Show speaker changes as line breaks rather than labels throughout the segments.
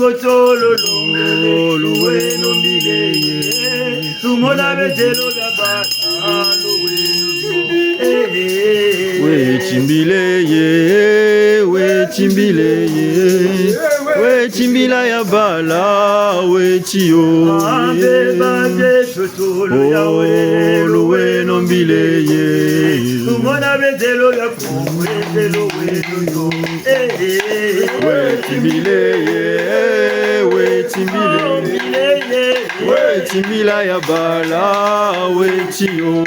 mangotolo luweno mileye tumona betelo gabata luweno
wechimbila ya bala wechiyo luweno mbileye
tumona betelo gabata
wechimbila ya bala wechiyo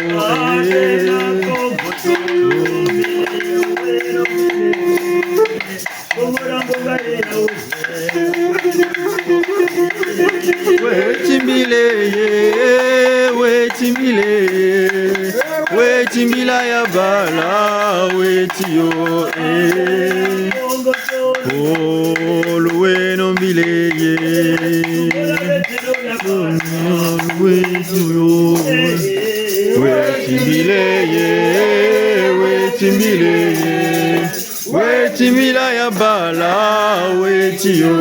wechimbila ya bala wechiyo luweno mbileye wechimbila ya bala wechiyo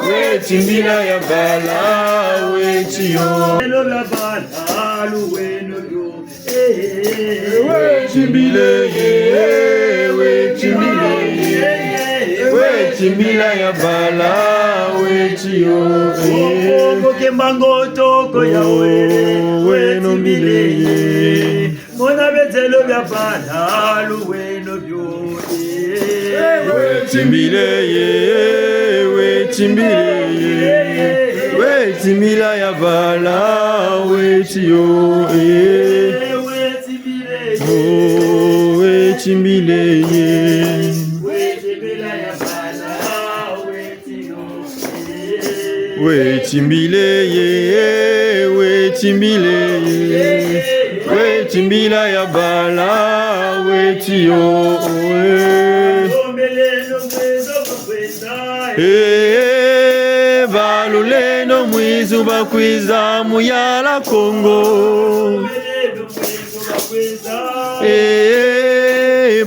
wechimbila ya bala wechiyo
la bala luweno yo
wechimbila ya bala wechiyo
mango toko ya
weno mileye
mona betelo ya bala luweno yo
wechimbila ya bala wechiyo wechimbila ya bala wechiyo baluleno mwizu bakwiza muyala Kongo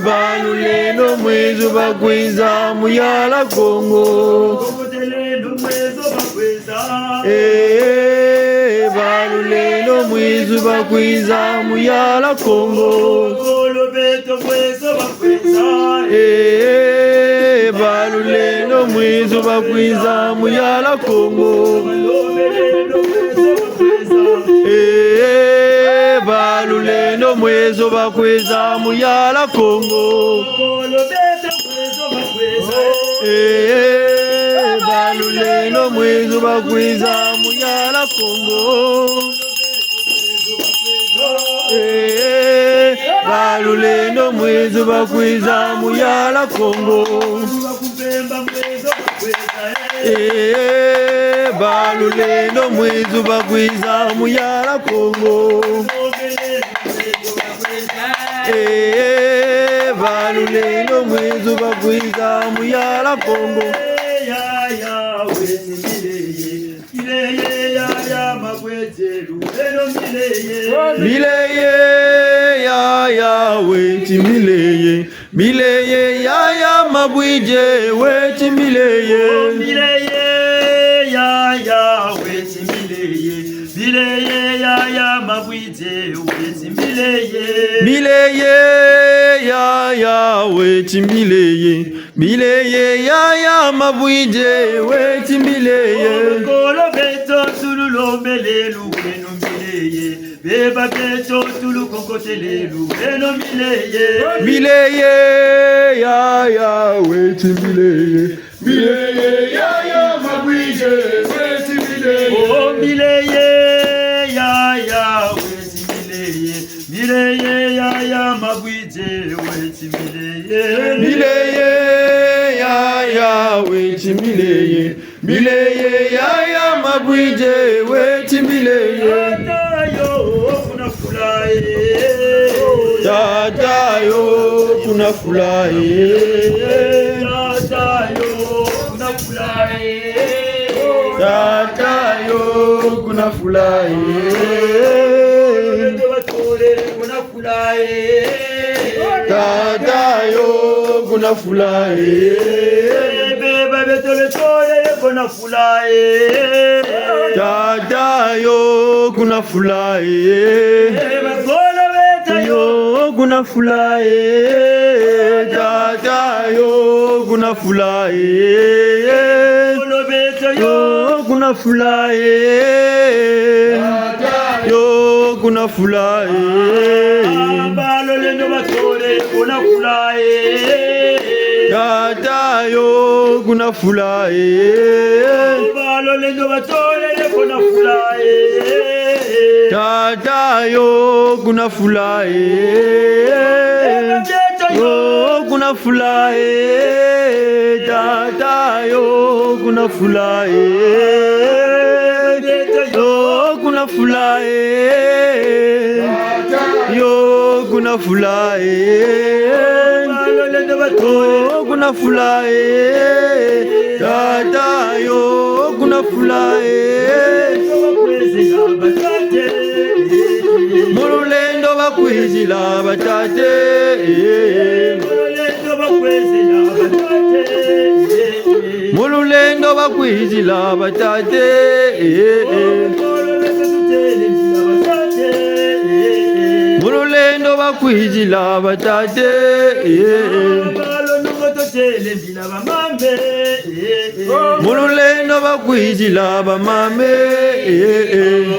baluleno mwizu bakwiza muyala Kongo baluleno mwizu bakwiza muyala Kongo baluleno mwizu bakwiza muyala Kongo baluleno mwizu bakwiza muyala Kongo baluleno mwizu bakwiza muyala Kongo baluleno mwizu bakwiza muyala Kongo baluleno mwizu bakwiza muyala Kongo baluleno mwizu bakwiza muyala Kongo mileye ya wechimbile mileye ya mabwije wechimbile mileye ya mabwije wechimbile
kolo beto tululo melelu eno mileye beba beto tulu kokotelelu eno mileye
ya wechimbile mileye ya mabwije wechimbile
oh mileye ya wechimbile mileye ya mabwije wechimbile
mileye ya wechimbile mileye ya mabwije wechimbile Tatayo tunafurahi tata yo kuna furahi tata yo kuna furahi
beba betole kuna furahi
tata yo kuna furahi yo kuna furahi tata yo kuna furahi yo kuna furahi yo kuna furahi
balo lendo batore kuna furahi
tata yo kuna furahi
balo lendo batore kuna furahi
tata yo kuna furahi yo kuna furahi tata yo kuna furahi yo kuna furahi yo kuna furahi yo kuna furahi tata yo kuna furahi mululendo bakwizila batate mululendo bakwizila batate mululendo bakwizila batate mululendo bakwizila bamame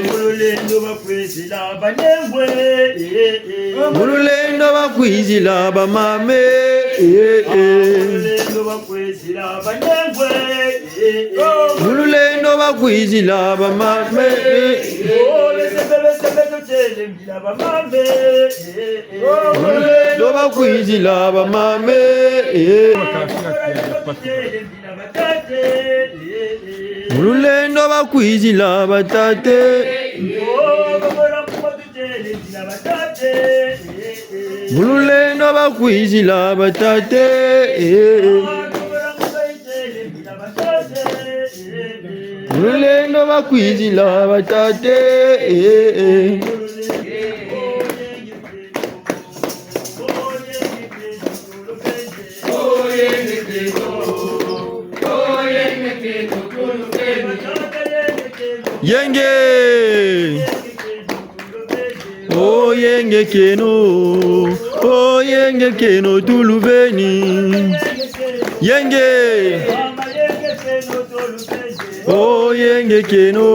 mululendo bakwizila banyengwe
mululendo bakwizila bamame
mululendo bakwizila banyengwe
mululendo bakwizila bamame mululendo bakwizila bamame mululendo bakwizila batate mululendo bakwizila batate mululendo bakwizila batate yenge oh yenge keno oh yenge keno tulubeni yenge oh yenge keno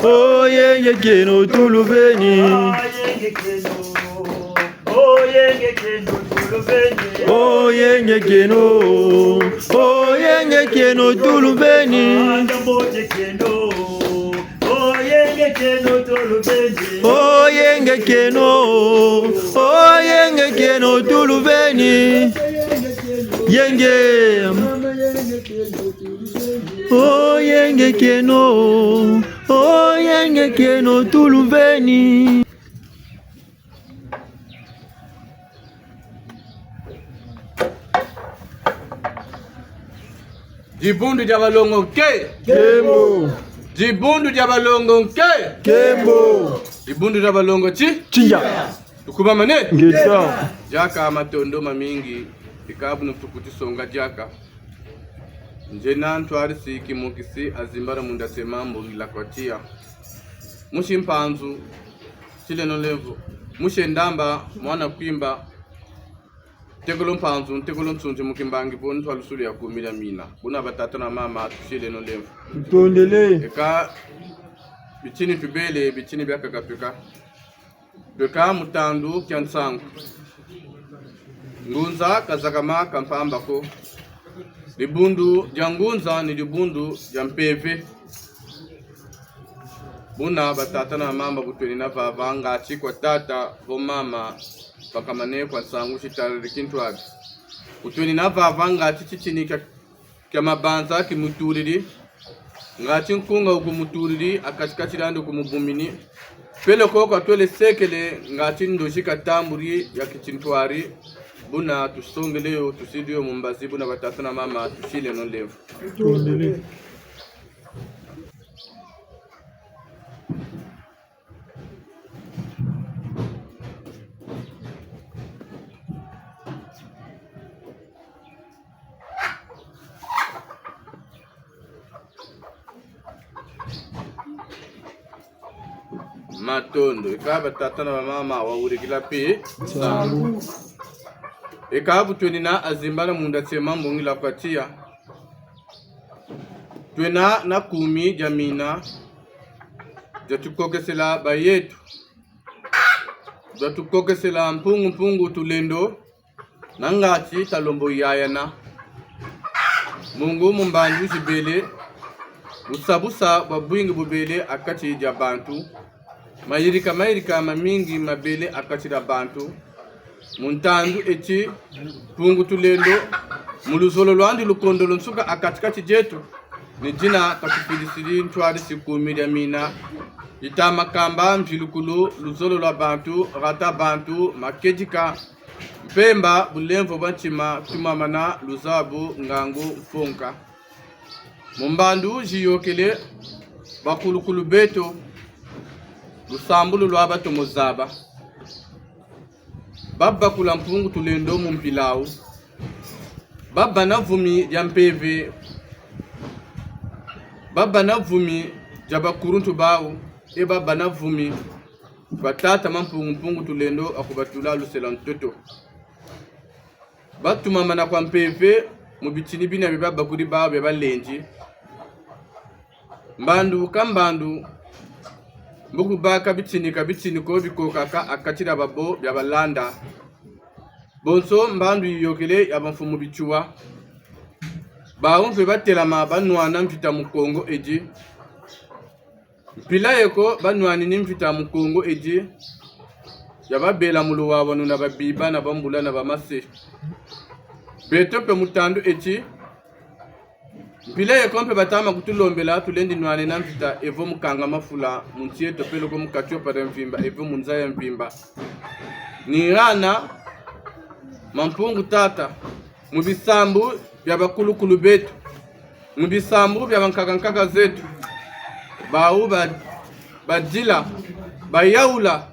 oh yenge keno tulubeni oh yenge keno oh yenge keno tulubeni oh yenge keno oh yenge keno tulubeni yenge oh yenge keno oh yenge keno tulubeni
Jibundu jabalongo ke
kembo
Jibundu jabalongo ke
kembo
Jibundu jabalongo
chiya
Tukuba mane
ngesa
Jaka amatondo mamingi Ikabu nutukuti songa jaka Njena ntwari siki mukisi azimbara munda semambo ngilakwatia Mushi mpanzu Chile no levo Mushi ndamba mwana kwimba Tegolo mpanzu, tegolo msunje mukimbangi po ntwa lusuli ya kumila mina. Kuna batata na mama tushile no levu.
tondele
Eka bichini tubele, bichini biaka kapika. Beka mutandu kyansangu. Ngunza kazakama kampamba ko. Libundu jangunza ni libundu jampeve. Buna batata na mama butweni na vavanga chikwa tata vo mama pakamane kwa sangu chitali kintwabi utweni na vavanga chichichini kya mabanza kimutulili ngati nkunga ukumutulili akatikachirando kumubumini pele koko atwele sekele ngati ndoshika tamburi ya kichintwari buna tusongeleyo tusidiyo mumbazi buna batata na mama tushile no levu matondo ikaba tata na mama wawurikila pi sangu ikabu twenina azimbala munda tsema mbongila kwatia twena na kumi jamina jatukokesela bayetu jatukokesela mpungu tulendo nangati talombo yayana Mungu mumbandu jibele usabusa babwingi bubele akati ja bantu mayirika mamingi mabele akati da bantu muntandu eti pungu tulendo muluzolo lwandi lukondo lunsuka akatikati jetu ni jina kakufilisiri ntwari sikumi ya mina itama kamba mjilukulu luzolo lwa bantu rata bantu makejika mpemba bulemvo banchima tumamana luzabu ngangu mfonka mumbandu jiyokele bakulukulu beto lusambulu lwa bato muzaba baba kula mpungu tulendo mumpilau baba na vumi ya mpeve baba na vumi jaba kuruntu bawu baba na vumi batata mpungu tulendo akubatula lusela ntoto batu mama na kwa mpeve mubitini bina baba kuri bawo beba lenji mbandu kambandu mbuku baka bitini ko bikokaka akatira babo byabalanda bonso mbandu yokele yabamfumu bichuwa bawo mfe batelama banwana mfita mukongo eji mpila yeko banwani ni mfita mukongo eji yababela mulu wabonu na babiba na bambula na bamase betope mutandu eji mpila yeko mfe batama kutulombela tulendi nwane na mfita evo mukanga mafula muntie topelo ko mukatyo para mvimba evo munzaya mvimba ni rana mampungu tata mubisambu bya bakulukulu betu mubisambu bya bankakankaga zetu bawu badila bayaula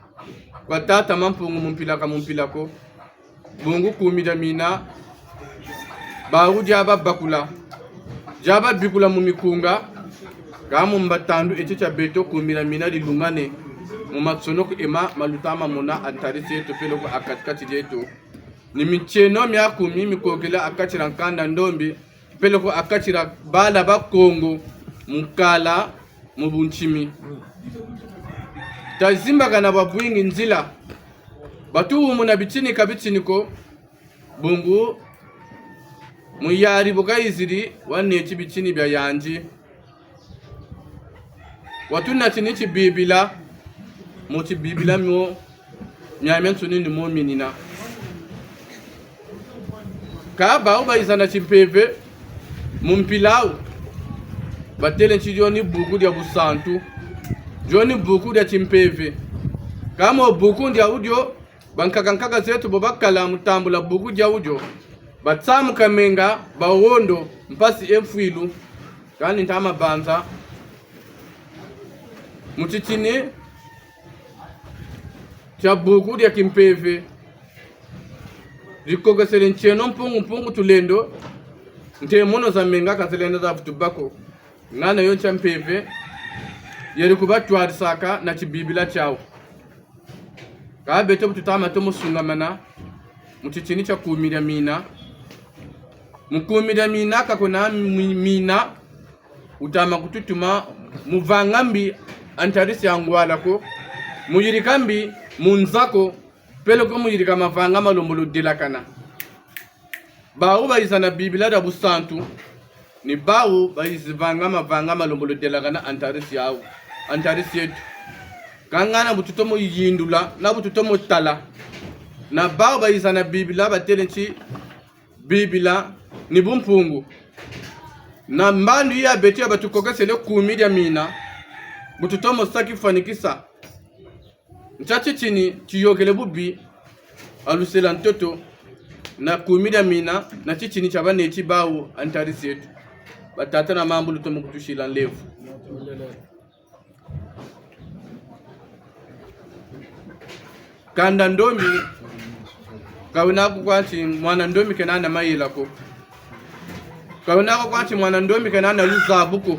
kwa tata mampungu mumpilako bungu kumida mina bawu jaba bakula jaba bikula mumikunga kamu mbatandu echicha beto kumida mina lilungane mumatsonoko ema malutama mona antarisi yetu peloko akatikati jetu ni micheno myakumi mikokela akachira nkanda ndombi peloko akachira bala bakongo mukala mubunchimi tazimba kana babwingi nzila batu muna bitini kabitsiniko bungu muyari bugayiziri wanechi bitini bya yanji watuna tinichi bibila muti bibila myo myamentu nini mu'minina kaba ubayizana chimpeve mumpilau batele nchijoni buku dia busantu joni buku dia chimpeve kama buku dia udio bankakankaga zetu bobakala mutambula buku dia udio batsamu kamenga bawondo mpasi emfilu kani ntama banza mutichini cha buku dia kimpeve rikokesele ncheno mpungu tulendo nte mono za menga kazelenda za futubako ngana yo champeve yeri kubatwa saka na chibibila chao ka beto tutama to musungamana mutichini cha kumira mina mukumira mina kakona mina utama kututuma muvangambi antarisi angwala ko muyirikambi munzako pelo ko muyirika mavanga malombolo delakana bawo bayizana bibila da busantu ni bawo bayizivanga mavanga malombolo delakana antarisi yawo antarisi yetu kangana bututomo yindula na bututomo tala na bawo bayizana bibila batelenchi bibila ni bumpungu na mbandu ya beti abatukokesele kumida mina bututomo saki fanikisa nchachi chini chiyogele bubi alusela ntoto na kumida mina na chichini chabane chibawu antarisi yetu batata na mambo lutomo kutushila nlevu kanda ndomi kawinako kwati mwana ndomi kenana mayilako kawinako kwati mwana ndomi kenana luzabuko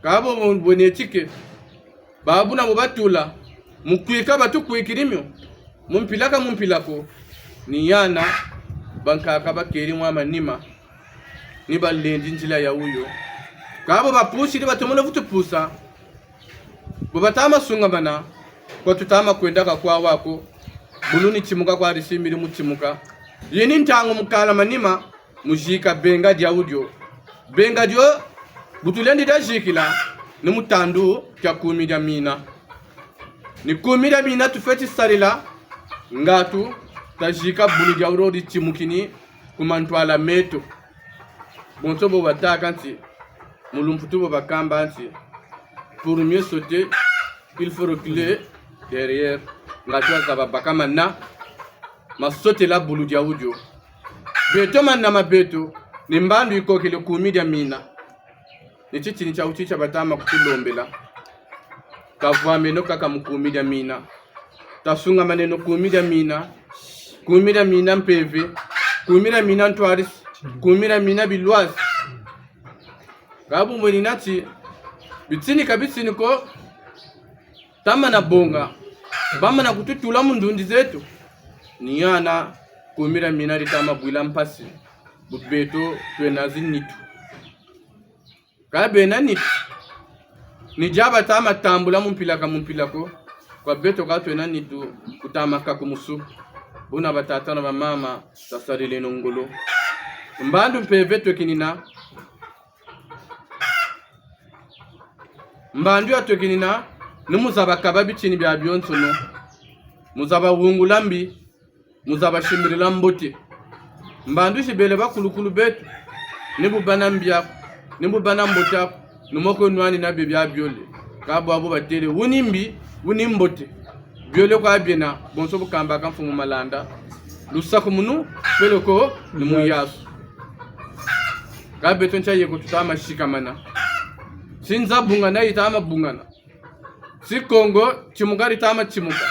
kabo bonetike babu na bobatula mukwika batukwikirimo mumpilako ni yana bankaka bakeri mwa manima ni balendi njila ya uyo kabo bapushiri batomona vutupusa bobatama sungamana kwa tutama kwendaka kwa wako buluni chimuka kwa rishimiri muchimuka yeni ntango mukala manima mujika benga dia audio benga dio butulendi da jikila ni mutandu kya kumida mina ni kumida mina tufeti sarila ngatu tajika bulu dia urodi chimukini kumantwala meto bonsobo wataka nti mulumfutubo bakamba nti pour mieux sauter il faut reculer derrière ngatu akaba bakama na masote la bulu dia audio beto manna mabeto ni mbandu ikokele kumida mina ni chichi ni cha uchicha batama kutulombela kavwa meno kaka mukumida mina tasunga maneno kumida mina mpeve kumida mina ntwaris kumida mina bilwazi kabu mwini nati bitini kabisini ko tama na bonga bama na kututula mundundi zetu niyana kumida mina ritama bwila mpasi bubeto twenazi nitu kabe na nitu nijaba tama tambula mumpilako kwa beto katwe na nitu kutama kakumusu buna batata na mama tasarile nongolo mbandu mpeve twekinina mbandu atwekinina numuzaba kababi chini bya byonsono muzaba wungulambi muzaba shimirila mbote mbandu shibele bakulukulu betu nibubana mbya nibubana mbota numoko nwani na bebya byole kabo abo batele wunimbi wunimbote byole kwa biena bonso bukamba kamfumu malanda lusaku munu peloko numuyasu kabe toncha yeko tutama shikamana sinza bungana itama bungana si Kongo chimugari tama chimuka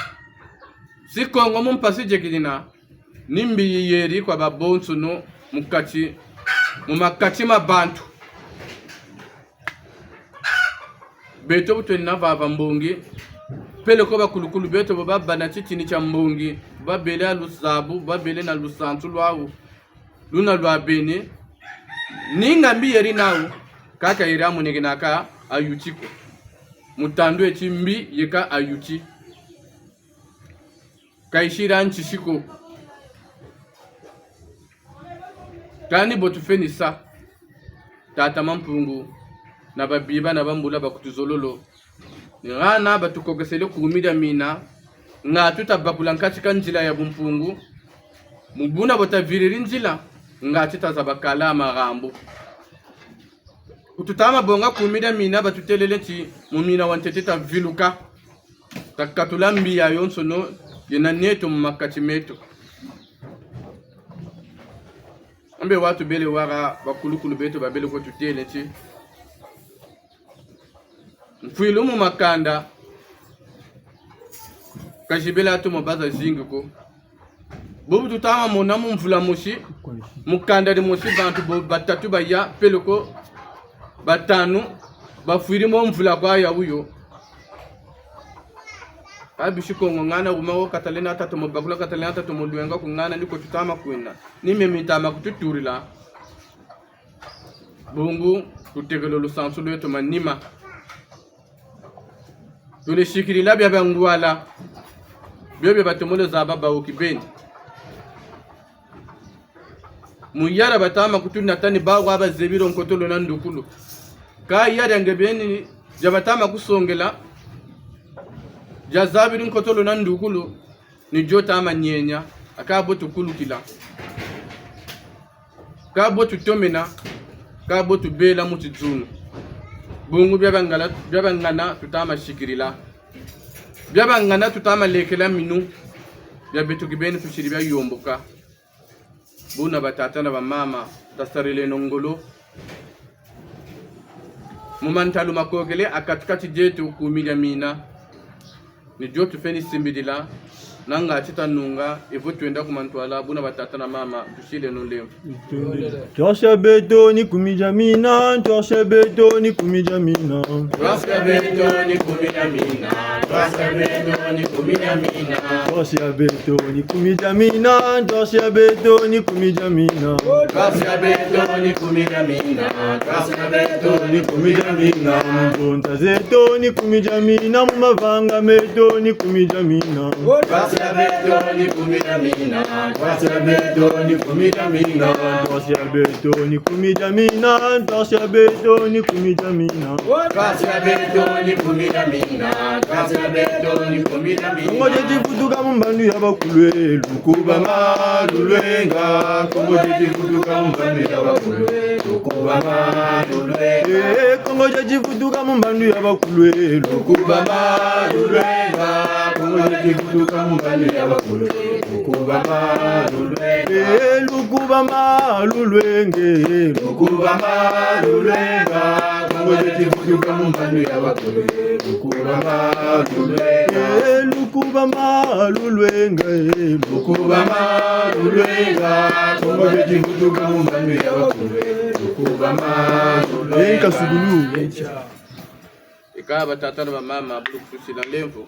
si Kongo mumpasi jekidina nimbi yeri kwa babonso no mukati mumakati mabantu beto butweni na baba mbongi pele ko bakulukulu beto baba na chitini cha mbongi babele alusabu babele na lusantu lwawo luna lwa bene ninga mbiyeri nawo kaka iramu negenaka ayuchiko mutandu echimbi yeka ayuchi kaishira nchishiko kani botufeni sa tata mampungu na babiba na bambula bakutuzololo ngana batukogesele kumida mina nga tutabakula nkachika njila ya bumpungu mubuna botaviriri njila nga tutazabakala amagambo ututama bonga kumida mina batutelele chi mumina wanteteta viluka takatulambi ya yonsono yena neto mumakati meto ambe watu bele wara bakulukulu beto babele ko tutele chi mfuilumu makanda kajibela atu mabaza zingi ko bobu tutama monamu mvula mushi mukanda di mushi bantu batatu baya peloko batanu bafuirimo mvula kwa ya uyo abishiko ngana umawo katalena tatu mabakula katalena tatu muluenga kungana niko tutama kwina nime mitama kututurila bungu tutegelo lusansu lweto manima tule shikirila bya bangwala byo batumule za baba ukibendi muyara batama kutuna tani bawo abazebiro nkotolo na ndukulu ka yara ngebeni jabatama kusongela jazabiru nkotolo na ndukulu ni jota amanyenya akabo tukulukila kabo tutomena kabo tubela mutizunu bungu byabangana tutama shikirila byabangana tutama lekela minu byabetu kibeni kushiri bya yomboka buna batata na bamama tasarile nongolo mumantalu makogele akatikati jetu kumida mina ni jotu feni simbidila nanga chitanunga ivo twenda kumantwala buna batata na mama tushile nulemvu
twasha betoni kumijamina twasha betoni kumijamina
twasha betoni kumijamina twasha betoni kumijamina
twasha betoni kumijamina twasha betoni kumijamina
twasha betoni kumijamina twasha betoni kumijamina
mbonza zetoni kumijamina mumavanga metoni kumijamina
twasha betoni kumijamina twasha betoni kumijamina
twasha betoni kumijamina twasha betoni kumijamina
twasha betoni kumijamina twasha betoni kumijamina
ngoje chifutuka mumbandu yabakulwe lukuba malulwenga ngoje chifutuka mumbandu yabakulwe lukuba malulwenga ngoje chifutuka mumbandu yabakulwe lukuba malulwenga ngoje chifutuka mumbandu yabakulwe lukuba malulwenga lukuba malulwenge lukuba malulwenga ngoje chifutuka mumbandu yabakulwe lukuba malulwenga lukuba malulwenga lukuba malulwenga ngoje chifutuka mumbandu yabakulwe lukuba malulwenga sugulu
ikaba batata na mama bulu kushila lemvu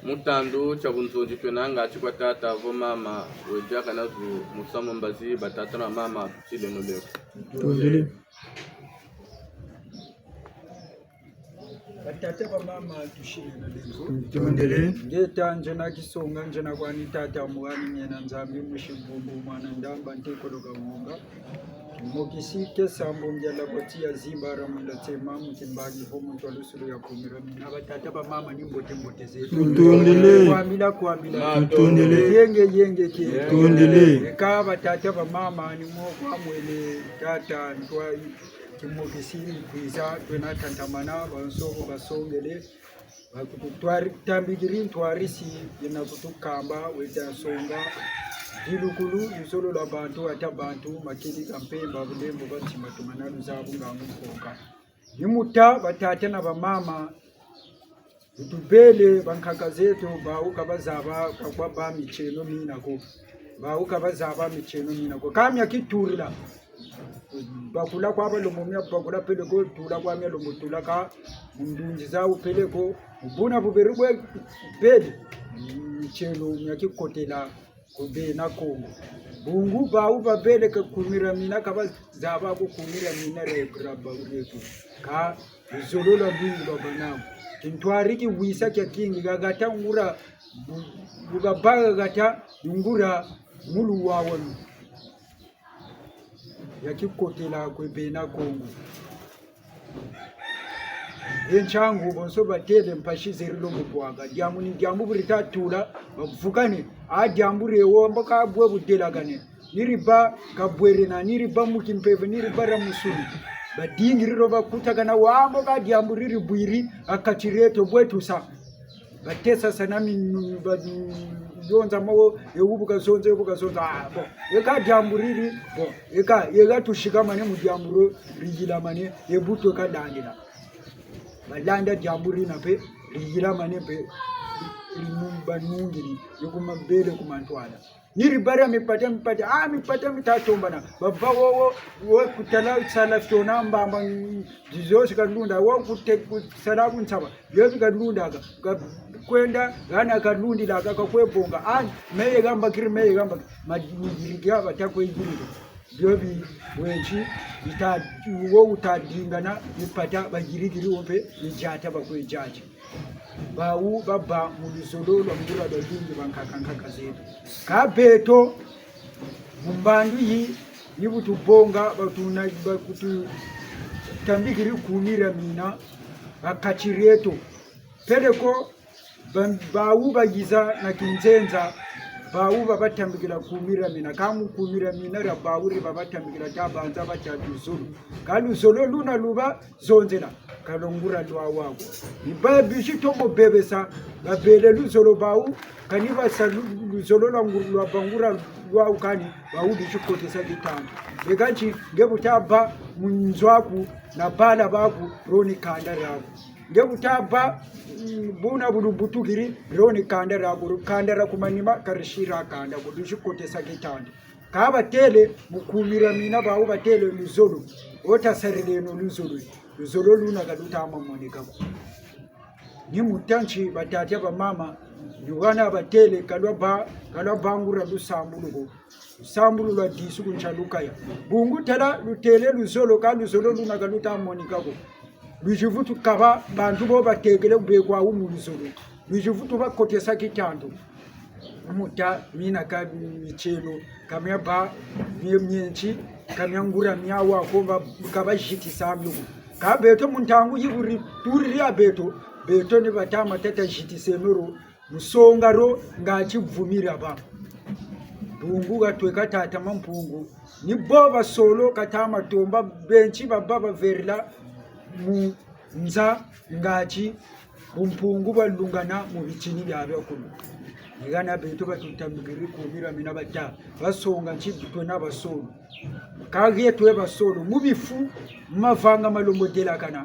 mutandu cha bunzonji twenanga chikwa tata vo mama wejaka nazu musamo mbazi batata na mama tushile nulemvu
tondele
batata ba mama tushile nulemvu
tondele
ngeta njena kisonga njena kwani tata muwani nyena nzambi mushibumbu mwana ndamba ntekologa mwonga mokisike sambo njala kotia zimbara mwila tema mkimbagi homo twalusulu ya kumira mina batata ba mama ni mbote zetu
tondele
kuamila
tondele
yenge ki
tondele
ka batata ba mama ni mwa mwele tata ntwa kimokisini kuiza twena tantamana bansoko basongele bakutwari tambigiri twarisi yena kutukamba weta songa dilukulu yusolo la bantu ata bantu makili kampemba bulembo batima tumanalu zabu ngamukonga nimuta batata na bamama utubele bankaka zetu bauka bazaba kwa ba micheno minako bauka bazaba micheno minako kamya kiturila bakula kwa balomomya bakula peleko tula kwa mya lomotula ka mundunji za upeleko ubuna buberibwe pele micheno myakikotela kube na Kongo bungu bau babele ka kumira mina ka bazaba ko kumira mina re graba uretu ka zolola bingu babana kintwari ki wisa kya kingi gagata ngura bugabaga gata ngura mulu wawon yakikotela kube na Kongo enchangu bonso batele mpashize rilo mubwaga diamuni diambu burita tula bavukane a diambu rewo mbaka bwe budelagane niriba kabwere na niriba mukimpeve niriba ramusuli badingi riro bakutagana wambo ka diambu riri bwiri akachireto bwetusa batesa sanami yonza mawo eubuka zonze bo eka diambu riri bo eka tushikamane mu diambu rigila mane ebutwe kadandira balanda diamburi na pe rigila mane pe limumba nungiri yokumabele kumantwana niri bara mipata mitatomba na baba wo kutala sala fiona mbamba jizo sikalunda wo kutsala kuntsaba yobi kalunda ka kwenda gana kalundi la ka kwebonga an meye gamba majiriki aba takwejiriki byobi wenchi wo utadingana ipata bagirigiri ope ijata bakwejaje bawu baba mulisolo lwangura badingi bankakankaka zetu kabeto mumbandu yi yibutubonga batuna bakutu tambikiri kumira mina bakachireto pedeko bawu bagiza na kinzenza bawu babatambikira kumira mina kamu kumira mina ra bawuri babatambikira tabanza bataduzulu kaluzolo luna luba zonzela kalongura lwa wako ibabi shitomo bebesa babele luzolo bawu kaniba saluzolo lwa bangura lwa ukani bawu bishikotesa gitambo beganchi ngebutaba munzwaku na bala baku roni kanda raku ngebutaba buna burubutukiri roni kandara kumanima karishira kanda kudishikotesa kitanda kabatele mukumira mina bawo batele luzolo otasarire no luzolo luna kaduta amamonika ni mutanchi batata ba mama yugana batele kalwa bangura lusambulu lwa disu kunchalukaya bungu tala lutele luzolo luna kaduta amamonika ko Lujivutu kaba bantu bo bategele kubekwa umuluzolo lujivutu bakotesa kitando muta mina ka michelo kamya ba myemyenchi kamya ngura myawa ko kaba jiti samlu ka beto muntangu yiburi turiri abeto ne batama tata jiti semero musongaro ngachivumira ba bungu gatweka tata mampungu ni boba solo katama tomba benchi baba verla nza ngachi umpungu balungana mu bichini byabe okulu igana beto batutambiri kumira mina bata basonga nchibutwe n'abasolo kagiye twe basolo mubifu mavanga malombo delakana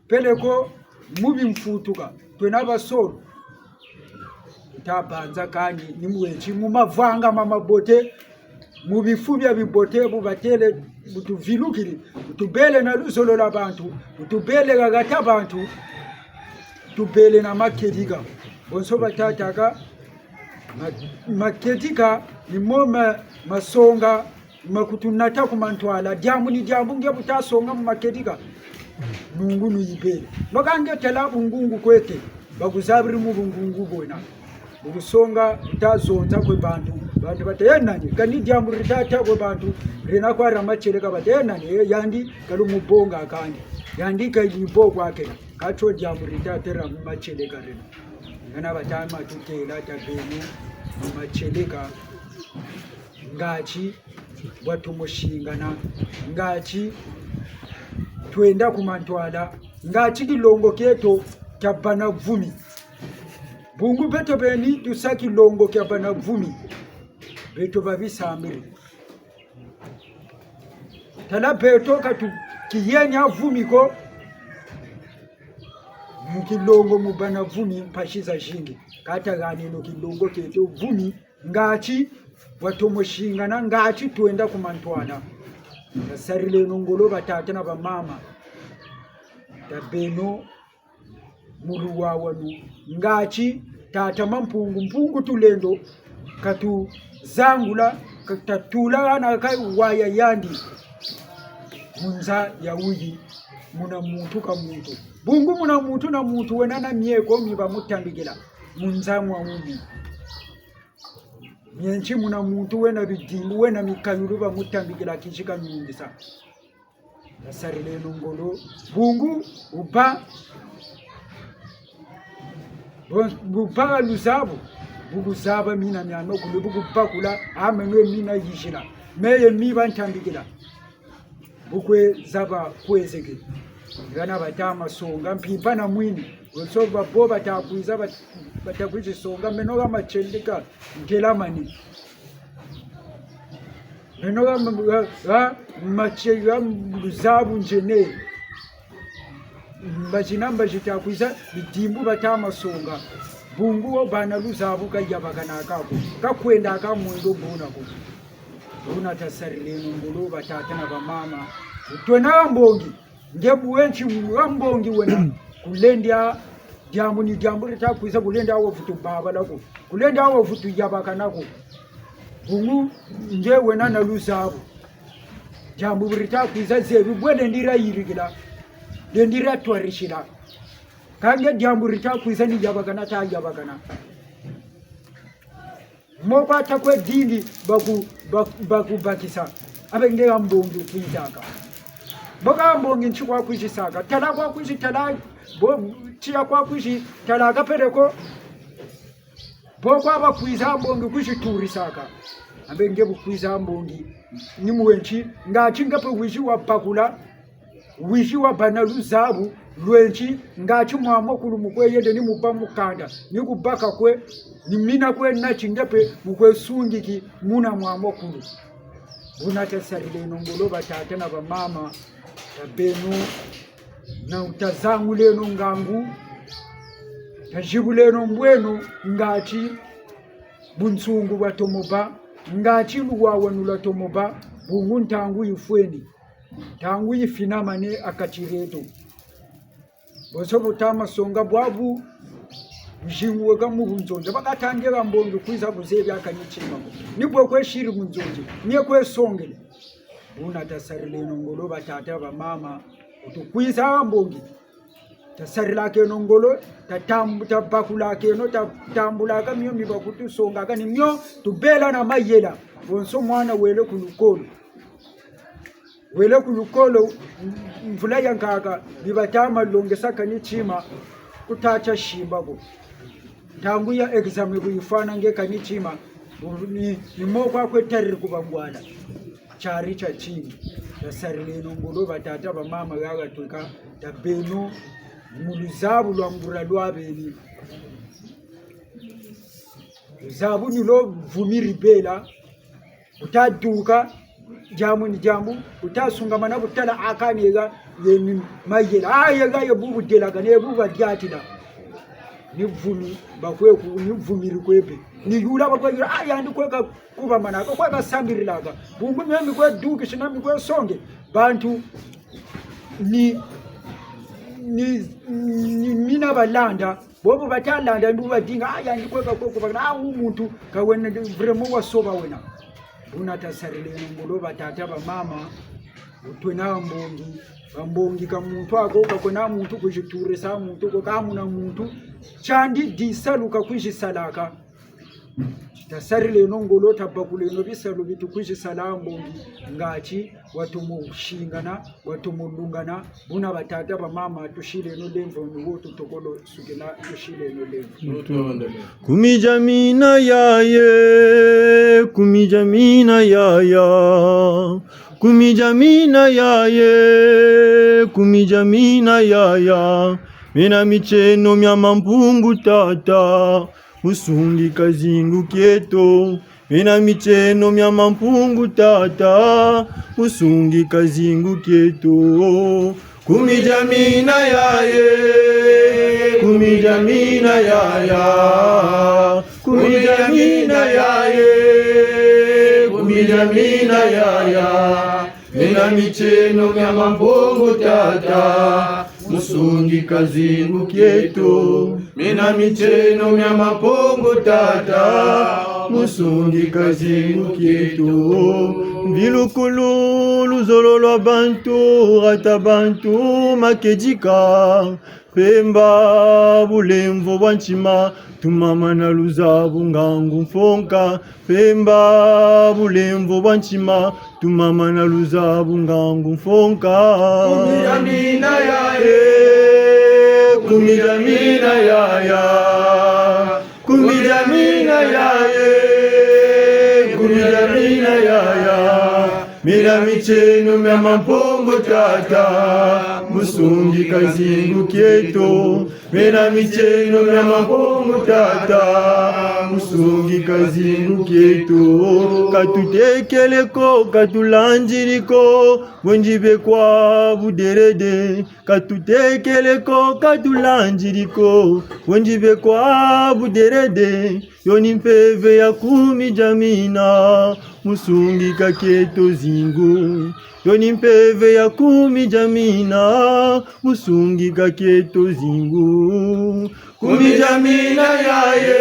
peleko mubimfutuka twe n'abasolo tabanza kandi nimwenchi mu mavanga mamabote mubifu bya bibote bubatele butuvilukiri butubele na luzolo la bantu butubele gagata bantu tubele na makedika bonso batataka makedika ni moma masonga makutunata kumantwala jambu ni jambu nge butasonga mu makedika nungu nuyibele bakange tela bungungu kwete bakuzabiri mu bungungu bona ubusonga utazonza kwe bantu batenanye kandi jambu ritata kwe bantu rina kwa ramacheleka batenanye yandi kalumubonga kandi yandi kayibo kwake kacho jambu ritata ramacheleka rina ngana batama tutela tabenu macheleka ngachi watu mushingana ngachi twenda kumantwala ngachi kilongo keto kyabana vumi bungu beto beni tusaki longo kya bana vumi beto babisamiri tala beto katu kiyenya vumi ko mukilongo mubana vumi mpashiza shingi kata gani no kilongo keto vumi ngachi watomoshingana ngachi tuenda kumantwana sarile nongolo batata na bamama tabeno muluwa wanu ngachi tata mpungu tulendo katu zangula katatula na kai waya yandi munza ya uyi muna muntu ka muntu bungu muna muntu na muntu wenana mieko miba mutambigila munza mwa uyi nyenchi muna muntu wena bidimbu wena mikanyuru ba mutambigila kishika nyindisa sarile nongolo bungu uba bupaga lusabu bugusaba mina myano kulubugupakula amenwe mina yishila meye miba ntambikila bukwe zaba kwezeke ngana batama songa mpimpa na mwini usoba boba takwiza batakwiza songa menoga machendika ngelamani menoga machega lusabu njene mbajinamba jitakwiza bidimbu batama songa bungu bana luzabu kayabagana kako kakwenda akamwendo bunako buna tasarile ngolo batata na bamama twena mbongi ngebu wenchi mbongi wena kulendya jambu ni jambu litakwiza kulenda awo vutu baba lako kulenda awo vutu yabakanako bungu nge wena na luzabu jambu litakwiza zebi bwede ndira yirigila dendira twarishira kange jambu litakwiza ni yabagana ta yabagana moba takwe dini baku bakisa abenge ambongi kwitaka boga ambongi nchukwa kwishisaka tala kwa kwishi tala bo chia kwa kwishi tala kapereko bokwa bakwiza ambongi kwishi turisaka abenge bukwiza ambongi ni muwenchi ngachinga pe wishi wa pakula wishi wa bana luzabu lwenchi ngachi mwamo kulu mukweyende ni mupa mukanda ni kubaka kwe ni mina kwe nachingepe mukwe sungiki muna mwamo kulu bunata sarile nongolo batata na bamama tabenu na utazangu leno ngangu tajibu leno mbweno ngati bunsungu batomoba ngati luwawa nulatomoba bungu ntangu yifweni tangu yifinamane akatireto bosobo tamasonga bwabu mjinguwe kamu bunzonje bakatangira mbonge kwiza buzebi akanyicima nibwo kweshiri bunzonje niye kwesongele una tasarile nongolo batata ba mama utukwiza mbonge tasarila ke nongolo tatambuta bakula ke no tatambula ka myo miba kutusonga ka nimyo tubela na mayela bonso mwana wele kulukolo mvula yankaka bibatama longesa kanichima kutacha shimbako tangu ya exam kuyifana ngekanichima ni mokwa kwetariri kubangwana chari cha chini tasarile nongolo batata ba mama gaga tuka tabeno muluzabu lwangura lwabeni zabu nilo vumiri bela utaduka jamu ni jamu utasungamana butala akanega yeni mayela ayega yebubu delaga ne buba diatida ni vumi bakweku ni vumiri kwebe ni yula bakweku ayandi kweka kuba manaka kweka sambirilaga bungu memi kwe duki shinami kwe songe bantu ni mina balanda bobo batalanda ndu badinga ayandi kweka kuba umuntu kawena vremo wasoba wena unatasarile ngolo batata ba mama utwena mbongi kamuntu ako kakona muntu kujiture sa muntu ko kamuna muntu chandi disaluka kwishisalaka tasarile ngolo tabakule no bisalu bitu kwishisala mbongi ngachi watumushingana watumulungana buna batata ba mama tushile no lemvo no tutokolo sugena tushile no lemvo
kumijamina yaye kumijamina yaya kumijamina yaye kumijamina yaya mina micheno mya mampungu tata usungi kazingu kieto mina micheno mya mampungu tata usungi kazingu kieto kumijamina yaye kumijamina yaya kumijamina yaye kumijamina yaya mina micheno mya mampungu tata musungi kazingu kieto mina micheno mya mapongo tata musungi kazingu kieto mbilukulu luzolo lwa bantu rata bantu makedika pemba bulemvo bwanchima tumama na luzabu ngangu mfonka pemba bulemvo bwanchima tumama na luzabu ngangu mfonka kumijamina yaye kumijamina yaya kumijamina yaye kumijamina yaya mina micheno mya mampongo tata musungi kazingu kieto mina micheno mya mampongo tata musungi kazingu kieto katutekeleko katulanjiriko wenjibe kwa buderede katutekeleko katulanjiriko wenjibe kwa buderede yoni mpeve ya kumijamina musungi kakieto zingu yoni mpeve ya kumijamina musungi kakieto zingu kumijamina yaye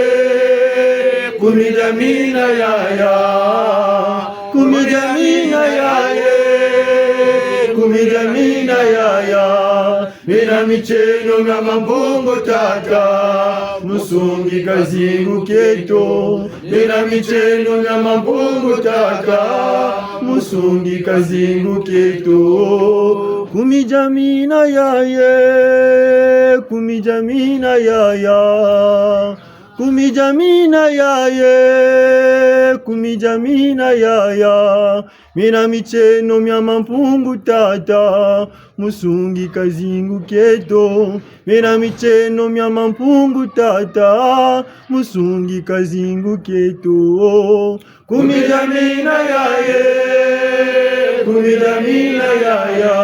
kumijamina yaya kumijamina yaye kumijamina yaya mina micheno mya mambongo tata musungi kazingu kieto mina micheno mya mambongo tata musungi kazingu kieto kumijamina yaye kumijamina yaya kumijamina yaye kumijamina yaya mina micheno mya mampungu tata musungi kazingu kieto mina micheno mya mampungu tata musungi kazingu kieto kumijamina yaye kumijamina yaya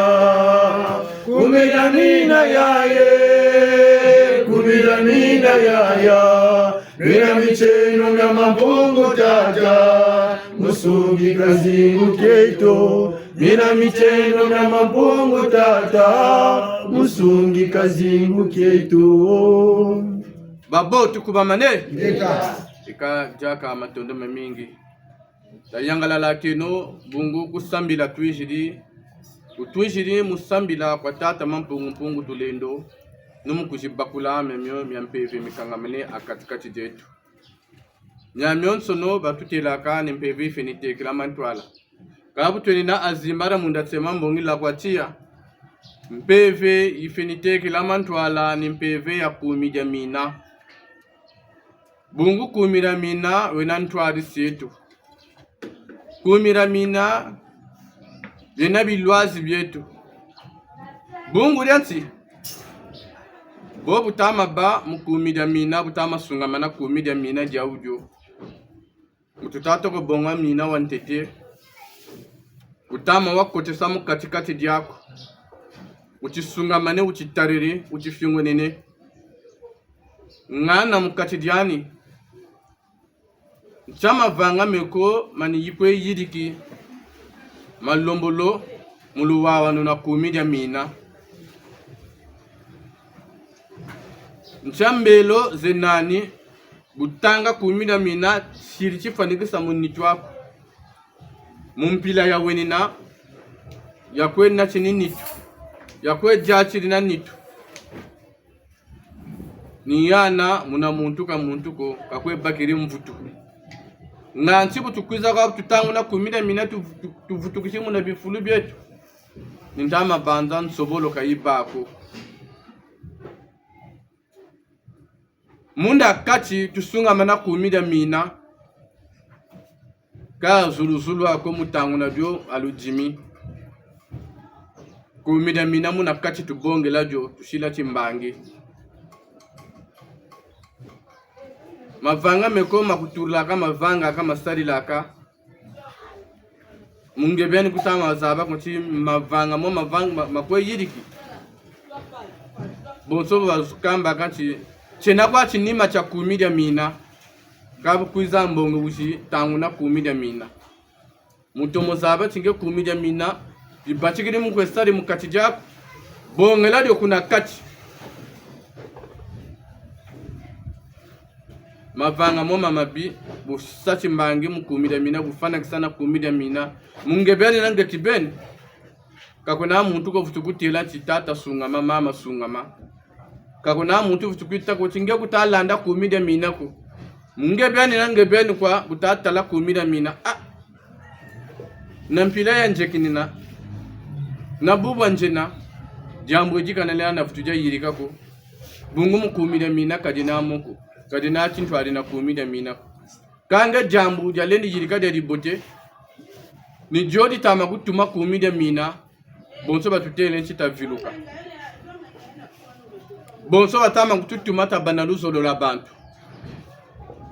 kumira mina yaye, kumira mina yaya, mina micheno na mampungu tata, musungi kazingu keto, mina micheno na mampungu tata, musungi kazingu keto.
Babo tukubamane ika jaka matondo mingi dayangala lakino bungu kusambila tuijiri musambila kwa tata mampungu tulendo numu kujibakula memyo myampevi mikangamene akatikati jetu nyamyon sono batutelaka ni mpevi finite kila mantwala kabu twenina azimara mundatsema mbongi la kwatia mpeve ifinite kila mantwala ni mpeve ya kumija mina bungu kumira mina wena ntwari setu kumira mina lena bilwazi byetu bungu lyansi bo butama ba mukumira mina butama sungamana kumira mina jaujo mututato ko bonga mina wantete butama wakotesa mu katikati dyako uchisungamane uchitarire uchifyungwenene ngana mukati dyani chama vanga meko mani yikwe yidiki malombolo muluwawa nuna kumidya mina nchambelo zenani butanga kumidya mina shiri chifanikisa munichwako mumpila ya wenina yakwe na chini nitu yakwe jachiri na nitu niyana muna muntu ka muntu ko kakwe bakiri mvutu nansi butukwiza kwa tutangu na kumida mina tuvutukishi muna bifulu byetu nindama banza nsobolo kayibako munda kati tusunga mana kumida mina ka zuluzulu ako mutangu na byo alujimi kumida mina muna kati tubonge la jo tushila chimbangi mavanga meko makuturlaka mavanga kama sarilaka mungebeni kutama zaba kuti mavanga mo mavanga makwe yiriki bonso bazukamba kanti chena kwa chinima cha kumida mina kabu kuiza mbongo ushi tangu na kumida mina mutomo zaba tinge kumida mina ibachikiri mukwestari mukati jako bongela dio kuna kati mavanga mo mamabi busachi mbangi mukumida mina bufana kisana kumida mina mungebeni nange tibeni kakona muntu ko futukutela chitata sungama mama sungama kakona muntu futukuita ko tinge kutalanda kumida mina ko mungebeni nange beni kwa butatala kumida mina nampila ya njekinina na bubu njena jambo jikana lana futuja yirika ko bungu mukumida mina kadina moko kadina chintwari na kumida mina kanga jambu jalendi yirika de ribote ni jodi tama kutuma kumida mina bonso batutele nchita viluka bonso batama kututuma tabanaluzo lola bantu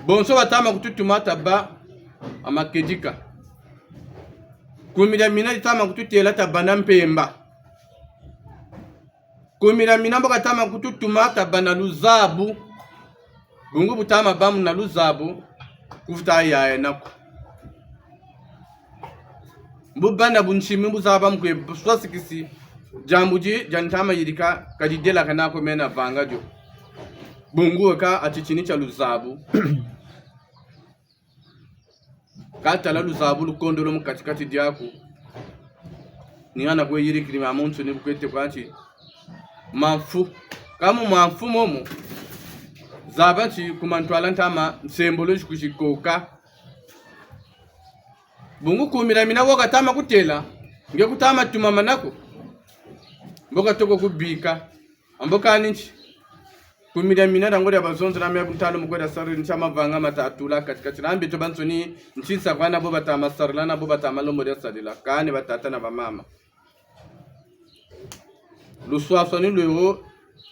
bonso batama kututuma taba amakedika kumida mina itama kututela tabana mpemba kumida mina mboka tama kututuma tabana luzabu bungu butama bamu na luzabu kufuta yae nako mbubana bunchimi buzaba mkwe buswasikisi jambuji jantama yirika kadidela kanako mena vanga jo bungu ka atichini cha luzabu kata la luzabu lukondolo mkatikati diako niana kwe yirikiri mamuntu ni bukwete kwanchi manfu kama manfu momo zabanchi kumantwala ntama nsembolo kushikoka bungu kumira mina woka tama kutela nge kutama tumama nako mboka toko kubika amboka ninchi kumira mina rango ya bazonzo na mutalo mukweda sari nchama vanga matatula katikati rambe to bansoni nchinsa kwana bo batama sarlana bo batama lomo ya sadila kane batata na bamama luswasoni lwewo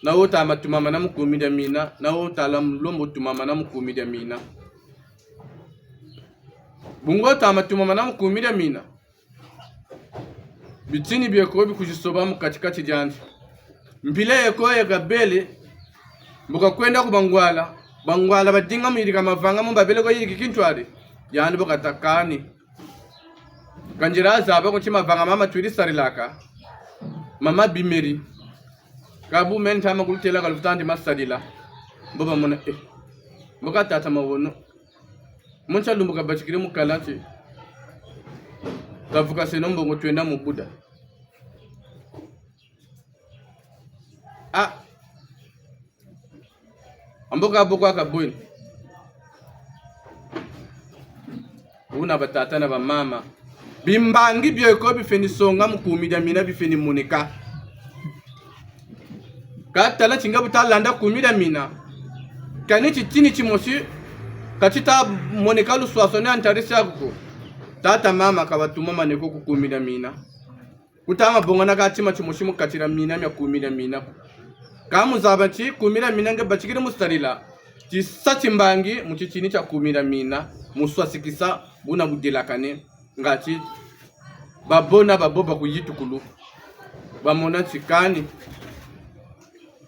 na wota matumama na mukumida mina na wota lombo tumama na mukumida mina bungo ta matumama na mukumida mina bitini byeko bikujisoba mu katikati jandi mpile yekoye kabele mbuka kwenda ku bangwala badinga mwirika mavanga mbabele ko yiriki kintwari yani boka takani kanjira zaba ko chima vanga mama twiri sarilaka mama bimeri kabu men tama kultela kalutandi masadila boba mona boka tata mawono muncha lumbuka bachikire mukalati kavuka senombo ngo twenda mu Buda amboka boko akabwini una batata na bamama bimbangi byeko bifeni songa mukumida mina bifeni munika katala chinga butalanda kumida mina kani chitini chimoshi katita munika luswasone antarisa kuko tata mama kabatuma maneko kukumida mina utama bongana katima chimoshi mukatira mina mya kumida mina kamu zabachi kumira mina nga bachikire mustarila chisati mbangi muchichini cha kumira mina muswasikisa buna budelakane ngati babona baboba kuyitukulu bamona chikani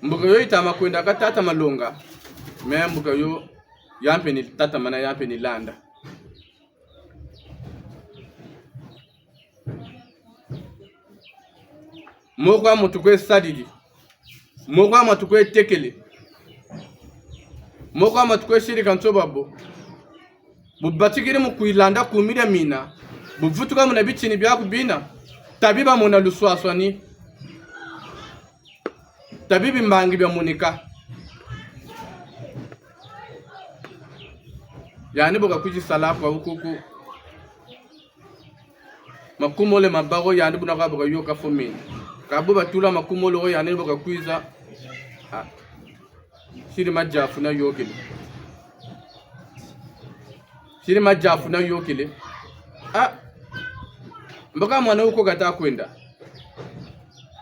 mbuga yo itama kwenda katata malonga me mbuga yo yampe ni tata mana yampe ni landa mokwa mutukwe sadidi mokwa matukwe tekele mokwa matukwe shirika ntsobabo bubatigire mu kuilanda kumira mina buvutuka mu nabichini byakubina tabiba mona luswaswani tabibi mbangi bya munika yani boka kuji salafu hukuku makumole mabago yani buna ka boka yoka fomeni kabu batula makumolo yani boka kuiza shiri majafu na yokile shiri majafu na yokile mboka mwana uko gata kwenda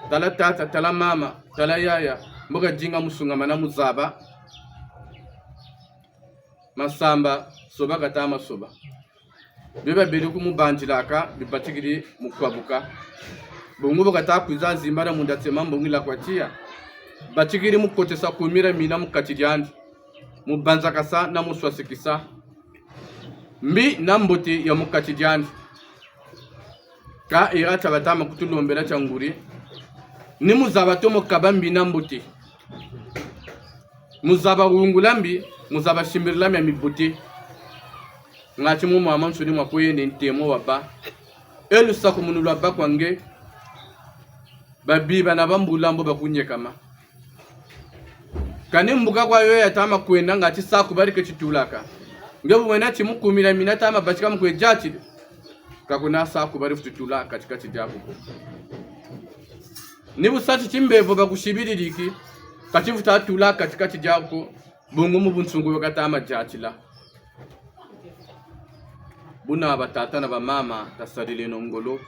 tala tata tala mama tala yaya mboka jinga musunga mana muzaba masamba soba gata masoba beba beri ku mubanjilaka bibatigiri mukwabuka bongo boka ta kwiza zimbara mundatema mbongila kwatia batigiri mukotesa kumira mina mukatidyandi mubanza kasa na muswasikisa mbi na mbote ya mukatidyandi ka irata batama kutulombela changuri ni muzaba to mukabambi na mbote muzaba rungulambi muzaba shimbirila mya mibote ngati mu mama nsuri mwakoyende ntemo waba elu sakumunulwa bakwange babiba na bambulambo bakunyekama kane mbuga kwa yo yatama kwenda ngati saku barike chitulaka ngebo wena chimukumira minata ama bachika mukwe jati kakuna saku bari futula katika chijabu nibu sati chimbevo bakushibiririki kachifuta tula katika chijabu bongo mu bunsungu bakatama jatila buna batata na bamama tasadile no ngolo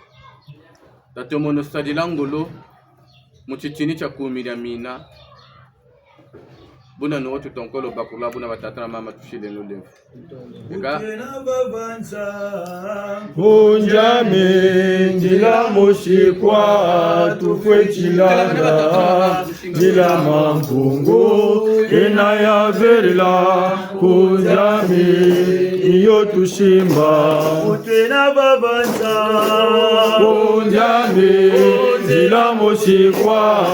tatomono sadila ngolo muchichini cha kumira mina buna no watu tonkolo bakula buna batata na mama tushile no levu
unjame njila moshikwa tufwe chilanda njila mampungu ina ya verila unjame iyo tushimba
utena babanza
unjame njila moshikwa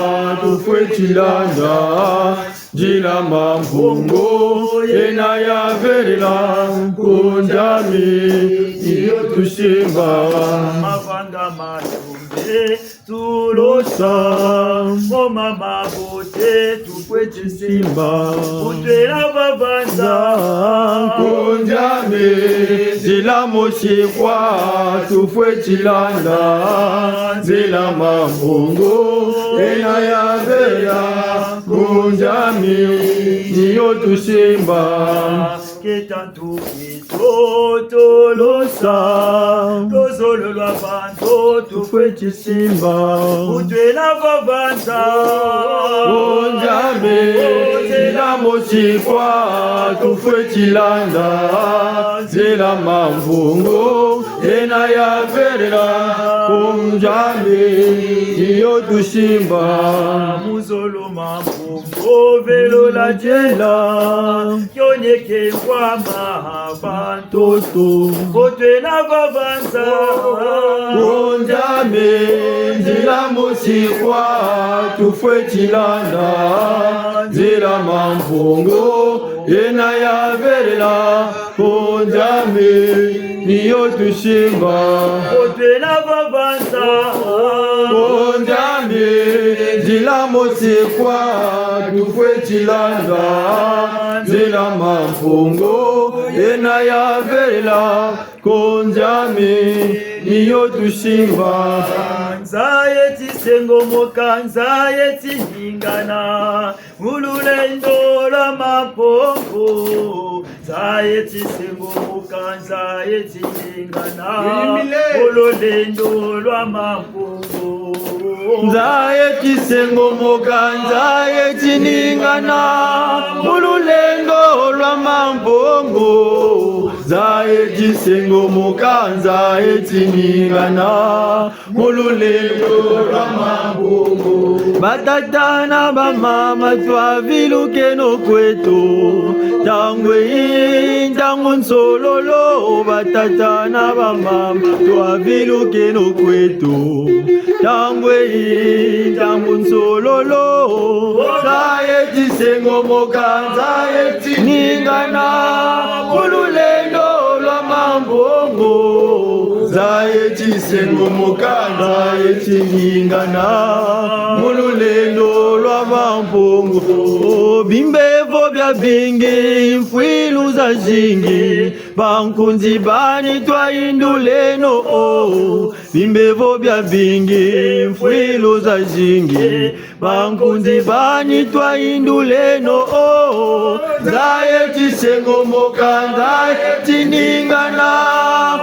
tufwe chilanda njila mampungu ina ya verila kunjami iyo tushimba
mavanga matumbe tulosa moma mabote tukwe chisimba utena babanza
kunjami njila moshikwa tufwe chilanda njila mampungu ina ya verila kunjami iyo tushimba
ketantuki totolosa tozolo lwa bantu tufwe chisimba utwela vavanza
onjame zela mochikwa tufwe chilanda zela mavungo ena ya verera onjame iyo tushimba
muzolo mavungo velo la jela yonyeke kwa mahavanto otwela vavanza
onjame zela mochikwa tufwe chilanda zela mavungo ena ya verera onjame niyo tushimba
otwela vavanza
onjame zila mosekwa tufwe chilanda zila mavungo ena ya vela konjame niyo tushimba
nzaye tisengo mokanza yetiningana ululendo la mapongo nzaye tisengo mokanza yetiningana ululendo lwa mapongo
nzaye tisengo mokanza yetiningana ululendo lwa mapongo nzaye tisengo mokanza yetiningana mululendo lwa mapongo batata na bamama twaviluke no kwetu tangwe ntango nsololo batata na bamama twaviluke no kwetu tangwe ntango nsololo zaye tisengo mokanza yetiningana mululendo lwa mambongo zaye tisengo mokanza yetiningana mululendo lwa mambongo bimbevo bya bingi mfwilu za jingi bankunzi bani twainduleno bimbevo bya bingi mfwilu za jingi bankunzi bani twainduleno zaye tisengo mokanza yetiningana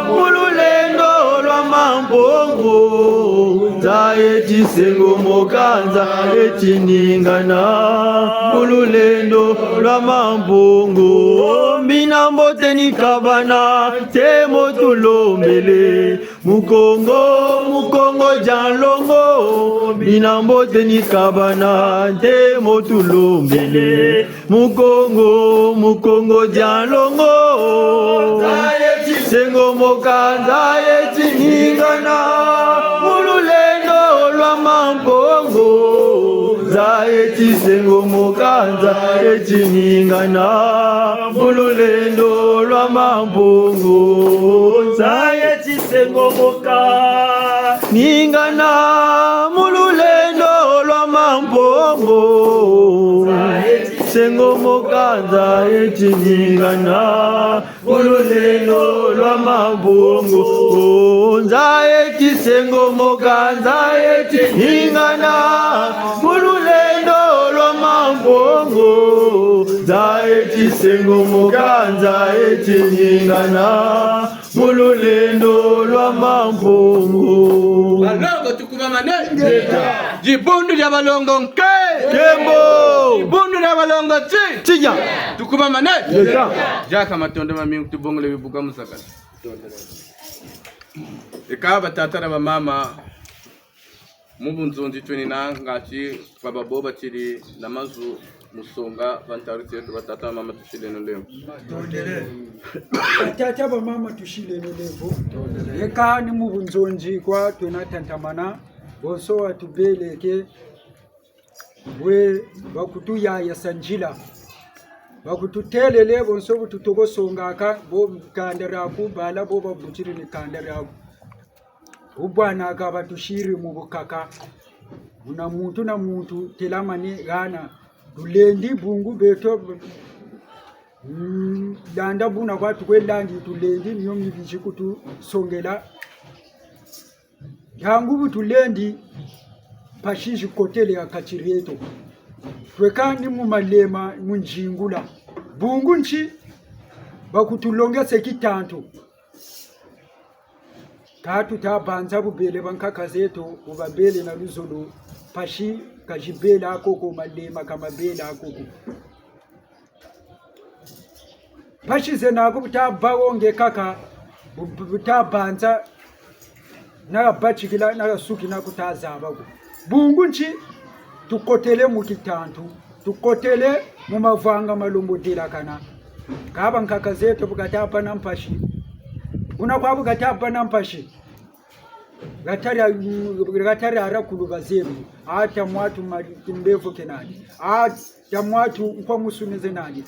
mululendo lwa mambongo zaye tisengo mokanza yetiningana mululendo lwa mambongo mbina mbote nikabana temo tulombele mukongo janlongo mbina mbote nikabana temo tulombele mukongo janlongo zaye tisengo mokanza yetiningana mululendo lwa mambongo zaye tisengo mokanza yetiningana mululendo lwa mambongo
zaye tisengo moka
ningana mululendo lwa mambongo sengo mokanza yetiningana mululendo lwa mambongo zaye tisengo mokanza yetiningana mululendo lwa mambongo zaye tisengo mokanza yetiningana mululendo lwa mambongo
balongo tukuba manene jibundu lya balongo nke
kembo
jibundu lya balongo
tija
tukuba manene jaka matonde mami tubongole bibuga musaka ikaba tatara ba mama mubunzonzi tweni nangachi baba boba chiri namazu musonga vantariti yetu batata mama tushile no leo
batata ba mama tushile no leo yeka ni mubunzonzi kwa tunatantamana bonso watubeleke bwe bakutuya yasanjila bakututelele bonso bututogosongaka bo kandaraku bala bo babuchiri ni kandaraku ubwana ka batushiri mu bukaka una muntu na muntu telamani gana dulendi bungu beto danda buna kwatu kwelangi tulendi niyo mibiji kutu songela yangu butulendi pashinji kotele ya kachireto twekani mu malema munjingula bungu nchi bakutulongese kitanto tatu tabanza bubele bankaka zetu ubabele na luzulu pashi kajibela akoko malema kama bela akoko pashi zenako butabawonge kaka butabanza na bachikila na suki na kutazaba ko bungu nchi tukotele mu kitantu tukotele mu mavanga malumbu dila kana kaba nkaka zetu bukatapa na mpashi unakwa bukatapa na mpashi gatari arakulu bazebu ata mwatu mbevu kenani ata mwatu kwa musunize nani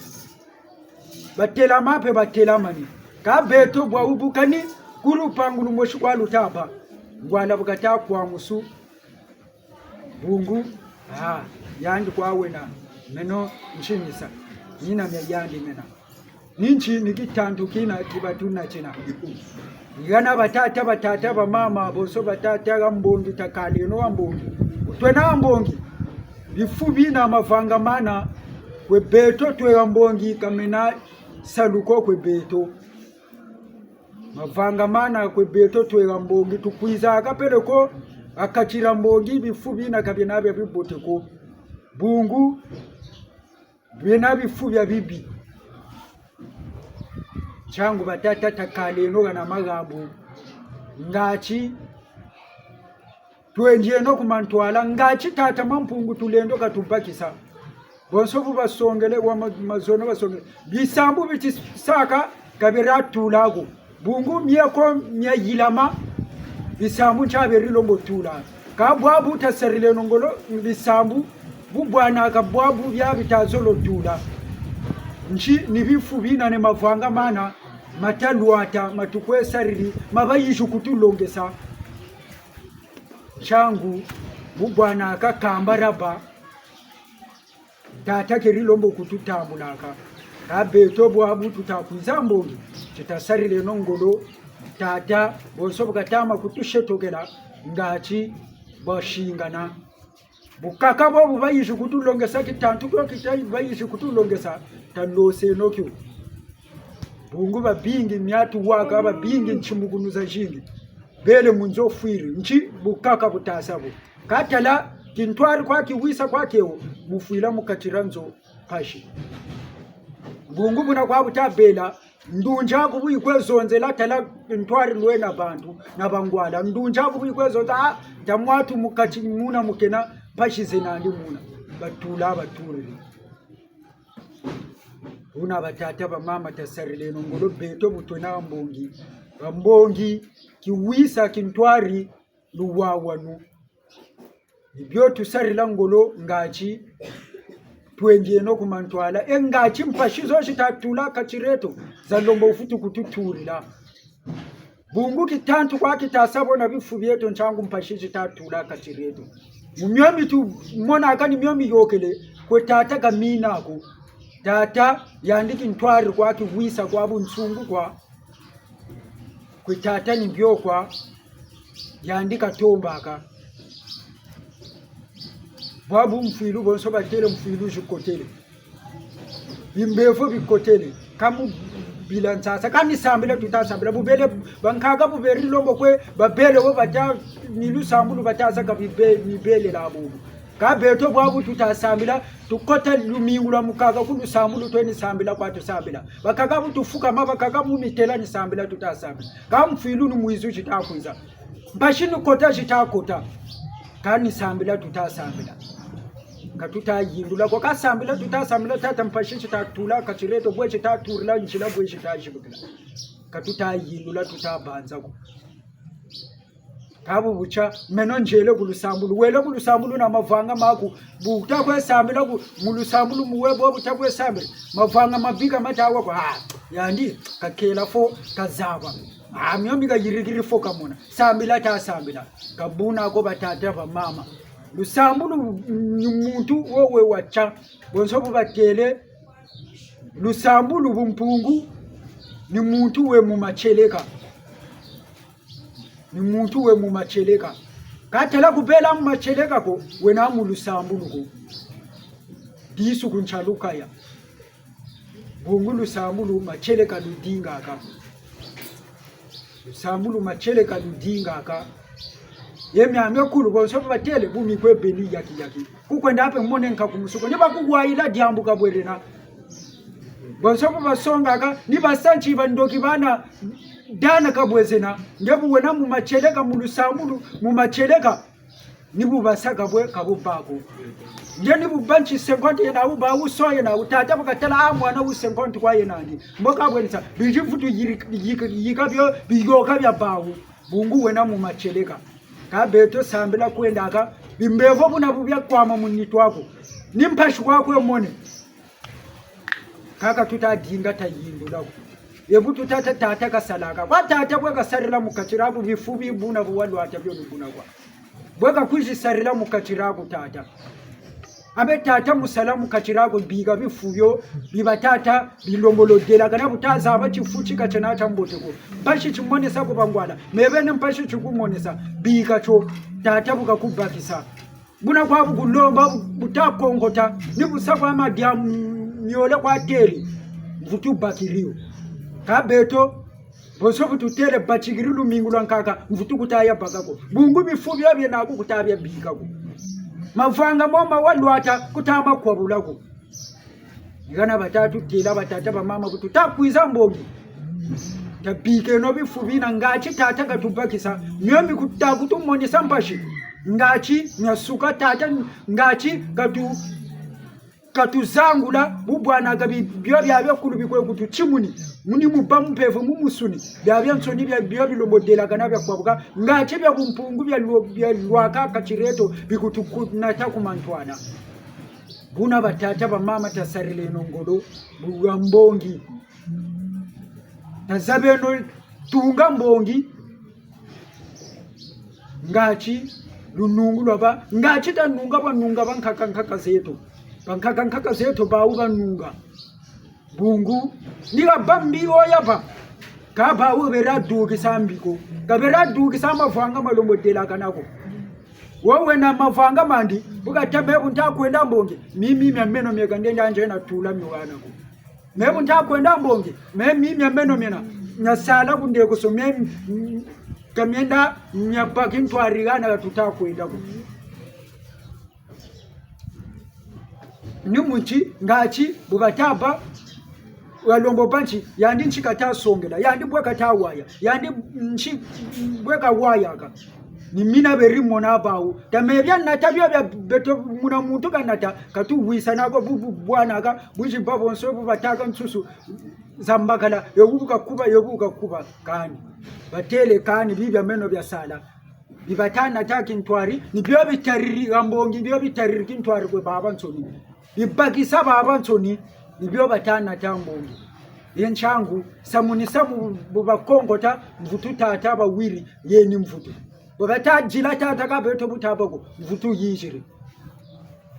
batela mape batela mani kabeto bwa ubukani kuru pangulu moshi kwa lutapa ngwala bukata kwa musu bungu yandi kwa wena meno nchinisa nina myandi mena ninchi nikitantu kina kibatuna china Yana batata ba mama boso batata gambongi takali no ambongi twena ambongi bifubi na mavangamana kwe beto twe ambongi kamena saluko kwe beto mavangamana kwe beto twe ambongi tukwiza akapeleko akachira mbongi bifubi na kabina bya biboteko bungu bina bifubi ya bibi changu batata takali no na magabu ngachi twenje no kumantwala ngachi tata mampungu tulendo katupakisa bonsofu basongele wa mazono basongele bisambu biti saka kabira tulago bungu mieko nyayilama bisambu chaberi lombo tula kabwabu taserile nongolo bisambu bubwana kabwabu bya bitazolo tula nchi nibifu bina ne mavanga mana mataluata matukwe sariri mabayishu kutulongesa changu bubwana akakamba raba tata kerilombo kututambulaka kabeto bwabu tutakwiza mbongi tutasarire nongolo tata bonso bukatama kutushetogela ngachi bashingana bukaka bobu bayishu kutulongesa kitantu ko kitai bayishu kutulongesa talose nokyo bungu babingi myatu waka babingi nchimukunuza jingi bele munzo fwiri nchi bukaka butasabo katala kintwari kwa kiwisa kwa kewo mufwila mukatiranzo pashi bungu buna kwa butabela ndunja kubuyi kwezonze latala ntwari lwena bantu nabangwala ndunja kubuyi kwezonza tamwatu mukati muna mukena pashi zenandi muna batula baturiri una batata ba mama tasarile nongolo beto butona mbongi kiwisa kintwari luwawanu ibyo tusarila ngolo ngachi twenje no kumantwala engachi mpashizo shitatula kachireto zalombo ufutu kututurila bungu kitantu kwa kitasabo na bifu byeto nchangu mpashizo tatula kachireto mumyomi tu mona akani myomi yokele kwe tata kamina ko tata yandiki ntwari kwa kiwisa kwa bunsungu kwa kwe tata nimbyo kwa yandika tombaka babu mfilu bonso batele mfilu jukotele bimbefo bikotele kamu bilansasa kani sambila tutasambila bubele bankaga buberi lombo kwe babele wo bata nilu sambulu batasa ka bibele la bubu ka beto babu tutasambila tukota lumingula mukaga kulu sambulu tweni sambila kwa tusambila bakaga butufuka mabakaga mumitela ni sambila tutasambila ka mfilu ni muizu chitakwiza mbashini kota chitakota kani sambila tutasambila katuta yindula kwa kasambila tutasambila tata mpashi chitatula kachireto bwe chitaturila nchila bwe chitashibukila katuta yindula tutabanza ko kabu bucha meno njele kulusambulu wele kulusambulu na mavanga maku butakwe sambila ku mulusambulu muwebo butakwe sambila mavanga mabiga matawa kwa yandi kakela fo kazaba myomi ka yirigiri fo kamona sambila ta sambila kabuna ko batata ba mama lusambulu muntu wowe wacha bonso bubatele lusambulu bumpungu ni muntu we mumacheleka ni muntu we mumacheleka katela kubela mumacheleka ko wena mu lusambulu ko disu kunchaluka ya bungu lusambulu machele kaludinga aka lusambulu machele kaludinga aka yemyamye kulu bonso batele bumi kwe beni yaki kukwenda ape mmone nka kumusuko niba kugwaila dyambu kabwerena bonso basonga aka niba sanchi bandoki bana dana kabwezena ngebu wena mu macheleka mu lusambulu mu macheleka nibu basaka bwe kabupako nje nibu banchi senkonti yena uba usoye na utata bakatala amwana usenkonti kwa yenani mboka bwenisa bijifutu yikabyo bigoka bya bawu bungu wena mu macheleka kabeto sambela kwenda aka bimbevo buna bubya kwama munito wako nimpashi kwako yomone kaka tutadinga tayindu lako yebu tutata kasalaka kwa tata bweka sarila mukachiraku bifubi buna buwalu atabyo buna kwa bweka kuji sarila mukachiraku tata abe tata musalamu kachiraku biga bifuyo bibatata bilongolodela kana butaza abachifuchi kachana chamboteko bashi chimonesa ko bangwala mebene mpashi chikumonesa biga cho tata bukakubakisa buna kwa bukulomba butakongota nibusakwa amadya myole kwa teli mvutubakiriyo kabeto bosofu tutele bachigirilu mingulwa nkaka mvutu kutaya bakako bungu bifubya bye nako kutabya bikako mavanga moma walwata kutama kwabulako ngana batatu tela batata bamama kutu takwiza mbongi tabike no bifubina ngachi tata katubakisa myombi kutakutu moni sampashi ngachi nyasuka tata ngachi katuzangula bubwana gabi byo byabyo kulubikwe kutu chimuni muni mubampevu mumusuni byabyo nsoni byo bilomodela kana byakwabuka ngachi bya kumpungu bya lwaka kachireto bikutukunata kumantwana buna batata bamama tasarile nongolo bugambongi tazabeno tunga mbongi ngachi lunungu lwaba ngachi tanunga banunga bankaka zetu bankaka zetu bauba nunga bungu niga bambi oyaba kaba ubera duki sambiko kabera duki samavanga malomodela kanako wowe na mavanga mandi bukatambe untakwenda mbonge mimi myameno myeka ndenda anje na tula miwana ko mebu ntakwenda mbonge mimi myameno myena nyasala kunde kusomye kamyenda nyapaki ntwarigana katutakwenda ko nimuchi ngachi bugataba walombo panchi yandi nchikata songela yandi bweka tawaya yandi nchi bweka wayaka ni mina berimo nabawo tamebya natabyo bya beto muna muntu kanata katuwisa nako bwana ka bunji babo nso bataka nsusu zambakala yobuka kuba kani batele kani bibya meno bya sala bibatana taki ntwari ni byo bitariri gambongi byo bitariri kintwari kwe baba nsoni bibakisa baba nsoni ni byo batana tambongi yenchangu samuni samu bubakongota mvutu tata bawiri yeni mvutu bwatajila tata ka beto butabako mvutu yishiri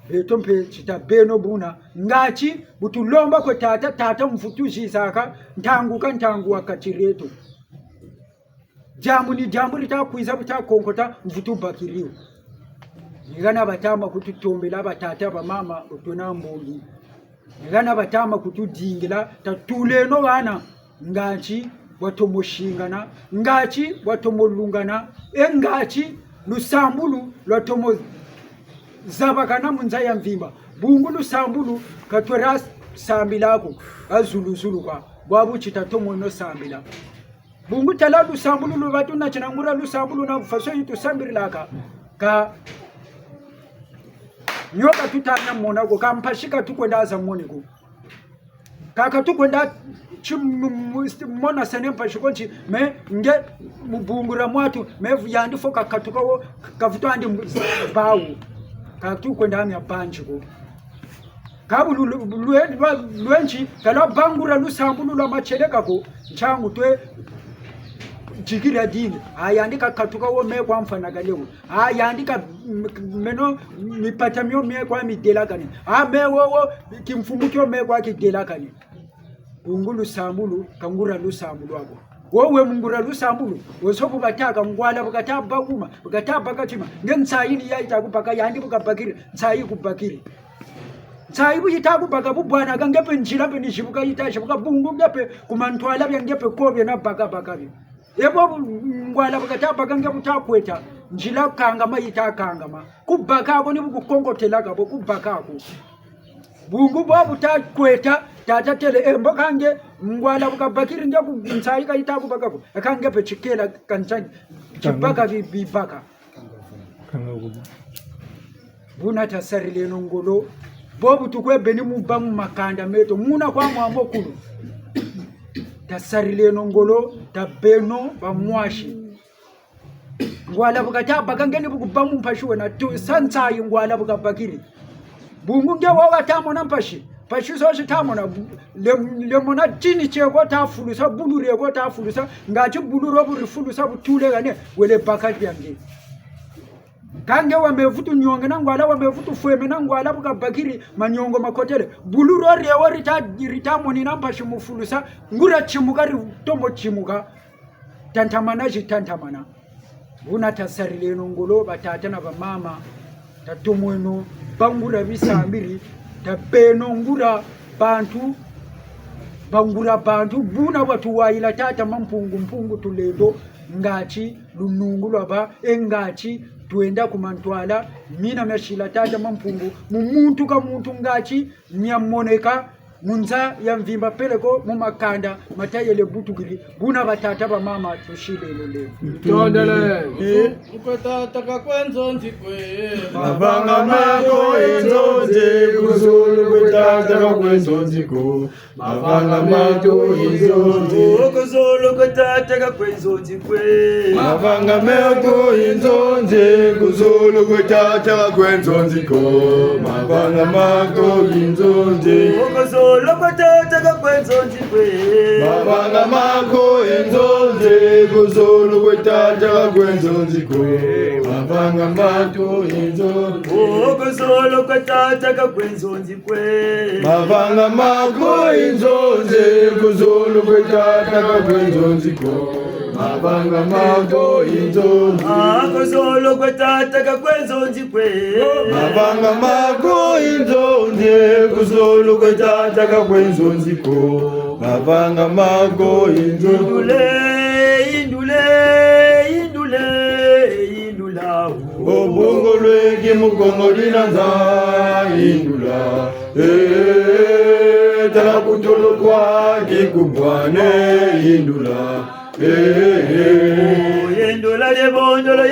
beto mpe chita beno buna ngachi butulomba ko tata mvutu jisaka ntangu wakachireto jambu litakwiza butakongota mvutu bakiriyo ngana batama kututombela batata bamama otona mbongi ngana batama kutudingila tatuleno bana ngachi watomoshingana ngachi watomolungana engachi lusambulu lwatomo zabakana munzaya mvimba bungu lusambulu katwera sambilako azuluzulu kwa babu chitatomo no sambila bungu tala lusambulu lubatu na chinangura lusambulu na faso yitu sambilaka ka nyoka tutana mona ko kampashika tukwenda za moniko kaka tukwenda chimona sanempa shikonchi me nge mubungura mwatu me yandi foka katukawo kavuto andi bawu katu kwenda amya banjiko kabu lwenchi kala bangura lusambulu lwa macheleka ko nchangu twe jikira dini ayandika katukawo me kwa mfana galewo ayandika meno mipatamyo me kwa midelakani mewo kimfumukyo me kwa kidelakani ungulu sambulu kangura lusambulu wako wowe mungura lusambulu wosobu bataka ngwala bukataba kuma bukataba kachima ngensayini yaita kupaka yandi bukabakiri nsayi kubakiri Saibu yitaku baka bubwana kangepe njira pe nishibuka yitasha buka bungu ngepe kumantwala byangepe kobye na baka baka bi. Ebo ngwala baka baka ngepe utakweta njira kangama yitakangama. Kubaka ko ni bukukongotela gabo kubaka ko. Bungu bwa butakweta tata tele mbokange ngwala buka bakiri ngepe nsai ka yitaku baka ko. Akangepe chikela kanchani. Chibaka bibaka. Buna tasarile nongolo bobu tukwebe ni mubamu makanda meto muna kwa mwambo kulu tasarile nongolo tabeno bamwashi ngwala bukata bakangeni bukubamu mpashiwe na tu sansa ngwala bukabakiri bungu nge wawa tamo na mpashi pashi so shitamo le mona tini chego ta fulusa bulure go ta fulusa ngachi buluro buri fulusa butule gane wele bakati yange kange wamevutu nyonge na ngwala wamevutu fueme na ngwala buka bakiri manyongo makotele buluro rewo rita moni na mpashi mufulusa ngura chimuka tombo chimuka tantamana jitantamana buna tasarile nongolo batata na bamama tatumweno bangura bisambiri tabeno ngura bantu bangura bantu buna watu waila tata mpungu tulendo ngachi lunungu lwaba engachi tuenda kumantwala mina mashila tata mampungu mumuntu ka muntu ngachi nyamoneka munza ya mvimba peleko mumakanda matayele butugiri buna batata ba mama tushile lele
tondele
ukatata kakwenzo nzikwe
mabanga mako inzonje kuzulu kwetata kakwenzo nziko mabanga mako inzonje
kuzulu kwetata kakwenzo nzikwe
mabanga mako inzonje kuzulu kwetata kakwenzo nziko mabanga mako inzonje
kuzulu kwetata kakwenzo nzikwe
mabanga mako inzonje kuzulu kwetata kakwenzo nziko mabanga mako inzonje
kuzulu kwetata kakwenzo nzikwe
mabanga mako inzonje kuzulu kwetata kakwenzo nziko mabanga mako inzonje
kuzulu kwetata kakwenzo nzikwe
mabanga mako inzonje kuzulu kwetata kakwenzo nziko mabanga mako inzonje
indula
obongo lweki mukongo linanza indula tala kutolo kwa kikubwane indula
yendula lebondolo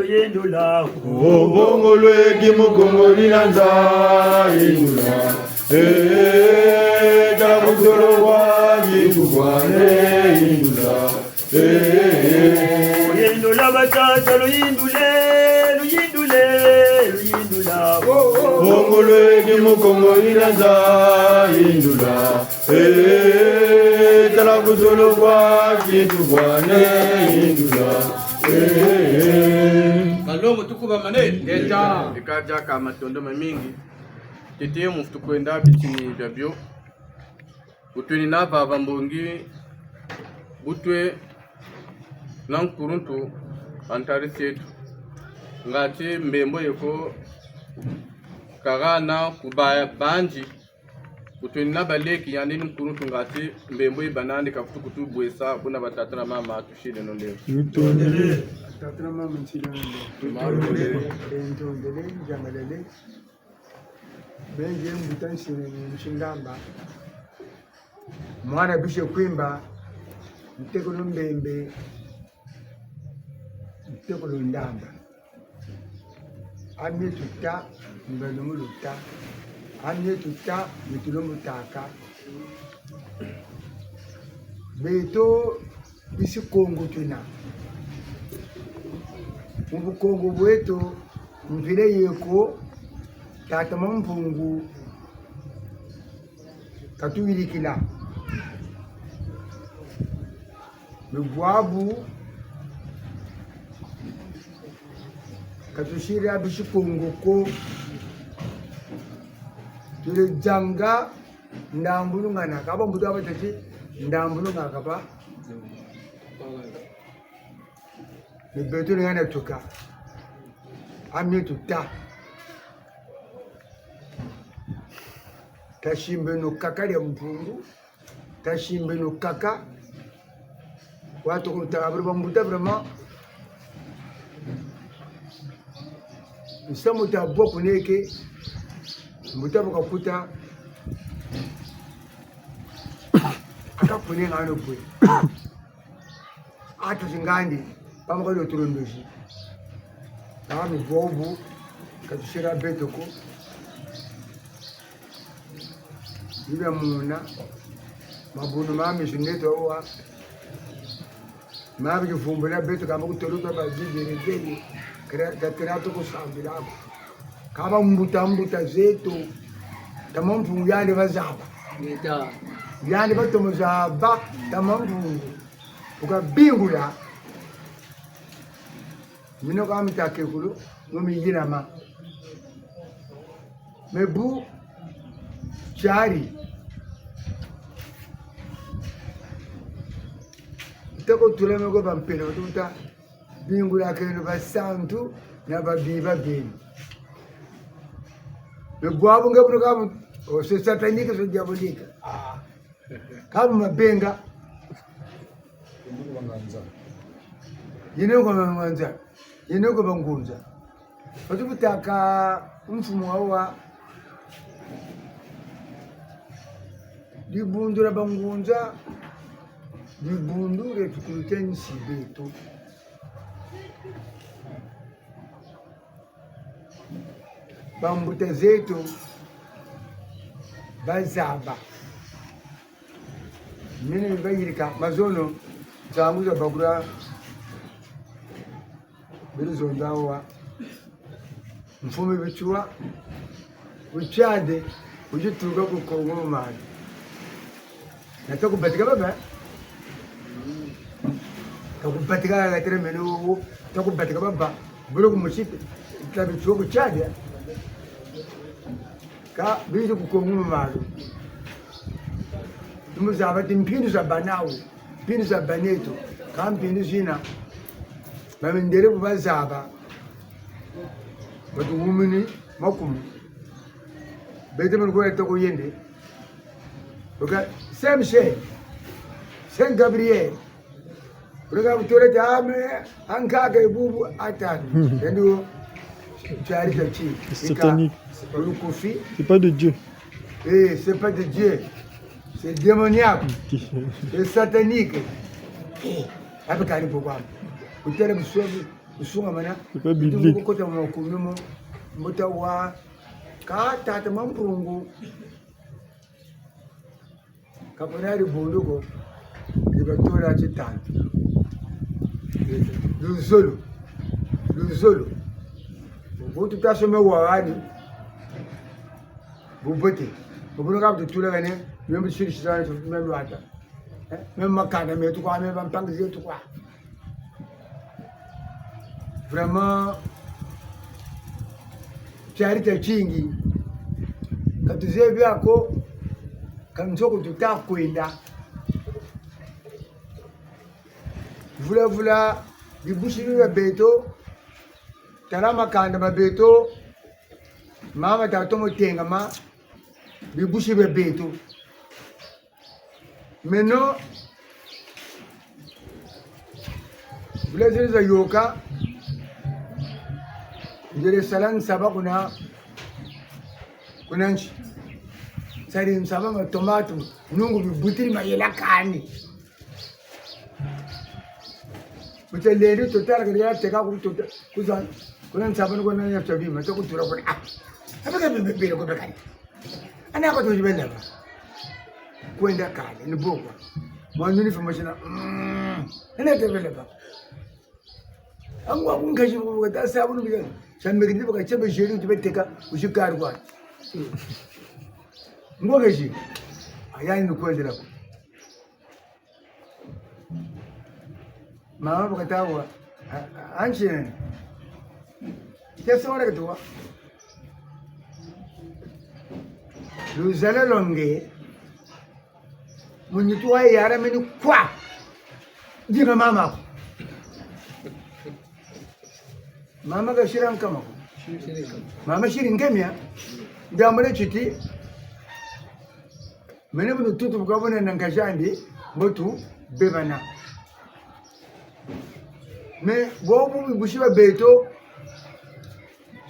yendula
obongo lweki mukongo linanza indula tala kutolo kwa kikubwane indula
yendula batata luyindula
obongo lweki mukongo linanza indula tala kutolo kwa kikubwane indula
kalongo tukuba manene eta ikaja kama tondo mingi tete muftu kwenda bitini byabyo utweni nava bambongi butwe nankuruntu antari setu ngati mbembo yeko kagana kubaya banji utweni nabaleki yani nkuruntu ngati mbembo ibanandi kafutukutu bwesa buna batatana mama tushile no leo
tatana mama nchilo ndele jamalele benje mbutanshine mshingamba mwana bishe kwimba mteko lumbembe mteko lundamba amye tuta mbelungu luta amye tuta mitulungu taka beto bisi kongo tuna mubukongo bwetu mvile yeko tata mampungu katuwilikila mibwabu katushira bishikongoko tule janga ndambulungana kaba mbudu abatati ndambulunga kaba mibetu ngana tuka amye tuta tashimbe no kaka ya mpungu tashimbe no kaka watu kutabiri bambuta vraiment isamu tabwa kuneke mbuta bukakuta akapune ngano bwe atu zingandi pamwe kwa turundoshi na mvovu katushira betoko ibe muna mabunu mami shineto wa mabi kufumbula beto kama kutoluka bajiji regeli kirato kusambila kama mbuta zetu tamampu yale bazaba yale batomo zaba tamampu ukabingula mino kama takekulu nomijina ma mebu chari tako tuleme ko bampelo tuta bingula keno basantu na babiba beni mebu abo ngabro kama o se satanika so diabolika kama mabenga yinengo manza yinengo bangunza batubutaka umfumo wa dibundura bangunza dibundure tukurutensi betu bambuta zetu bazaba mine bayirika mazono zamuza bagura bilizondawa mfume bichua uchade ujituga ku Kongo mali natakubatika baba takubatika gatere meno takubatika baba bulu kumushite tabichua kuchade ka bizo ku Kongo mali tumuzaba timpindu za banawu pindu za baneto kampindu zina bamendere kubazaba batu wumini makumu bete mun ko eto ko yende oka semshe Saint Gabriel oka butore jame anka ga bubu atani ndio chari tachi
satanique,
kofi
c'est pas de Dieu.
c'est pas de Dieu, c'est démoniaque, c'est satanique. Abakari pourquoi utele msobi usunga mana
c'est pas biblique.
Kota makunumo mbuta wa ka tata mamprungu kaponari bunduko libatora chitani luzolo butu tasome wawani bubote bubunuka butula gane membi shirishana membi wata même makana metu kwa membi mpanga zetu kwa vraiment charita chingi katuzebi ako kanzoko tutakwenda vula bibushirira beto tarama kanda mabeto mama tatomo tenga ma bibushirira beto meno vula ziliza yoka Jere salang saba kuna nchi sari saba ma tomato nungu bibutiri ma yela kani mutenderi total kariya teka ku total kuzan kuna saba no kuna ya tabi ma to kutura kuna abaka bibere ko bekani ana ko to jibenda ba kwenda kale ni boko mwanzo ni information ina tebele ba angwa kungashi ko ta sabu no biyan Shamegindi baka chebe jeri utibeteka ushikarwa. Ngogeji. Ayani nukwendera ko. Mama baka tawa. Anchene. Kesa wala katwa. Luzala longe. Munyitua yara meni kwa. Diga mama. Mama ga shiran kama mama shirin kamiya da mure chiti
mene bunu tutu bukabona nankashandi botu bebana me bobu bushiba beto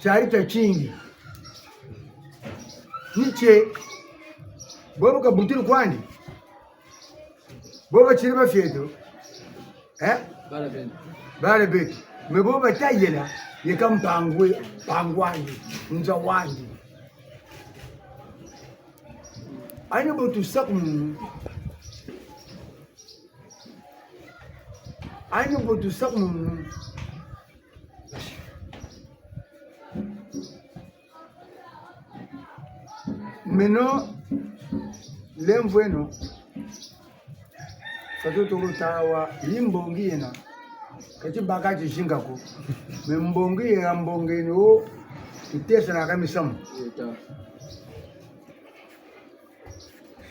charita chingi niche bobu kabutiri kwandi boba chiriba fieto bale beto me boba tayela yekampangwe pangwandi nza wandi aina botu sakum meno lemvweno katoto rutawa yimbongi yena kati baka chishingako membongi ya mbongeni o itesa na kamisamu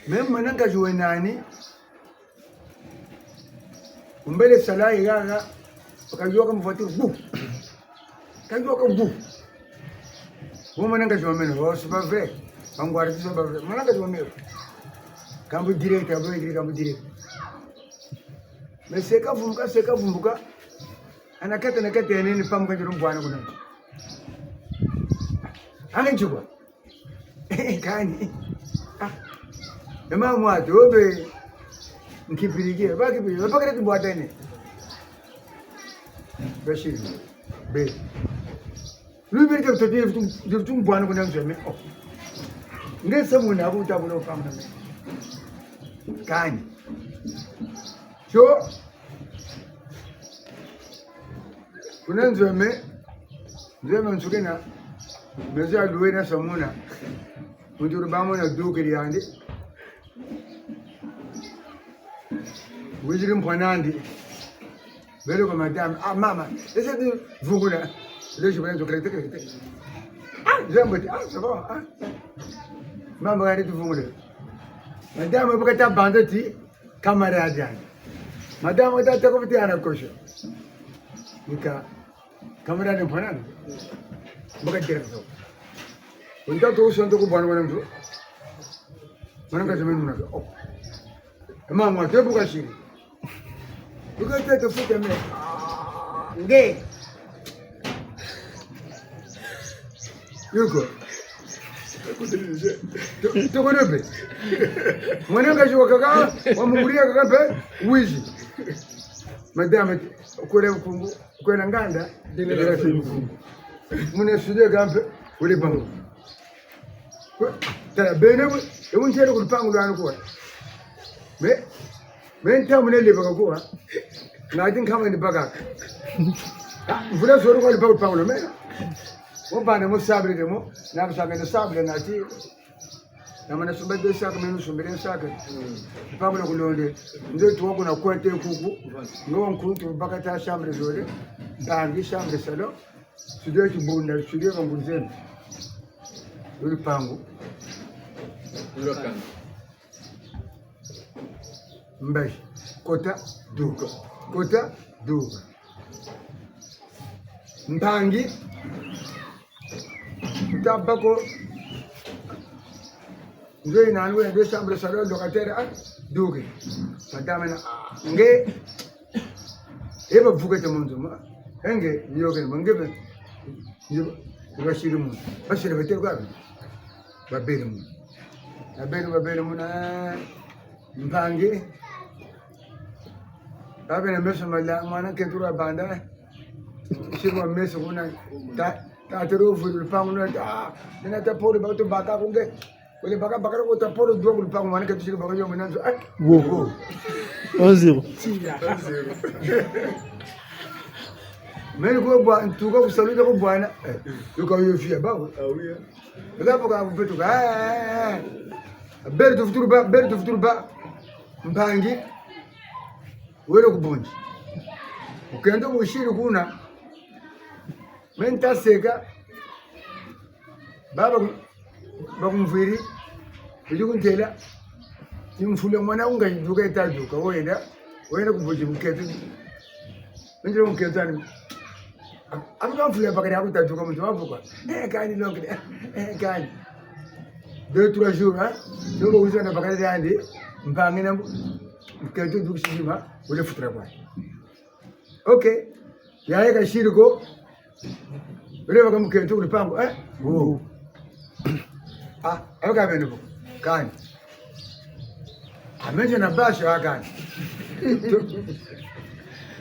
memma nanga juwenani umbele salai gaga wakajua kama fatiri bu kajua kama bu woma nanga juwameno wa super vrai bangwari super vrai mananga juwameno kambu direct abo direct kambu direct meseka vumbuka anakata nakata yenene pamuka jiro mbwana kuna angenjua kani ema mwato obe nkipirigie baki bi baka tu bwatene bashir be lubiri ke tu mbwana kuna njeme ngese muna abuta bulo pamna kani so kuna njeme nsukena meza luwena samuna mujuru bamona dukiri yandi wiziri mpanandi bele kwa madame mama ese tu vugula le je prends crête jambo ça va mama gari tu vugula madame bukata bandati kamera jani madame ta ko biti ana kosho nika kamera ne mpanandi buka directo unta to sonto ko banwana mtu manaka jamenu na mama te buka shiri buka te futa me nge yuko to ko nebe manaka jo kaka wamuguria kaka pe wizi madame kule mfungu kwenda nganda dile mfungu mune sude gampe ule bangu tara bene emun tere ko pangu lanu ko me nta mun le baka ko na din kama ni baka vula soro ko le baka pangu me mo bana mo sabre de mo na sabe de sabre na ti na mana sumbe de saka menu sumbe de saka pangu ko londe ndo to ko na ko te kuku no nkuntu baka ta chambre jode dangi chambre salon sude ki bunda sude ko bunzen uli pangu mbashi kota duka mpangi tabako ngai nanu ende chambre salon locataire duke madame na nge eba vugete munzu ma enge yoge mangebe bashiri mu bashiri betel gabi babere mu na mpangi babe na meso mala mwana kentura banda shirwa meso kuna ta tero fulu pangu na nina ta pole ba to baka kunge kule baka ko ta pole do kule pangu mwana kentu shirwa baka yo mwana
Go 1-0
Meni ko bwa ntuka kusaluta ko bwana yuko yofia bawo awiya ngapo ka mpetu ka bere tufuturu ba mpangi wele kubunji ukenda mushiri kuna menta seka baba bakumviri ilikuntela imfule mwana unga nduka itaduka wenda kubunji mketu nje mketani abuka mfule bakari akutaduka mtu wavuka kani lokde kani 2-3 jours hein donc vous en avez pas andi mbangina mketo dukusima ule futra kwa okay yaye ka shiriko ule baka mketo ule pango wo aka beno kani amenje na basha akani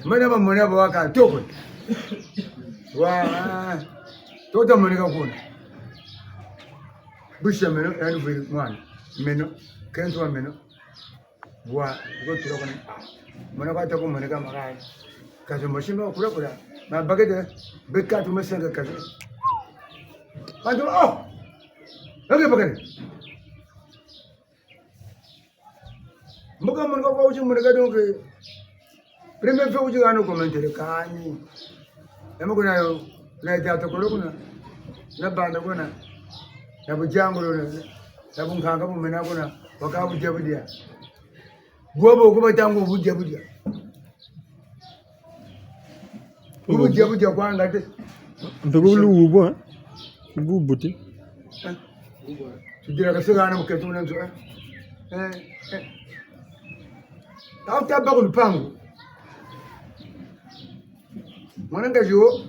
mana mamona baka toko wa tota monika kuna busha meno yani vile mwana meno kenzo meno wa go tiro kana mona ka tako monika makai kazo mashino kula na bagade bekka tu mesenga kazo ando lagi bagade mboka monika ko uji monika donc premier fois uji ano commentaire kani ema kuna yo na ta to kuna na banda kuna na bujango na bunkanga bumena kuna wakabuja budia gobo kuba tango buja budia buja budia kwa ngate
Mpego lu ubo bubuti.
Tudira kasega na mketu na nzo ta ba ku pango mwananga jo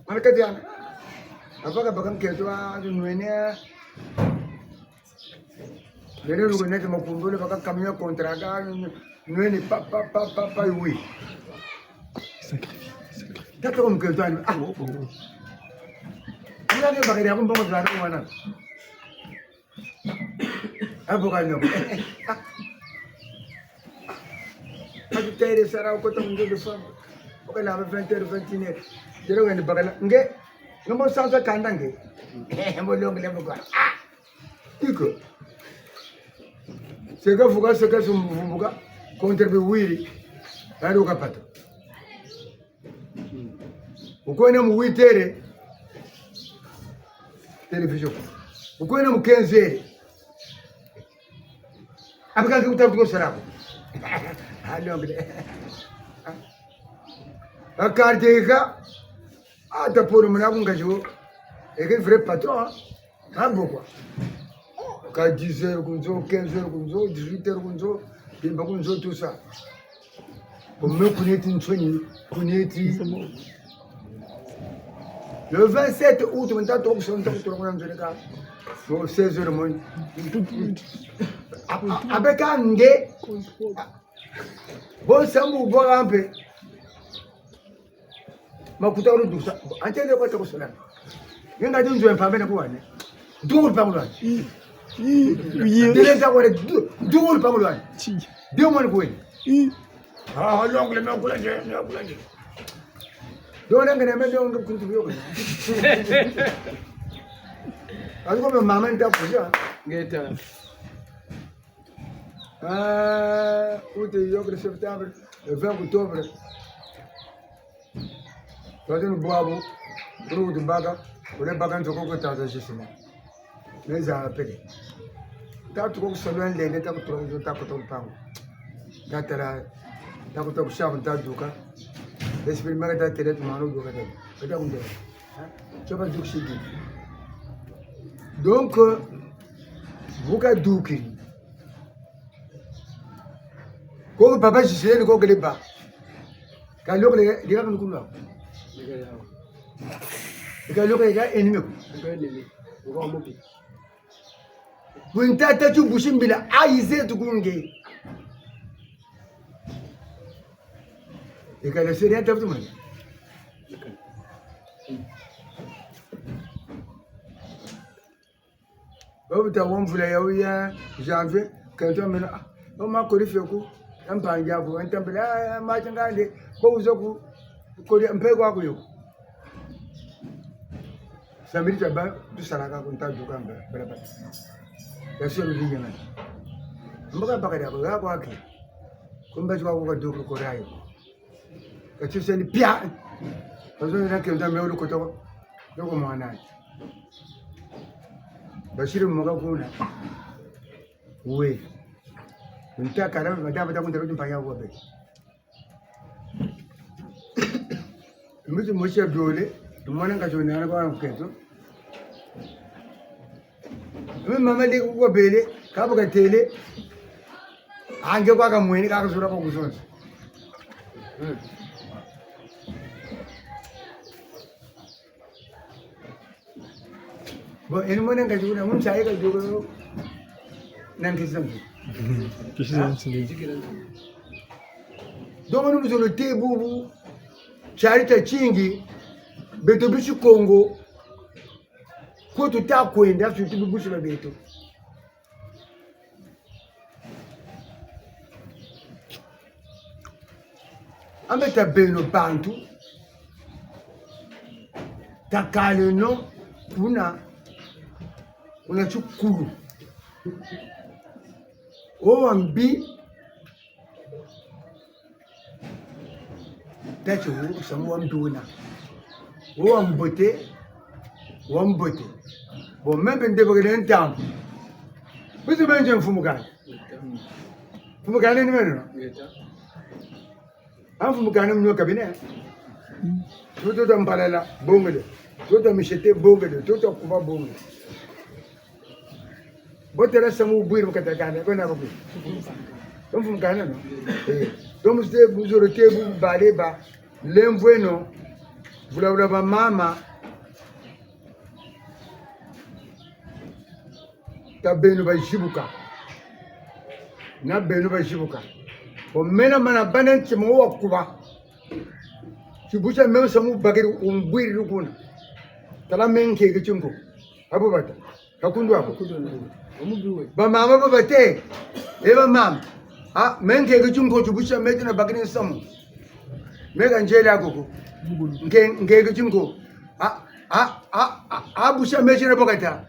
maraka jana apaka bakam ketu a nuene lero lugo nete makumbole baka kamia kontraga nuene pa wi tata ko mketu ani nani bakari akum bongo zara wana aboka no aju tere sara ko to ngi fam ko la 20h 21h jero ngene bagala nge ngamo sansa kandange mo longo le mko iko sega fuga sumbuka kontrebe wiri ado kapata ukoena mu witere television ukoena mu kenze abika kutafuta sara alongo akarteka ata pour mona kungajo eke vrai patron beaucoup ka 10h kunzo 15h kunzo 18h kunzo bimba kunzo tout ça pour me connaître une soigne connaître le 27 août on t'a tout son temps tout le monde ka pour 16h mon avec ange bon samu bon rampe makuta uru dusa antende kwa tako sona yenga dinzo empambe na kuwane dungul pamulwa dileza kwa dungul pamulwa dio mwana kuweni longle me kula je dona ngene me dio kuntu biyo algo me mama nta kuja ngeta ute yogre septembre le 20 octobre Tadin buabu, buru di baga, ule baga ntoko ko taza jisima. Neza peke. Ta tuko salwan le ta ko tro ta ko ton pang. Ta tara ta ko to shabu ta duka. Esprit maga ta tere tu manu duka de. Eta unde. Choba duk shigi. Donc buka duki. Ko papa jisele ko gele ba. Ka lokle diga kan kunwa. Ika ga ennemi ko mobi bunta ta tu bushimbila aize tukunge ika la seria ta tuma babuta wonfula ya janvier quand on mena on ma ko rifeku an panja ko an tambila ma changande ko uzoku ko mpego akuyo samiri taba tu saraka kunta duka berapa ya sio rudi yana mboka bakari ko ga kwa ki kumba jwa ko duka ko rayo ka chuseni pia kazo na ke ndame ulu ko to ko mwana bashiri mmoga kuna we unta karama madaba kunta rudi mpanya ko be mtu mmoja dole tumwana ngajona na kwa mketo mama le ku bele ka buka tele ange kwa kamweni ka kusura kwa kusonza bo eni mona ngaji kuna mun sai ka jogo nan kisan domo nu zolo tebu charita chingi beto bishi Kongo ko tutakwenda tuti bishi beto ambeta beno bantu takale no una chukuru o ambi tacho samu wamduna o ambote bo membe ndebe gelen tam bisu benje mfumukana ni meno mfumukana mnyo kabine toto mpalela bongele toto mishete bongele toto kuba bongele botera samu bwir mkatakana kona babu mfumukana no donc c'est vous aurez été vous baleba l'envoyeno vula ba mama ta benu ba shibuka na benu ba shibuka o mena mana banan ti mo wakuba shibucha meme samu bagiri umbwiri rukuna tala menke gichingo abubata kakundu hapo ba mama ba bate eba mama menke gichingo shibucha medina bagiri samu mega njela gogo nge gichingo busha mejina bogata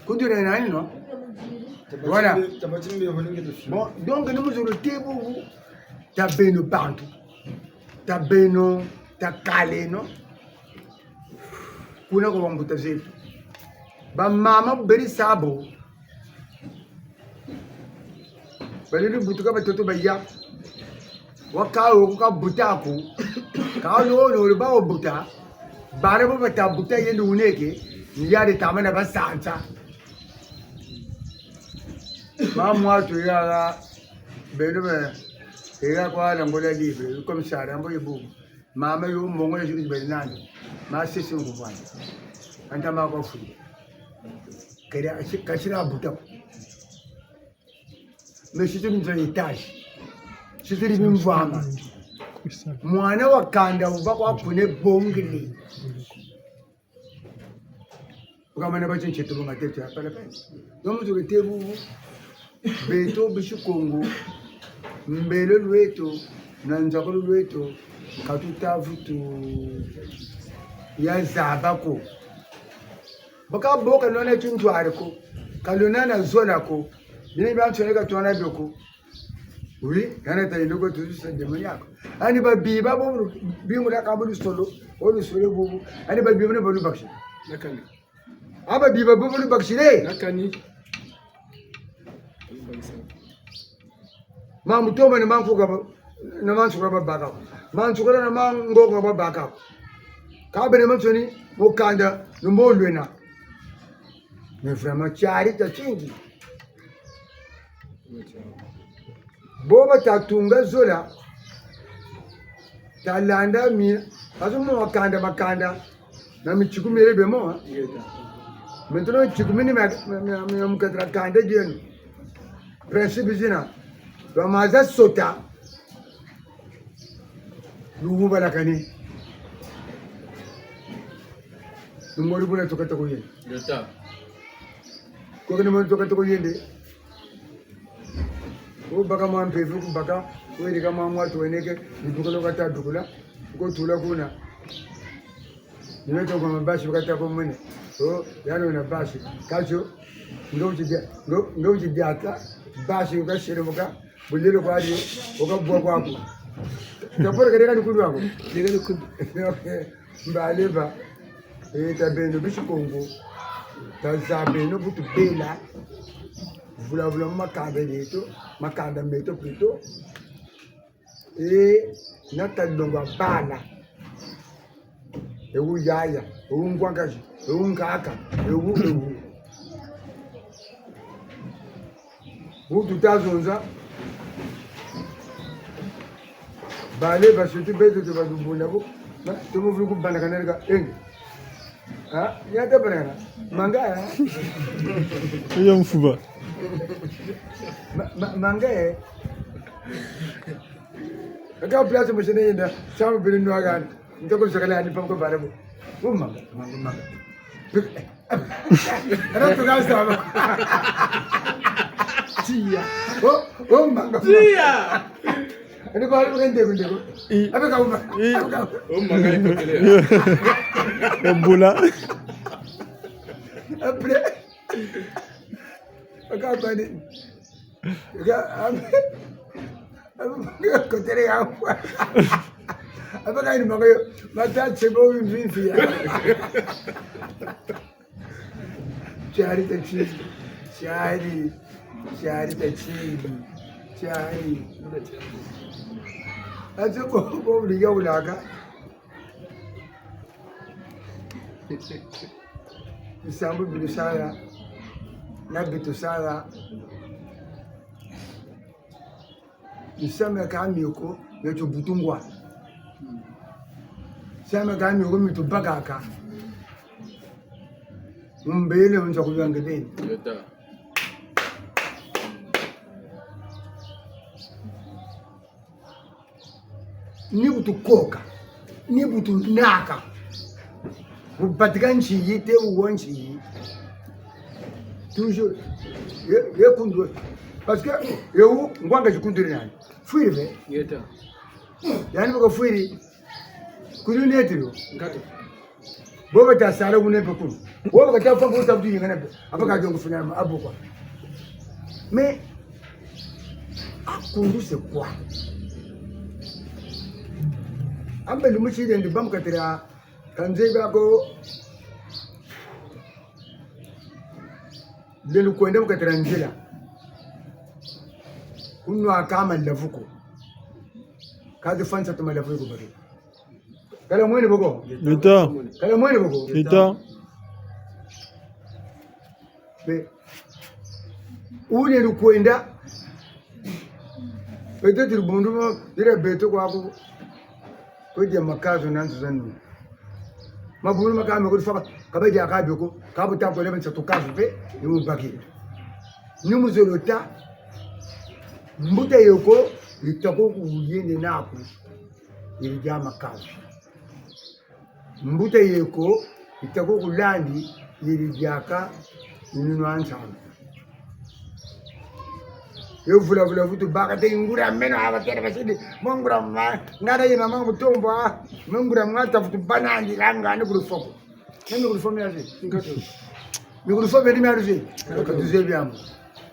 kundu na nani no voilà bon donc nous nous tebu tabeno bantu tabeno takale no kuna ko wambuta zetu ba mama beri sabo bali butuka batoto baya wakao ka butaku ka lo ba obuta bare bo bata buta yende uneke ni yade tamana basanza mamu watu ya beno be ya kwa la ngola libre comme ça rambo yebu mama yo mongo le juri belinando ma sisi ngubana anta ma ko fu kaya kashira buta mais c'est une étage c'est une mvama mwana wakanda uba kwa pune bongili ukamana bachin chetu ngatete apala pa nomu zuketebu beto bishi Kongo mbele lweto na nzakolo lweto katutavutu ya zabako baka boka nona chintu ariko kalona na zona ko bine bantu neka tona doko oui kana ta indoko tuzu sanjemani yako ani babi babo bimura kabulu solo onu solo bubu ani babi bane bolu bakshi nakani aba biba bolu bakshi le nakani mamu toma ni manfu gaba na mansu gaba baka mansu gaba na mango gaba baka ka bene mansoni mo kanda no mo lwena mais vraiment chari ta chingi boba tatunga zola talanda mi azumo makanda na michikumire bemo maintenant chikumini me mukatra kanda jenu principe zina ramaza sota lugu balakani numori bula tokata ko yende yota ko kana mo tokata ko yende o baka mo ampefu ku baka o iri kama mo to eneke dukolo kata dukula ko tula kuna nimeto kwa bashi kata ko mene o yano na bashi kacho ndo jidiata bashi ka shere muka bulilo kwa ari oka bwa kwako tapora kadeka nikudu wako deka nikudu mbaleva tabeno bishi Kongo tazabeno butu bela vula makanda meto plutôt nata longa bala ewu yaya ewu ngwangaji ngaka tutazonza bale basuti beto tubadubunabo tumuvuli kubanakanalika enge yata banana manga
iyo mfuba
manga aka place mo sene yenda samu bilin no agan ndoko sakala ni pam ko barabo manga ara to ga sama tia manga tia ini ko algo ngende ngende abe ka umma
manga ikotele
ebola
apre aka bani ga ko tere ya abe ka ni manga mata chebo vivi ya chari aje ko liga ulaga isambu bilisaya na bitusaya isame kamiko yetu butungwa same kamiko mitubagaka umbele unza kuyangedeni ni butukoka ni butunaka bupatika nchiyi te uwonchi toujours ye kundu parce que eu ngwanga chikunduri nani fuire
Yeta.
yani bako fuire kuri netiro
Ngato.
boba ta sara kunepe kunu boba ta fa kuta butu yingana be abaka jongo funa abukwa mais akundu c'est quoi ambe lumushi de ndibam katira kanze bako lelu kwenda mkatira njila kunwa kama lavuko kazi fansa tuma lavuko bari kala mwene boko
ita
kala mwene boko
ita
be ule lukwenda pete tiribundu dire beto kwako kujya makazo nanzo zanu mabulu makame ko faka kabaje akabe ko kabuta ko leben tukavu be ni mubaki ni muzolota mbuta yoko litako kuyende nako ilija makazo mbuta yeko litako kulandi ilijaka ninu ansana yo vula vutu baka te ngura meno aba kera basidi mongura ma ngada yina mangu tomba mongura ngata vutu banandi langa ni kurufoko nani kurufoko yaje ngato ni kurufoko ni maruze ko duze biam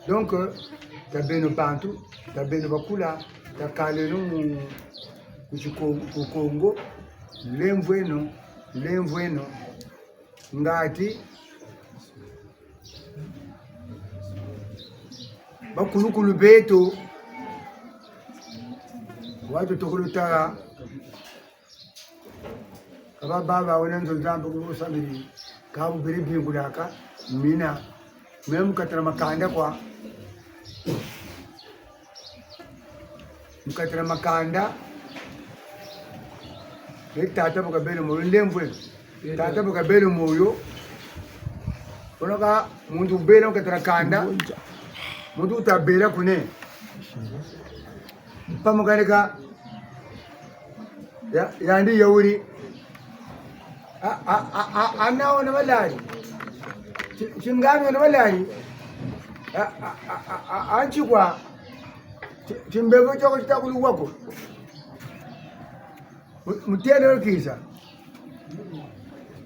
donc tabeno pantu tabeno bakula takaleno mu ku Kongo lemvweno ngati bakulukulu beto watu tokuluta kaba baba wenenzo zambo kusamiri kabu biribi ngulaka mina memu katara makanda kwa mukatara makanda tata bukabele mu lemvwe tata bukabele moyo konoka muntu bele mukatara kanda mutu utabela kune pamukanika yandi yauri anaona malari chingano na malari anchikwa chimbevo chako chitakulu wako mutene kisa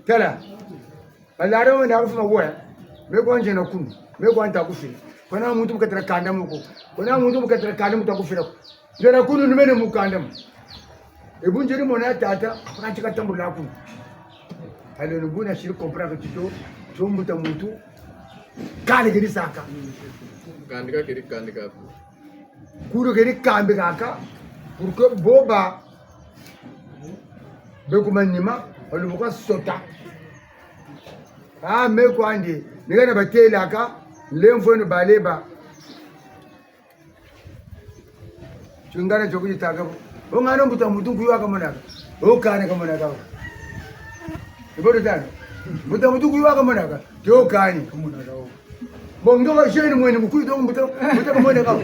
tala alaro wenda kufuma wewe mekwanje na kunu mekwanta kufira kona muntu mukatira kanda muko kona muntu mukatira kanda mutakufira ndera kunu nimene mukanda mu ebunjeri mona tata pakachika tambula kunu ale nubuna shiri kompra kito chombuta muntu kale giri saka
kandika kiri kandika
kuru giri kambe kaka kurko boba bekumanyima olubuka sota me kwandi nigana batela ka lemfo no baleba chungana chokujitaka ongano mbuta mutungu yuaka monaka okane kamonaka ibodo tano mbuta mutungu yuaka monaka okane kamonaka bongo ka sheni mwene mukuito mbuta kamonaka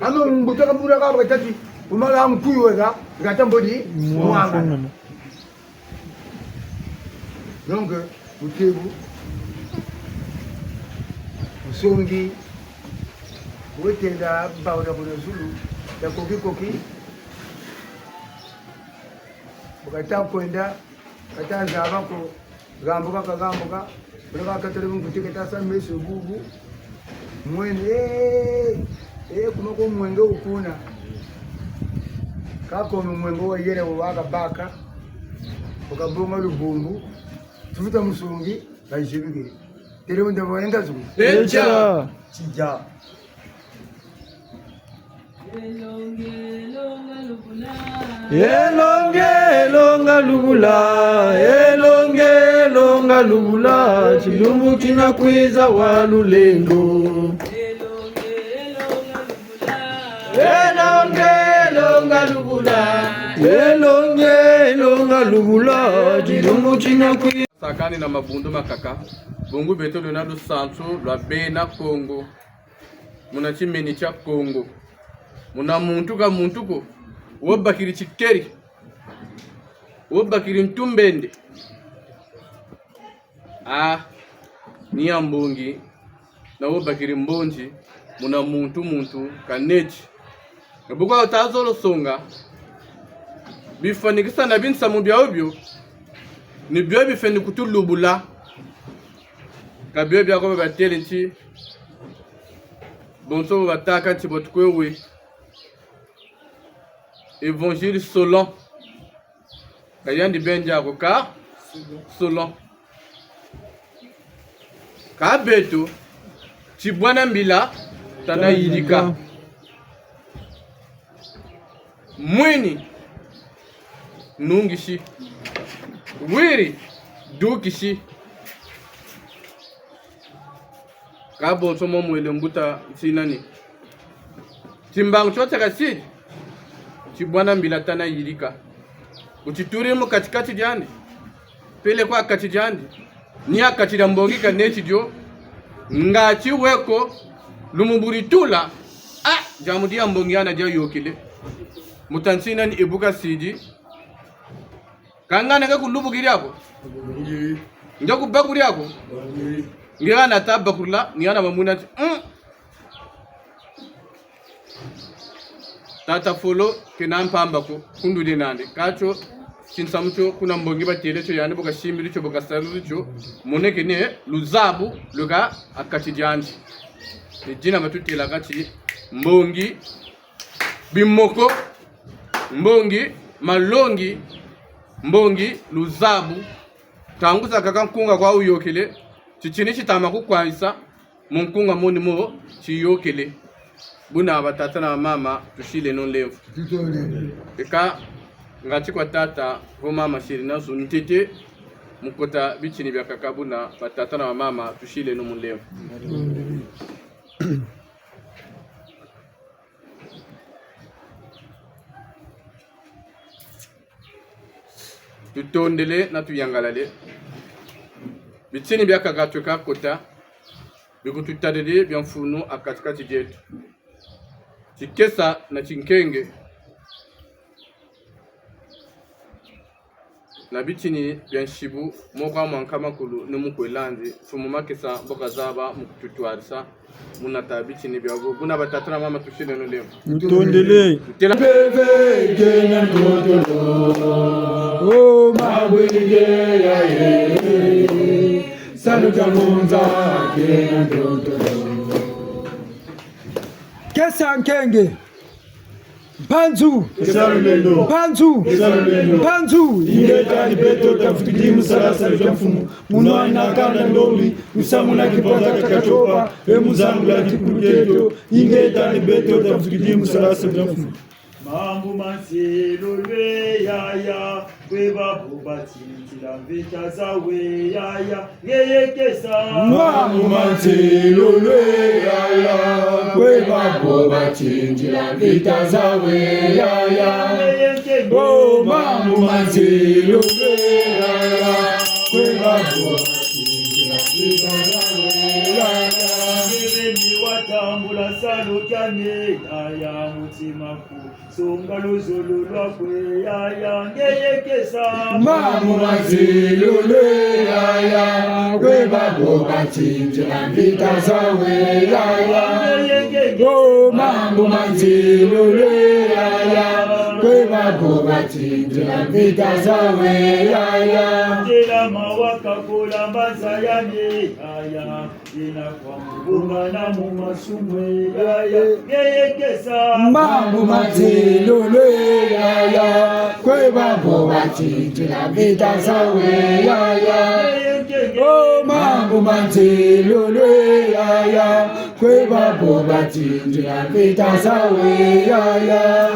ama mbuta kabura ka bakati umala mkuiweka ngatambodi mwanga donc mutebu usongi wetenda bawda kuna zulu ya koki bukata kwenda kataza abako gambuka kagambuka bula katale mungutika tasa meso bubu mwene kuno ko mwenge ukuna kako mwenge wa yere wa baka ukabunga lubumbu tufuta musongi bayishibige tere wenda mwenga zulu
Echa.
Chija.
Elonge longa lubula chilumbu kinakwiza walulendo elonge longa lubula chilumbu kinakwiza
sakani na mabundu makaka bungu beto luna lusansu lwa bena Kongo muna chimeni cha Kongo muna muntu ka muntu ko wobakiri chikeri wobakiri mtumbende ni ambungi na wobakiri mbonji muna muntu kanechi ebuka utazolo songa bifanikisa na binsa mubya obyo ni byo bifeni kutulubula kabyo byako batele nti bonso bataka nti botkwewe Évangile Solon kayandi benja ko ka Solon ka beto chibwana mbila tana yidika mweni nungishi wiri dukishi ka bonso mo mwele mbuta sinani timbang chote kasidi chibwana mbila tana yirika uchiturimu katikati jandi pele kwa kati jandi ni akati da mbongi kaneti jo ngachi weko lumuburitula jamudi ya mbongi ana jo yokile mutansina ni ibuka sidi kangana ka kulubugiri yako njo kubakuri yako ngira na tabakula ni ana mamuna tata folo kinampamba ko kundude nande kacho chinsamucho kuna mbongi batele cho yane boka shimbiri cho boka saru cho moneke ne luzabu luka akati jandi ni jina matutela kati mbongi bimoko mbongi malongi mbongi luzabu tanguza kakankunga kwa uyokele chichini chitama kukwaisa munkunga moni mo chiyokele buna batata na mama tushile non levu eka ngati kwa tata ho mama shiri nazo ntete mukota bichini bya kakabuna batata na mama tushile no munlevu tutondele na tuyangalale bichini bya kakatweka kota bikututadele bya mfunu akatikati jetu chikesa na chinkenge na bichini bya nshibu moka mwanka makulu numukwelanzi fumu makesa mboka zaba mukututwarisa munata bichini byago buna batatana mama tushine no leo
mutondele bebe gena ndotolo mabwige ya ye saluta munza gena ndotolo
Kesa nkenge Panzu
Esalulendo
Panzu
Esalulendo
Panzu
ingeta ni beto tafutikili musalasa ya mfumu munoana kanda ndombi usamuna kipata kakachopa muzangu la kikuketo ingeta ni beto tafutikili musalasa ya mfumu
Mambo manselo lwe yaya Kwebabo batindila vita zawe yaya Ngeyekesa
Mambo manselo lwe yaya Kwebabo batindila vita zawe yaya Oh mambo manselo lwe yaya Kwebabo batindila vita zawe yaya
Watambula salo kyane yaya mutima ku songa lozolo lwakwe yaya ngeyekesa
Mambo manselo lwe yaya Kwebabo batindila vita zawe yaya Oh mambo manselo lwe yaya Kwebabo batindila vita zawe yaya
Tela mawaka kola mazayane yaya ina kwa mbunga na mumasumwe yaya ngeyekesa
Mambo manselo lwe yaya Kwebabo batindila vita zawe yaya Oh mambo manselo lwe yaya Kwebabo batindila vita zawe yaya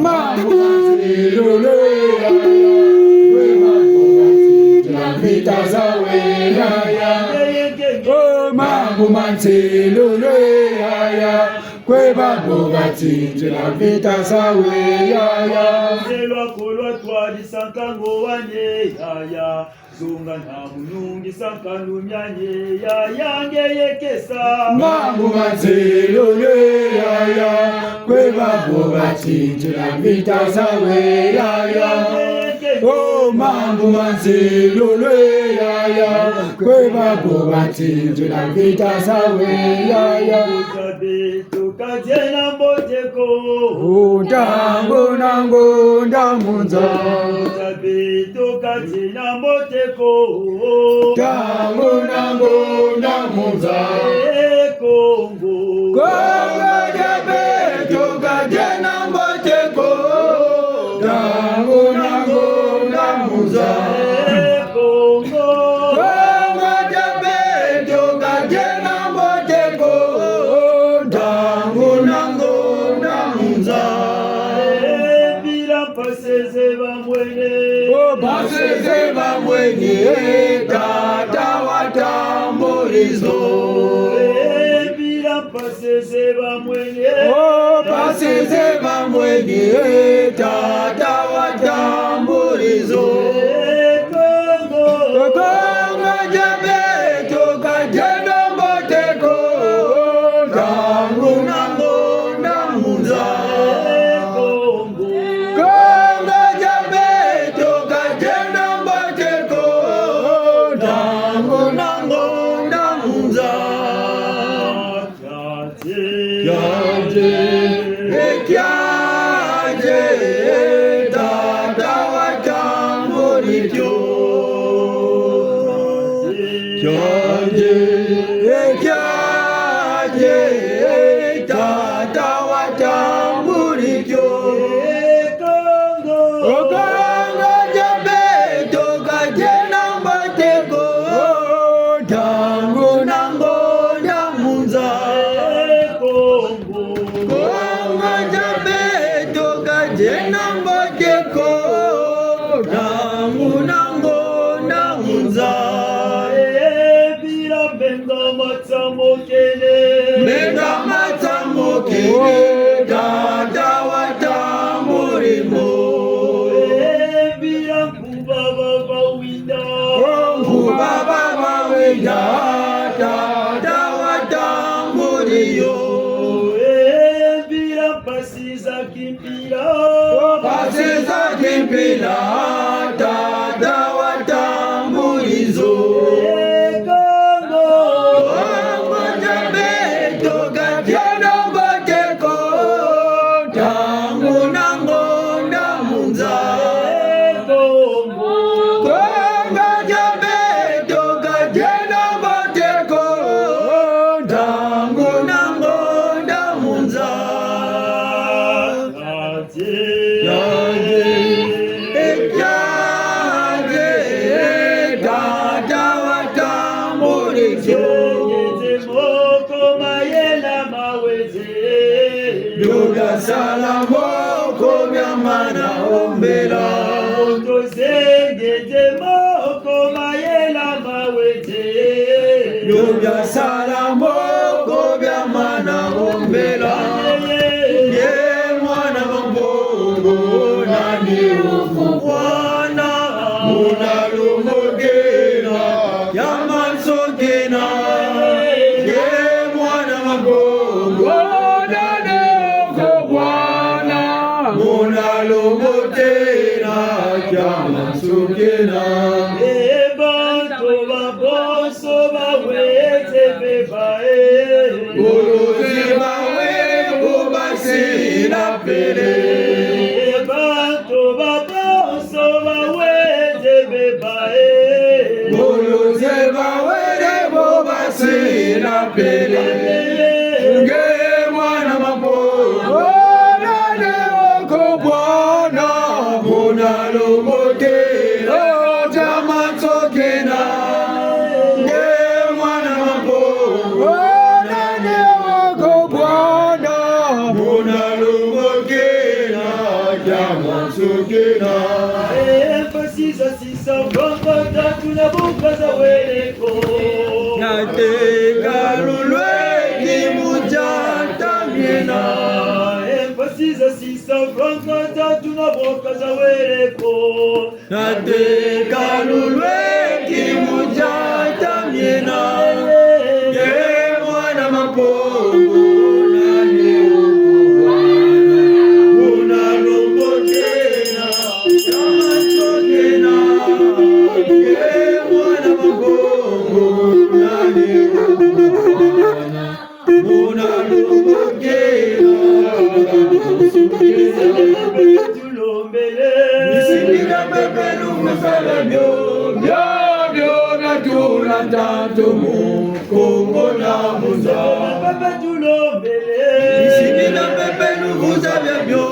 Mambo manselo lwe yaya Kwebabo batindila vita zawe yaya Oh mambo manselo lwe yaya Kwebabo batindila vita zawe yaya
Zelwa kolwa twali sankango wane yaya Zunga na munungi sankanu myanye yaya ngeyekesa
Mambo manselo lwe yaya Kwebabo batindila vita zawe yaya Oh mambo manselo lwe yaya Kwebabo batindila vita zawe yaya
Tukajena mboteko
Utango nango ndamunza
Tukajena mboteko
Tango nango ndamunza
Kongo
Kongo jabe tukajena mboteko Tango nango ndamunza
Kongo
Kongo jabe tukajena mboteko Tango nango ndamunza
Bila paseze bamwene
Baseze bamwenye tata watambulizo
Bila paseze bamwene
Baseze bamwenye tata watambulizo Kongo jabe tukajena mboteko Tangu nango ndamunza Kongo jabe tukajena mboteko Tangu nango ndamunza Kyaje tata watambulityo Kyaje tata watambulityo Kongo jabe tukajena mboteko Tangu nango ndamunza Kongo jabe tukajena mboteko Tangu nango ndamunza
Bila benga matamokele
Benga matamokele tata watambulimo
Bila kubaba bawinda
Kubaba bawinda tata watambuliyo
Bila pasiza kimpira
Pasiza kimpila tata watambulizo Kongo jabe tukajena mboteko Tangu nango ndamunza Kongo jabe tukajena mboteko Tangu nango ndamunza Kyaje tata wata mana ombela
tozengete moko mayela mawete
Yobya sala moko bya mana ombela Ye mwana mambongo nani ukubwana Muna lumogena Yamansogena Ye mwana mambongo nani ukubwana Muna lumogena Yamansogena
ebantu baboso bawete bebae
Olozi bawe bubasina pele
ebantu baboso bawete bebae
Olozi bawe bubasina pele Nge mwana mapongo Nane oko bwana Muna lumotena Jamansogena Nge mwana mapongo Nane oko bwana Muna lumotena Jamansogena
empasiza sisa bongo tatu na buka za weleko
Nateka lulwe kimujatamina
empasiza sisa bongo tatu na buka za weleko
Nateka lulwe kimujatamina Ye mwana mapongo nani ukubwana Muna lumbotena Jamansogena Ye mwana mapongo nani ukubwana Muna lumbotena
tulombele
Nisindika pepe lumefele byo Natula tanto mu Kongo na muza
pepe tulombele
Nisindika pepe lufuza byo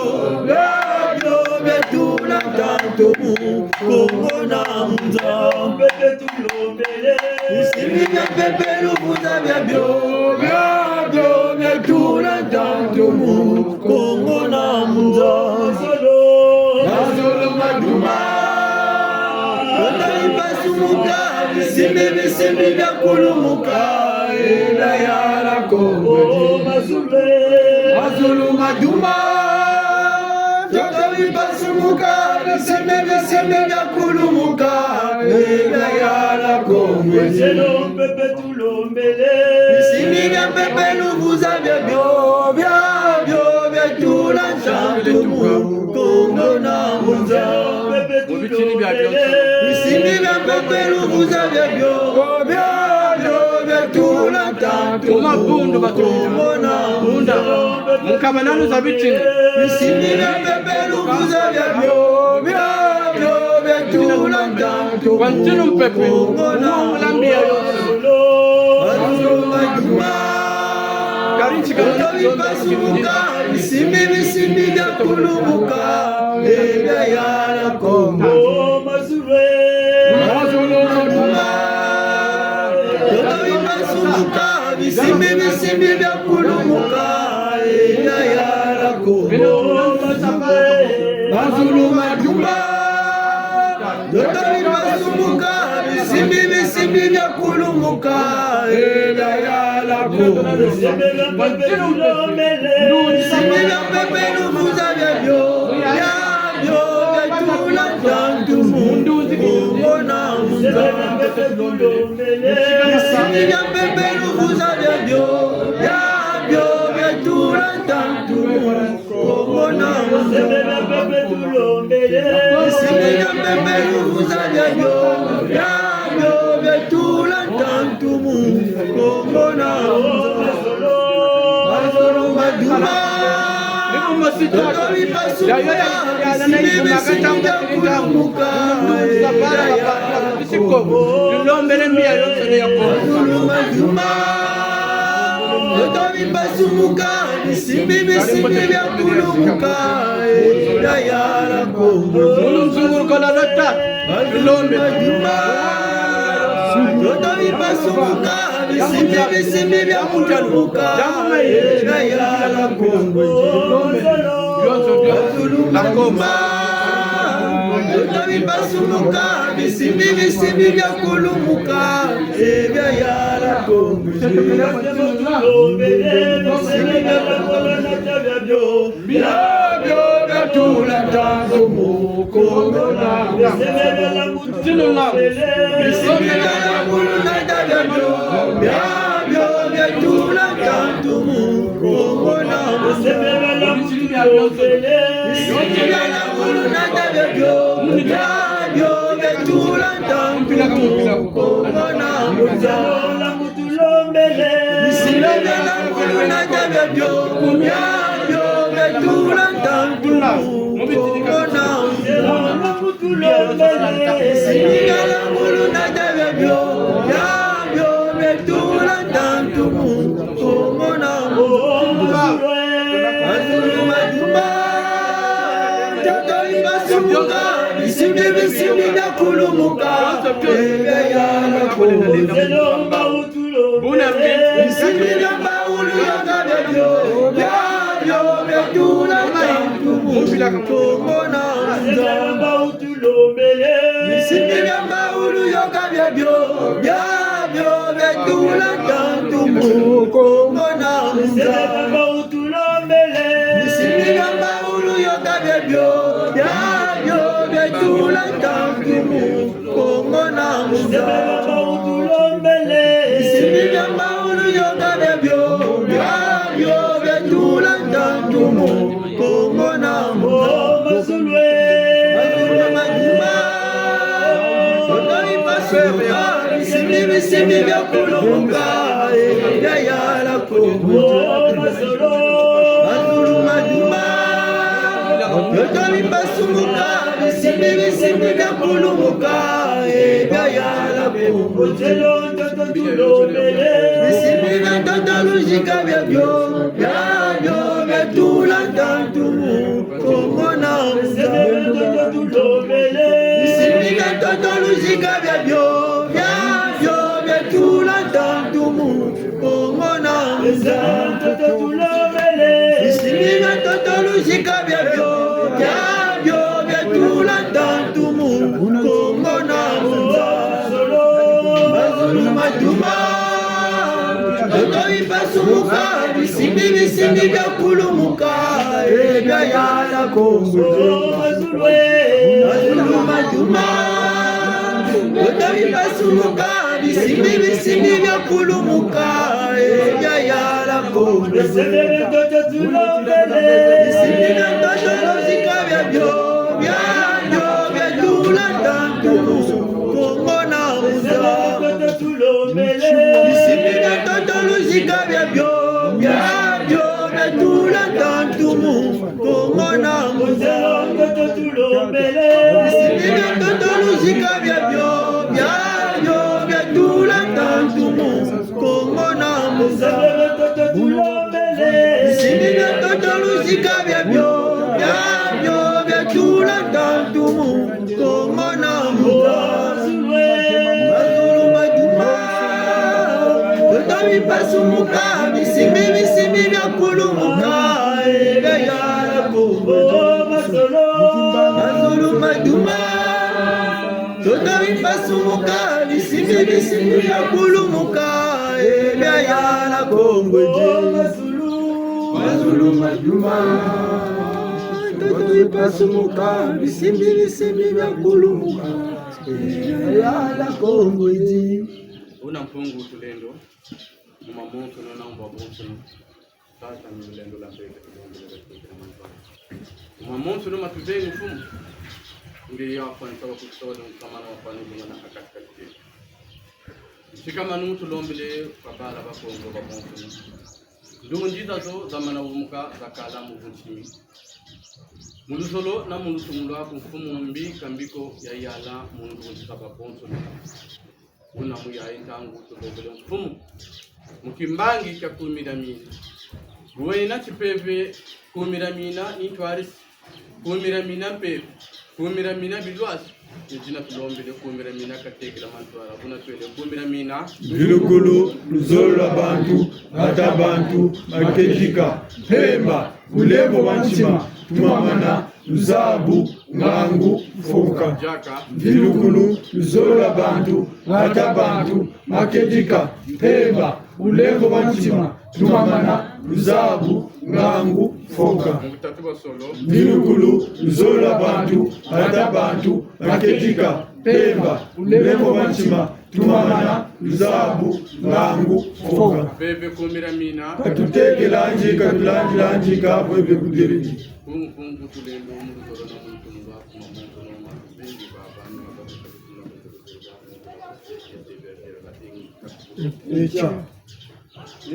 Natula tanto mu Kongo na muza
pepe tulombele
Nisindika pepe lufuza byo Natula tanto mu Kongo na muza
solo
Mazolo maduma Ibasumuka, bisimbi bya kulumuka Ela yara kongo Mazulu maduma Toto ibasumuka, bisimbi bya kulumuka Ela yara kongo
pepe tulombele
Bisimbi bya pepe luvuza bya byo tula chantu mu Kongo na munza
pepe tulombele
Bisimbi bya pepe luvuza bya byo tula chantu mu Kongo na munza
Mukabanano za bichini
Bisimbi bya pepe luvuza bya byo tula chantu mu
Wantino mpepe
Kongo na
Mulambia yose Karinchi
Bisimbi bya kulumuka Ega yara kongo Mazulu maduma Toto ibasumuka Bisimbi bya kulumuka Ega yara kongo Mazulu maduma Toto ibasumuka Bisimbi bya kulumuka Ega yara kongo Bisimila pepe luvuza bya byo Betula tantu mundu Kongo na munza Bisimila pepe luvuza bya byo Betula tantu mundu Kongo na munza Bisimila pepe luvuza bya byo Betula tantu mundu Kongo na munza Mazolo maduma Toto ibasumuka Bisimbi bya kulumuka Mazolo maduma Toto ibasumuka Bisimbi bya kulumuka Dayara kongo Mazolo maduma Toto ibasumuka Bisimbi bya kulumuka Dayara kongo Lakoma Totawi basumuka Bisimi bisimi vya kulumuka Ebya yala kongo Biabyo gatula tango mukongo na Bisimi gala mulu na tabyo Biabyo gatula tango mukongo na Bisimi gala mulu na tabyo Biabyo gatula tango mukongo na Bisimila kuluna jabyo kumyayo betula tantula mukona Bisimila kuluna jabyo yabyo betula tantula mukona Azuluma Tatoi basumuka Bisimila kulumuka Eyala kulumuka Bisimila baulu yanga bebyo Yabyo betula tantumu Kumona Bisimila baulu yanga bebyo Yabyo betula tantumu Kumona Bisimila baulu yanga bebyo Yabyo betula tantumu Kumona Bisimila baulu yoga bebyo Yabyo betula tantumu Kumona Mazulwe Mazulwe Totoi basuka Bisimi vya kulumuka Yayala kumbu Mazulu majuma Totoi basuka Bisimi vya kulumuka Yayala kumbu Bisimila tatalujika byabyo Byabyo betula tantumu Kumona Bisimila tatalujika byabyo Byabyo betula tantumu Kumona Bisimila tatalujika byabyo Byabyo betula tantumu Kumona Mazuluma Totoi basumuka Bisimi vya kulumuka Ebya yala kongo Mazuluma Totoi basumuka Bisimi vya kulumuka Ebya yala kongo Bisimila tataluzika byabyo Byabyo betula tantumu Kumona Bisimila tataluzika byabyo Byabyo betula tantumu Kumona Bisimila tataluzika byabyo Byabyo betula tantumu Kumona Bisimila tataluzika byabyo Byabyo betula tantumu Kumona Totawi basumuka Bisimi vya kulumuka Yayala kumbu Mazuluma duma Totawi basumuka Bisimi vya kulumuka Yayala kumbu Mazuluma duma Totawi basumuka Bisimi vya kulumuka Yayala kumbu
Una mpungu tulendo Mumamoto na naomba bonso Sasa ni mlendo la mbele Mumamoto na matuzeni fumu Ngi yapa nitawa kusoda Mkamana wapani na akatikati Shikama nutu lombile Kabala bakongo bamonso Ndumu njiza zo zamana umuka Zakala muvunchimi Mulusolo na mulusumulo hapo mfumu mbi kambiko ya yala mungu njiza bakonso Una muya intangu tulobele mfumu Mukimbangi kya kumiramina Ruwena chipeve kumiramina intwarisi Kumiramina pepe Kumiramina bilwasi Nijina tulombele kumiramina katekila mantwara Kuna tuwele kumiramina
Bilukulu, Luzola Bantu, Atabantu, Makejika, Pemba, Ulebo Wanchima tumamana luzabu ngangu foka
jaka
vilukulu luzolola bantu ngata bantu makedika pemba ulengo wanchima tumamana luzabu ngangu foka
mutatu basolo
vilukulu luzolola bantu ngata bantu makedika pemba ulengo wanchima tumamana luzabu ngangu foka
bebe kumira mina
katuteke lanji kabwebe kudiriji
kungu tulendo muzoro na muntu mubafu mamuntu noma bengi babana
echa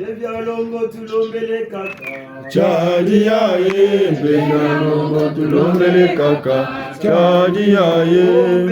Ebyalongo tulombele kaka
chadi yaye bengalongo tulombele kaka chadi yaye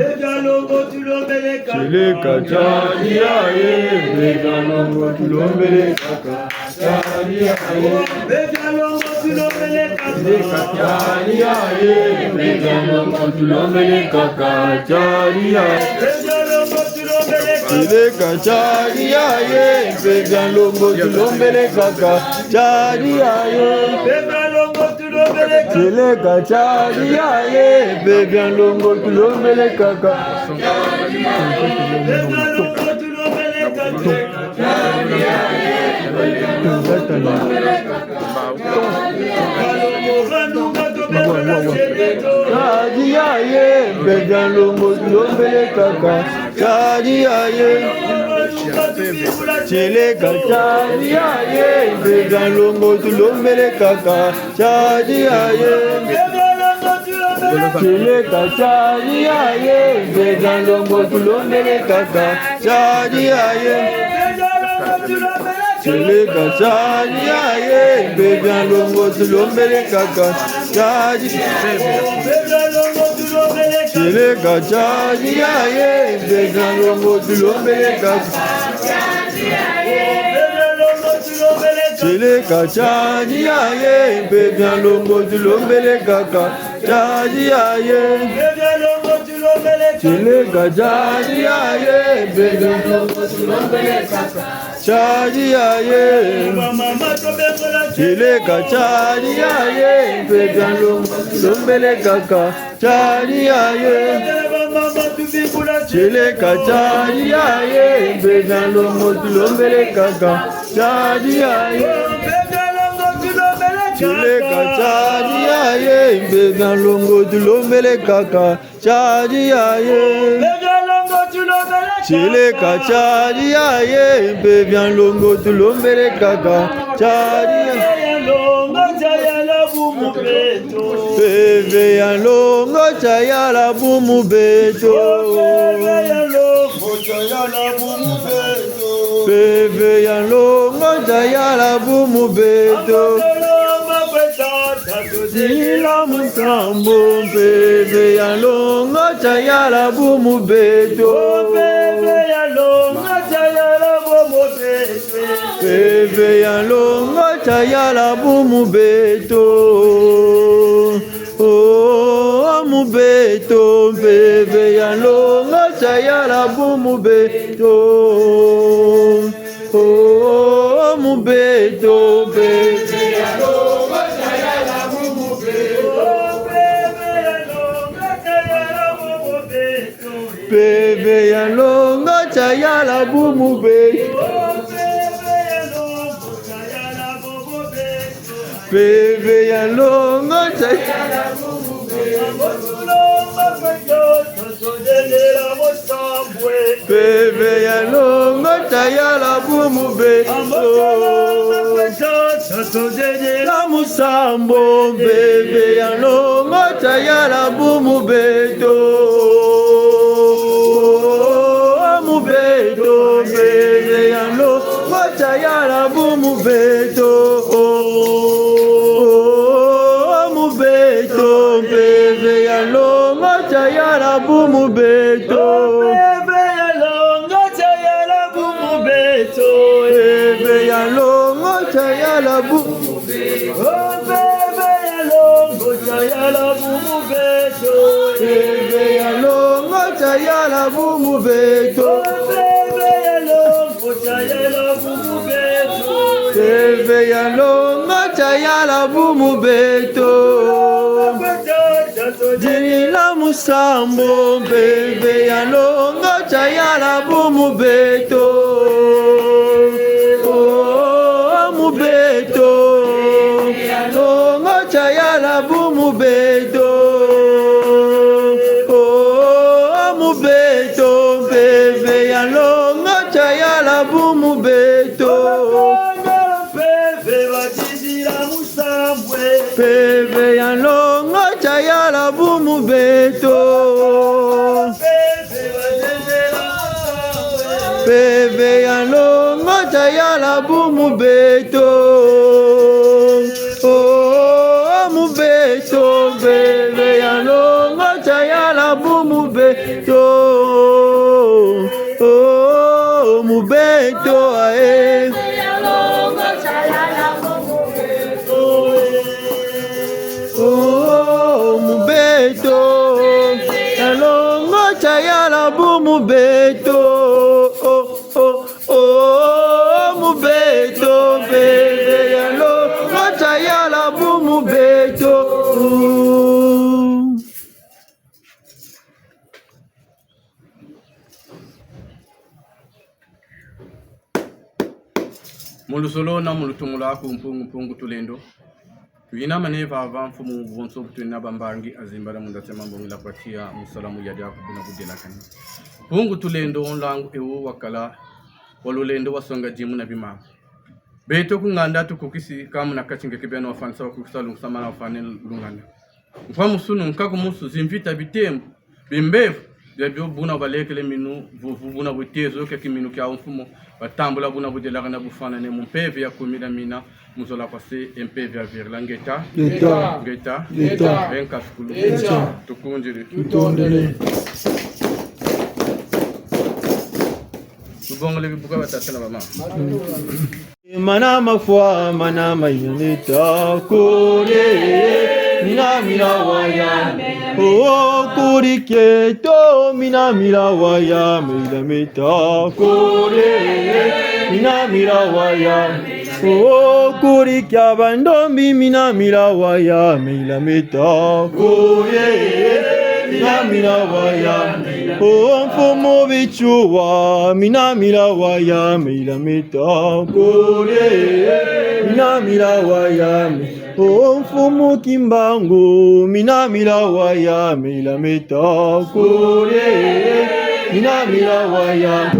Ebyalongo tulombele kaka
chileka chadi yaye bengalongo tulombele kaka chadi yaye
Ebyalongo tulombele kaka
chadi yaye bengalongo tulombele kaka chadi yaye
Ebyalongo tulombele kaka
chileka chadi yaye bengalongo tulombele kaka chadi yaye
Ebyalongo tulombele kaka
chileka chadi yaye bengalongo tulombele kaka
Ebyalongo tulombele kaka Kalongo ranunga tobela shebeto
chadi yaye bengalongo tulombele kaka chadi yaye chileka chadi yaye bengalongo tulombele kaka chadi yaye chileka chadi yaye bengalongo tulombele kaka chadi yaye chileka chadi yaye bengalongo tulombele kaka chadi chileka chadi yaye bengalongo tulombele kaka chileka chadi yaye bengalongo tulombele kaka chadi yaye chileka chadi yaye bengalongo tulombele kaka chadi yaye chileka chadi yaye bengalongo tulombele kaka chadi yaye chileka chadi yaye bengalongo tulombele kaka chadi yaye chileka chadi yaye bengalongo tulombele kaka chadi yaye chileka chadi yaye bengalongo tulombele kaka chadi Bebe ya longo chayala bumu beto Bebe ya longo chayala bumu beto Dila musambo bebe ya longo chayala bumu beto Bebe ya longo chayala bumu beto Oh mubeto bebe ya longo chayala bumu beto Oh mubeto bebe ya longo chayala bumu beto Bebe ya longo chayala bumu beto Bebe ya longo chayala bumu Bebe ya longo chayala bumu beto La musambo bebe ya longo chayala bumu beto Mubeto bebe ya longo chayala bumu beto Mubeto bebe ya longo chayala bumu beto Bebe ya longo chayala bumu beto Bebe ya longo chayala bumu beto Bebe ya longo chayala bumu beto Bebe ya longo chayala bumu beto Bebe ya longo chayala bumu beto Bebe ya longo chayala bumu beto la musambo mpeve ya longa chayala bumu beto mubeto longa chayala bumu beto mubeto mpeve ya longa chayala bumu beto Peve ya longa chayala bumu beto Peve ya longa chayala bumu beto mu beto Peve ya longa chayala bumu beto mu beto ae mubeto alongo chayala bumu beto mubeto bebe alongo chayala bumu beto
Mulusolo na mulutumula ku mpungu tulendo Tuina maneva avamfu mu vonso kutuna bambangi azimbara mundasema mbongila kwatia musalamu yadi akubuna budela kani. Pungu tulendo onlangu ewo wakala walulendo wasonga jimu na bimama. Beto kunganda tukukisi kamu na kachinge kibeno wafansa wakukisa lungsamana wafane lunganda. Mfamu sunu mkaku musu zimvita bitembu bimbevu Jabio buna balekele minu buna butezo ke kiminu kya mfumo batambula buna budela kana bufana ne mumpeve ya kumida mina muzola pase empeve ya virlangeta geta enka skulu tukunjiri
tutondele
tubongole bibuka batatana mama
mana mafwa mana mayoneta kore mina waya kuriketo mina waya mila meta kore mina waya kurikya bandombi mina waya mila meta kore mina waya mfumo bichuwa mina waya mila meta kore mina waya mfumo kimbangu mina waya mila meta kore mina waya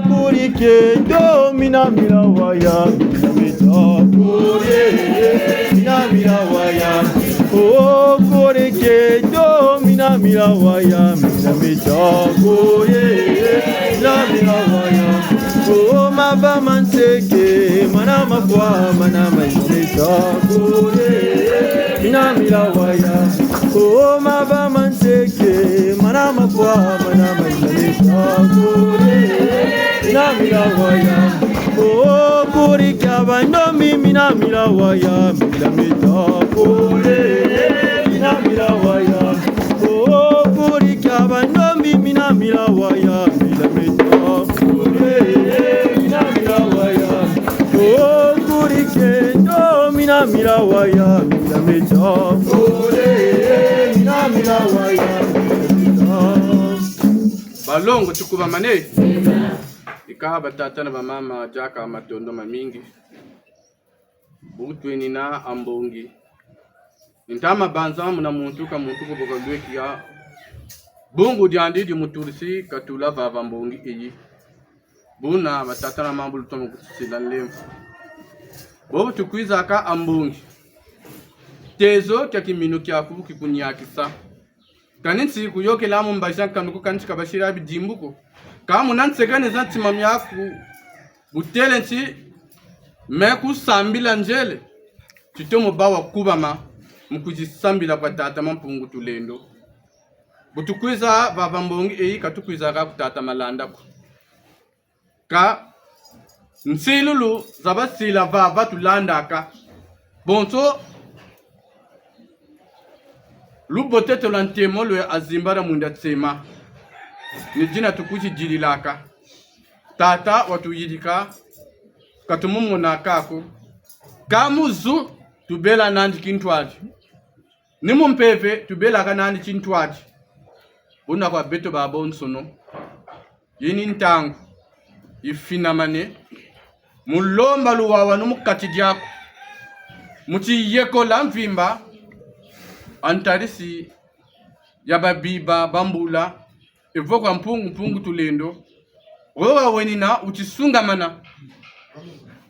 kuriketo mina waya mila meta kore mina waya kuriketo mina waya mila meta kore mina waya maba manseke mana mafwa mana maiseka kore mina waya maba manseke mana mafwa mana maiseka kore mina waya kurikya bandombi mina waya mila meta kore mina waya kurikya bandombi mina waya mila meta kore kuriketo mina waya mila meta kore mina waya
balongo tukuba mane ikaha batata na bamama jaka matondo mamingi butweni na ambongi intama banzamu na muntu kuboka lwekia bungu diandidi muturisi katula vava mbongi eyi buna batata na mambo lutomo kutsila lemfu bobu tukwiza ka ambongi tezo kya kiminu kya kubu kikunyakisa kaninsi kuyoke lamu mbashan kanuko kanchika bashira bidimbuko kamu nansekane zantima myaku butele nchi meku sambila njele chitomo bawa kubama mukujisambila kwa tata mampungu tulendo butukwiza vava mbongi eyi katukwiza ka kutata malanda ku ka nsilulu zabasila vava tulandaka bonso luboteto lantemo lwe azimbara munda tsema ni jina tukuchi jililaka tata watuyidika katumumu nakako kamuzu tubela nandi kintwaji nimu mpeve tubela kanani chintwaji buna kwa beto babo nsono yini ntangu ifinamane mulomba luwawa numukati dyako muchi yeko la mvimba antarisi ya babiba bambula evo kwa mpungu tulendo wewa wenina uchisungamana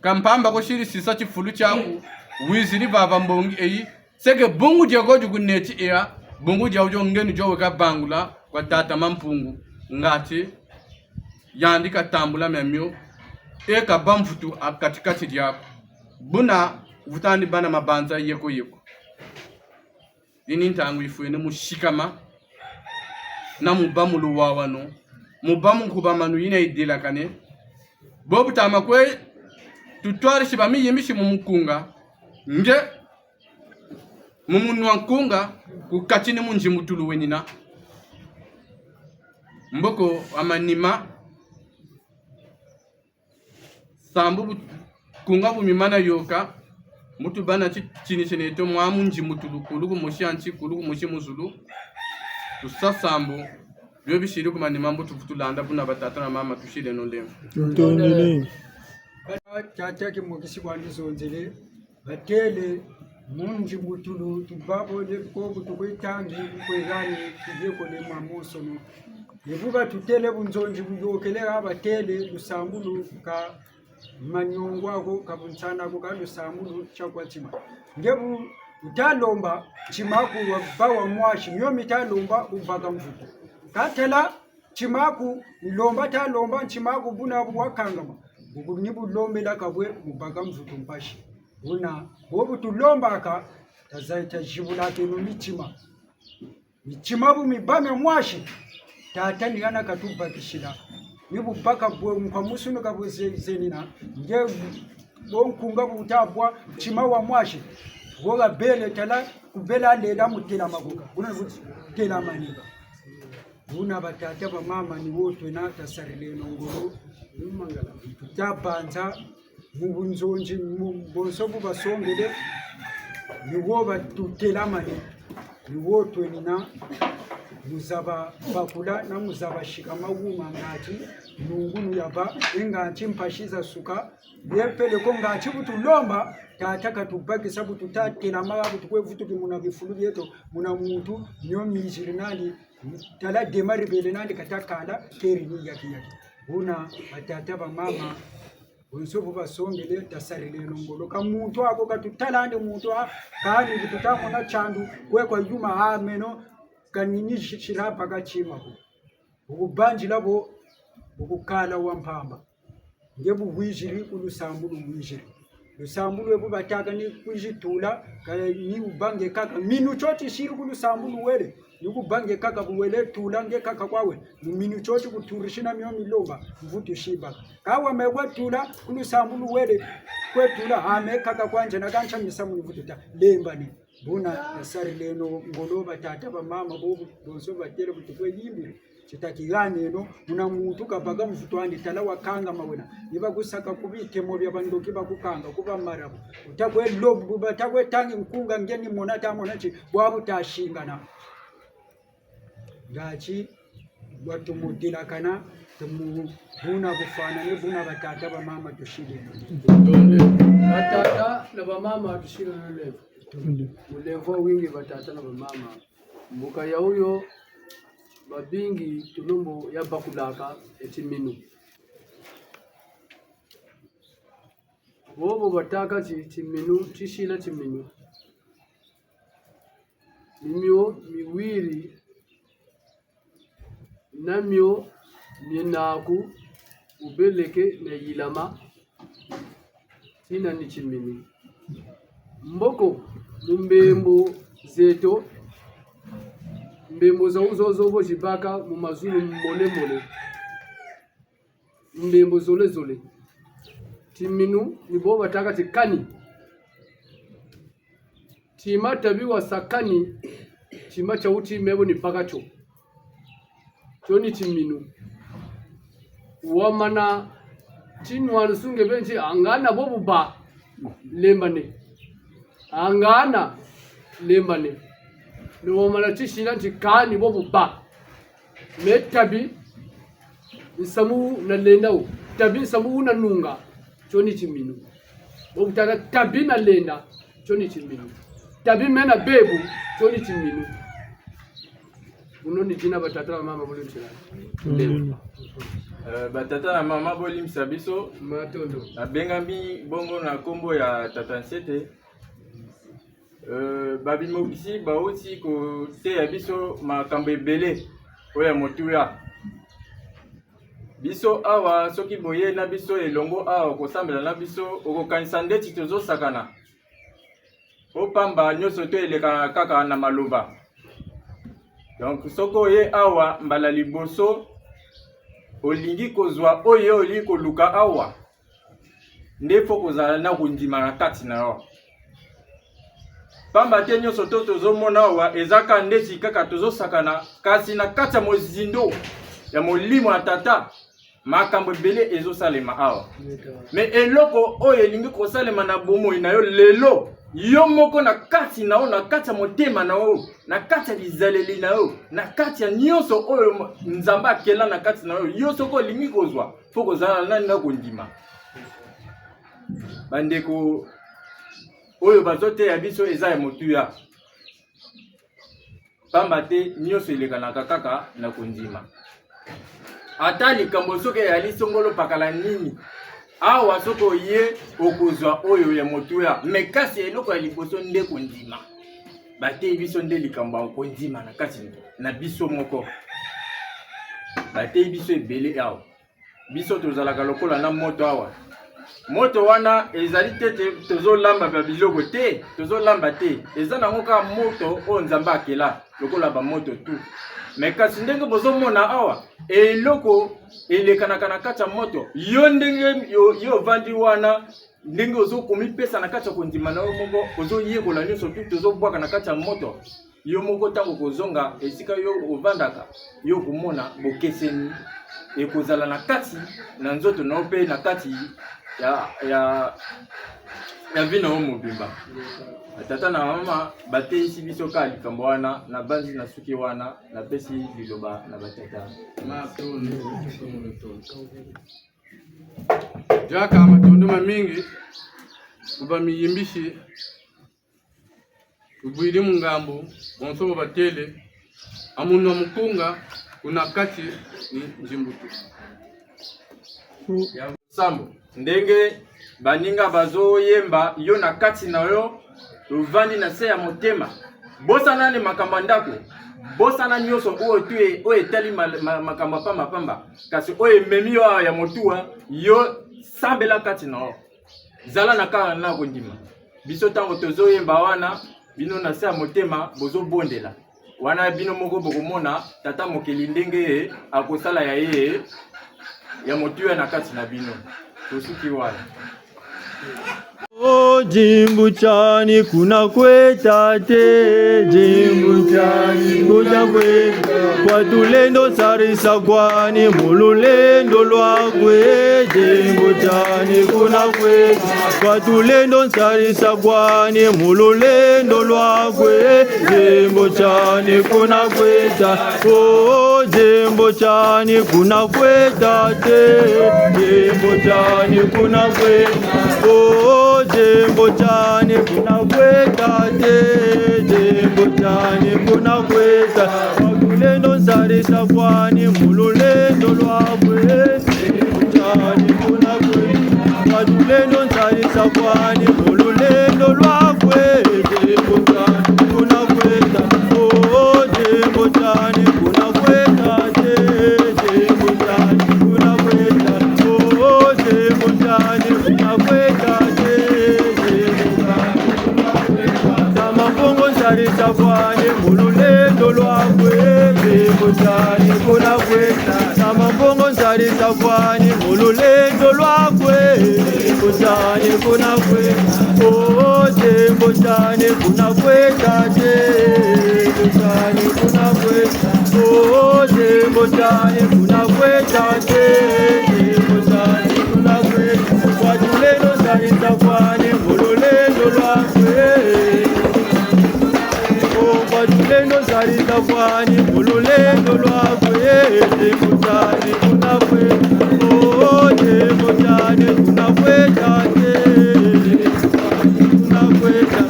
kampamba ko shiri sisa chifulu chaku wiziri baba mbongi eyi seke bungu jego juguneti ea bungu jaujo ngeni jowe ka bangula kwa tata mampungu ngati yandika tambula memyo eka bamfutu akatikati dyako buna vutani bana mabanza yeko ini ntangu ifuene mushikama na mubamu luwawano mubamu nkubamanu yina idila kane bobu tamakwe tutwari shibami yimishi mumukunga nje mumunwa nkunga kukachini munjimutulu wenina mboko amanima sambu kunga bumimana yoka mutu bana chini cheneto mwamu njimutulu kulugu moshanchi kulugu moshi muzulu tusasambu byo bishiri kumanima mbutu futulanda buna batata na mama tushire nondemo
Ntondele.
Tata ki mokisi kwanizo nzele batele munji mutulu tubabo le ko butukwitangi kwegani tujeko le mamuso no yevuga tutele bunzonji buyokele abatele lusambulu ka manyongo ako kabuntsana ko kalusambulu chakwatima ngebu utalomba chimaku wabawa mwashi nyomi talomba ubaga mvuto katela chimaku lomba talomba chimaku buna bwakangama ubunibu lomela kabwe mubaga mvuto mpashi una bobu tulomba ka tazaita jibula kenu michima bu mibame mwashi tata nigana katuba kishila nibu baka bwe mkamusunu kabwe zenina nge bonkunga butabwa chima wa mwashi woga bele tala kubela lela mutela maguka kuna tela maniga una batata ba mama ni wote na tasarile nongoro mangala tutabanza mubunzonji mbonsobu basongele niwo batutela mani niwo twenina muzaba bakula na muzaba shikama wuma ngati nungunu yaba ingati mpashiza suka yepele ko ngati butulomba tataka tubaki sabu tutatela magabu tukwevutu kimuna bifulu byeto muna muntu nyomi jirinali tala demari belenali katakala keri ni yaki una batata ba mama unsobu basongele tasarile nongolo kamuntu ako katutalande muntu kani bitutamona chandu kwekwa yuma ameno kanini shirapa kachima ubanji labo ukukala wampamba ngebu bwijiri kulusambulu bwijiri lusambulu webu bataka ni kujitula ni ubange kaka minu choti shiri kulusambulu wele yukubange kaka buwele tulange kaka kwawe minu choti kuturishina myo milomba mvutu shiba kawa mewa tula kulusambulu wele kwetula ame kaka kwanje na kancha misamu mvutu ta lemba ni buna asari leno ngoloba tata ba mama bobu bonso batele butukwe yimbiri chitakigane no muna muntu kabaga mvutu andi tala wakanga mawena niba gusaka kubite mo bya bandoki bakukanga kuba marabu utakwe lobu batakwe tangi mkunga ngeni monata monachi bwabu tashingana gachi watu mudila kana tumu buna bufana ne buna batata ba mama tushide
batata na ba mama tushide levo ulevo wingi batata na ba mama mbuka ya huyo babingi tulumbo ya bakulaka etiminu bobo bataka chiminu chishila chiminu mimyo miwiri namyo nyenaku ubeleke na yilama tina ni chimini mboko mbembo zeto mbembo za uzozo jibaka mu mazulu mole mbembo zole timinu ni bo bataka tikani tima tabiwa sakani tima cha uti mebo ni pakacho choni timinu wamana chinwa sunge benchi angana bobu ba lembane angana lembane no malachishina ntikani bobu ba metabi nsamu na lendau tabi nsamu na nunga choni chiminu bobu tata tabi na lenda choni chiminu tabi mena bebu choni chiminu unoni jina batata na mama boli msela
batata na mama boli msabiso
matondo
abengambi bongo na kombo ya tata Nsete babi mobisi baoti ko te ya biso makambo ebele oya motuya biso awa soki boye na biso elongo awa kosambela na biso okokanisa ndeti tozosakana opamba nyonso to eleka kaka na maloba. Donc soko ye awa mbala liboso olingi kozwa oyo olingi koluka awa ndefo kozala na kundima na kati na yo. Pamba te nyonso to tozomona awa ezaka ndeti kaka tozosakana kasi na kati ya mozindo ya molimo ya tata makambo ebele ezosalema awa. Me eloko oyo elingi kosalema na bomoi na yo lelo yo moko na kati na yo, na kati ya motema na yo, na kati ya bizaleli na yo, na kati ya nyonso oyo nzamba akela na kati na yo, yo soko olingi kozwa fo kozala nani na kondima. Bandeko oyo bazote ya biso eza ya motuya pamba te nyonso elekanaka kaka na kondima. Ata likambo soki eyali songolo pakala nini awa soko ye okozwa oyo ya motuya me kasi eloko ya liboso nde kondima bate biso nde likambo ya kondima na kati na biso moko bate biso ebele awa biso tozalaka lokola na moto awa moto wana ezali tete tozolamba ba biloko te tozolamba te eza nango ka moto o nzamba akela lokola ba moto tu me kasi ndenge bozomona awa eloko elekanaka na kati ya moto yo ndenge yo vandi wana ndenge ozokomi pesa na kati ya kondima na yo moko ozoyekola nyonso tu tozobwaka na kati ya moto yo moko tango kozonga esika yo ovandaka yo komona bokeseni ekozala na kati na nzoto na yo mpe na kati ya vina o mobimba. Tata na mama bateisi biso ka likambo wana na banzi na suki wana na pesi liloba na batata
jaka matondoma mingi kuba miyimbishi ubwiri mungambo bonsobo batele amuno mukunga unakati ni njimbutu
ya sambo ndenge baninga bazoyemba yo na kati na yo uvandi na se ya motema bosana ne makamba ndako bosana nyonso oyo etali makamba pamba kasi oyo ememi yo ya motuwa yo sambela kati na yo zala na kaka na kondima biso tango tozoyemba wana bino na se ya motema bozobondela wana bino moko bokomona tata mokeli ndenge akosala ya ye ya motuwa na kati na bino tosuki wana.
Jimbu chani kuna kweta te, jimbu chani kuna kweta kwa tulendo sarisa kwani mululendo lwakwe. Jimbu chani kuna kweta kwa tulendo sarisa kwani mululendo lwakwe. Jimbu chani kuna kweta, oh jimbu chani kuna kweta te, jimbu chani kuna kweta, oh jimbo chani kuna kweta te, jimbo chani kuna kweta mululendo sarisa kwani mululendo lwakwe. Jimbo chani kuna kweta mululendo sarisa kwani mululendo lwakwe. Jimbo chani kuna kweta, oh jimbo chani kuna kweta te, jimbo chani kuna kweta, oh jimbo chani kuna kweta te. Sarisa kwani mululendo lwakwe. Jimbo chani kuna kweta sama mbongo sarisa kwani mululendo lwakwe. Jimbo chani kuna kweta, oh jimbo chani kuna kweta te, jimbo chani kuna kweta, oh jimbo chani kuna kweta te, jimbo chani kuna kweta kwa tulendo sarisa kwani mululendo lwakwe. Tulendo lendo lwakwe temojani kunakweta temojani kunakweta kunakweta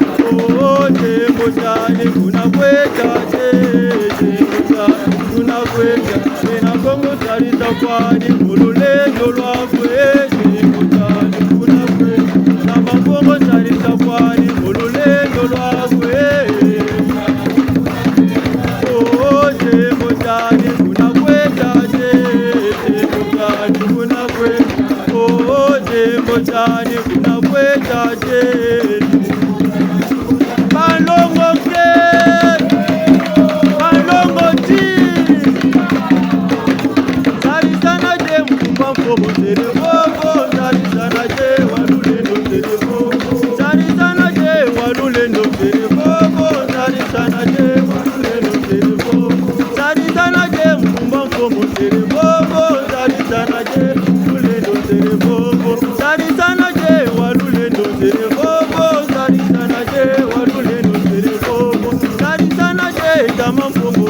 temojani kunakweta kunakweta ena kongo salisa kwani mululendo lwakwe temojani kunakweta na makongo salisa kwani mululendo lwakwe temojani kunakweta temojani kunakweta Malongo ke Malongo ti Sari sana je mkumba mfomo tere bobo Sari sana je walule no tere bobo Sari sana je walule no tere bobo Sari sana je walule no tere bobo Sari sana je mkumba mfomo tere bobo Sari sana je walule no tere bobo Sari sana je walule no tere bobo Sari sana je walule no tere bobo Sari sana je tamamfomo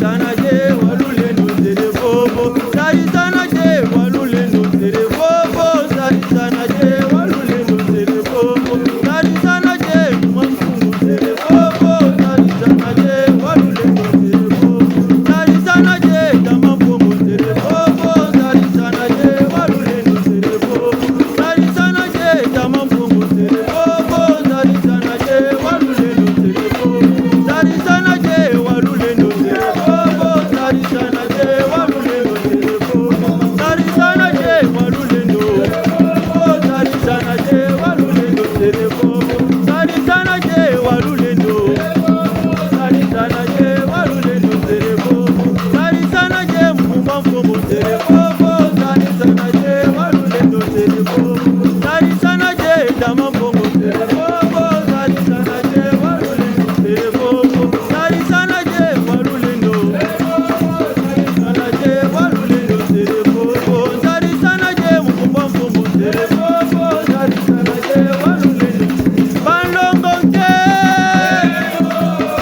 sana je walule no tere bobo Sari sana je walule no tere bobo Sari sana je walule no tere bobo Sari sana je mamfumo tere bobo Sari sana je walule no tere bobo Sari sana je tamamfomo tere bobo Sari sana je walule no tere bobo Sari sana je tamamfomo tere bobo Sari sana je walule no tere bobo Sari sana je walule no tere bobo Sari sana je walule no tere bobo Sari sana je walule no Sari sana je walule no tere bobo Sari sana je walule no Sari sana je walule no tere bobo Sari sana je mumba mfomo tere bobo Sari sana je walule no tere bobo Sari sana je dama mfomo tere bobo Sari sana je walule no tere bobo Sari sana je walule no Sana je walule no tere bobo Sari sana je mumba mfomo tere bobo Sari sana je walule no Malongo ke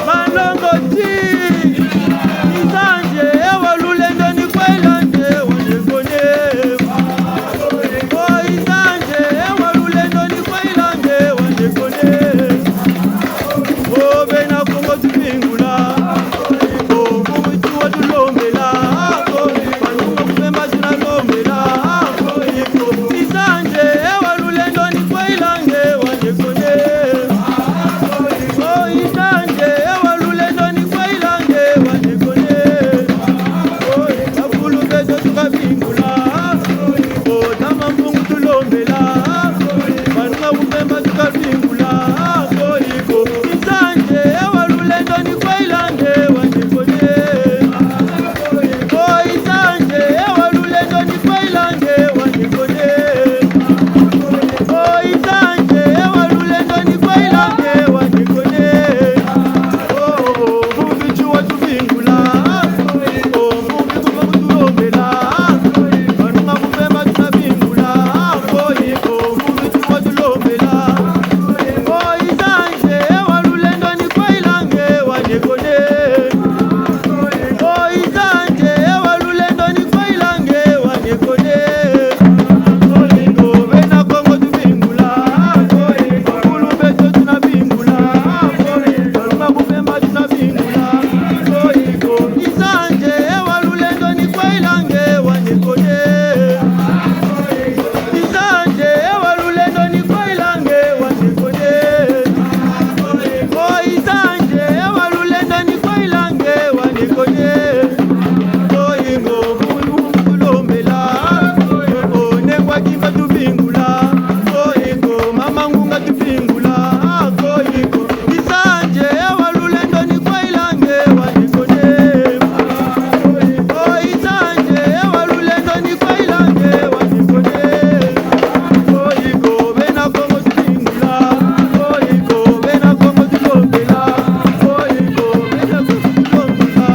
Malongo ti Isanje walule ndoni kwailanje wanekone Oh isanje walule ndoni kwailanje wanekone Oh bena kongo tupingula Oh kumuchu watulombela Panunga kupemba tunalombela Isanje walule ndoni kwailanje wanekone Oh isanje walule ndoni kwailanje wanekone Oh akulu bezo tukabingula Oh tama mpungu tulombela Panunga kupemba tukabingula Oh iko isanje walule ndoni kwailanje wanekone Oh isanje walule ndoni kwailanje wanekone Oh isanje walule ndoni kwailanje wanekone Oh mubichu watubingula Oh mubi kuba kutulombela Panunga kupemba tunabingula Oh iko mubichu watulombela Oh isanje walule ndoni kwailanje wanekone Oh isanje walule ndoni kwailanje wanekone Oh iko bena kongo tubingula Oh iko kulubeto tunabingula Oh iko lunga kupemba tunabingula Oh iko isanje walule ndoni kwailanje wanekone Isanje walule ndoni kwailanje wanekone Oh isanje walule ndoni kwailanje wanekone Oh ingo kulombela Oh nengwa kimba tubingula Oh ingo mama ngunga tubingula Oh ingo isanje walule ndoni kwailanje wanekone Oh isanje walule ndoni kwailanje wanekone Oh ingo bena kongo tubingula Oh ingo bena kongo tulombela Oh ingo bena kongo tulombela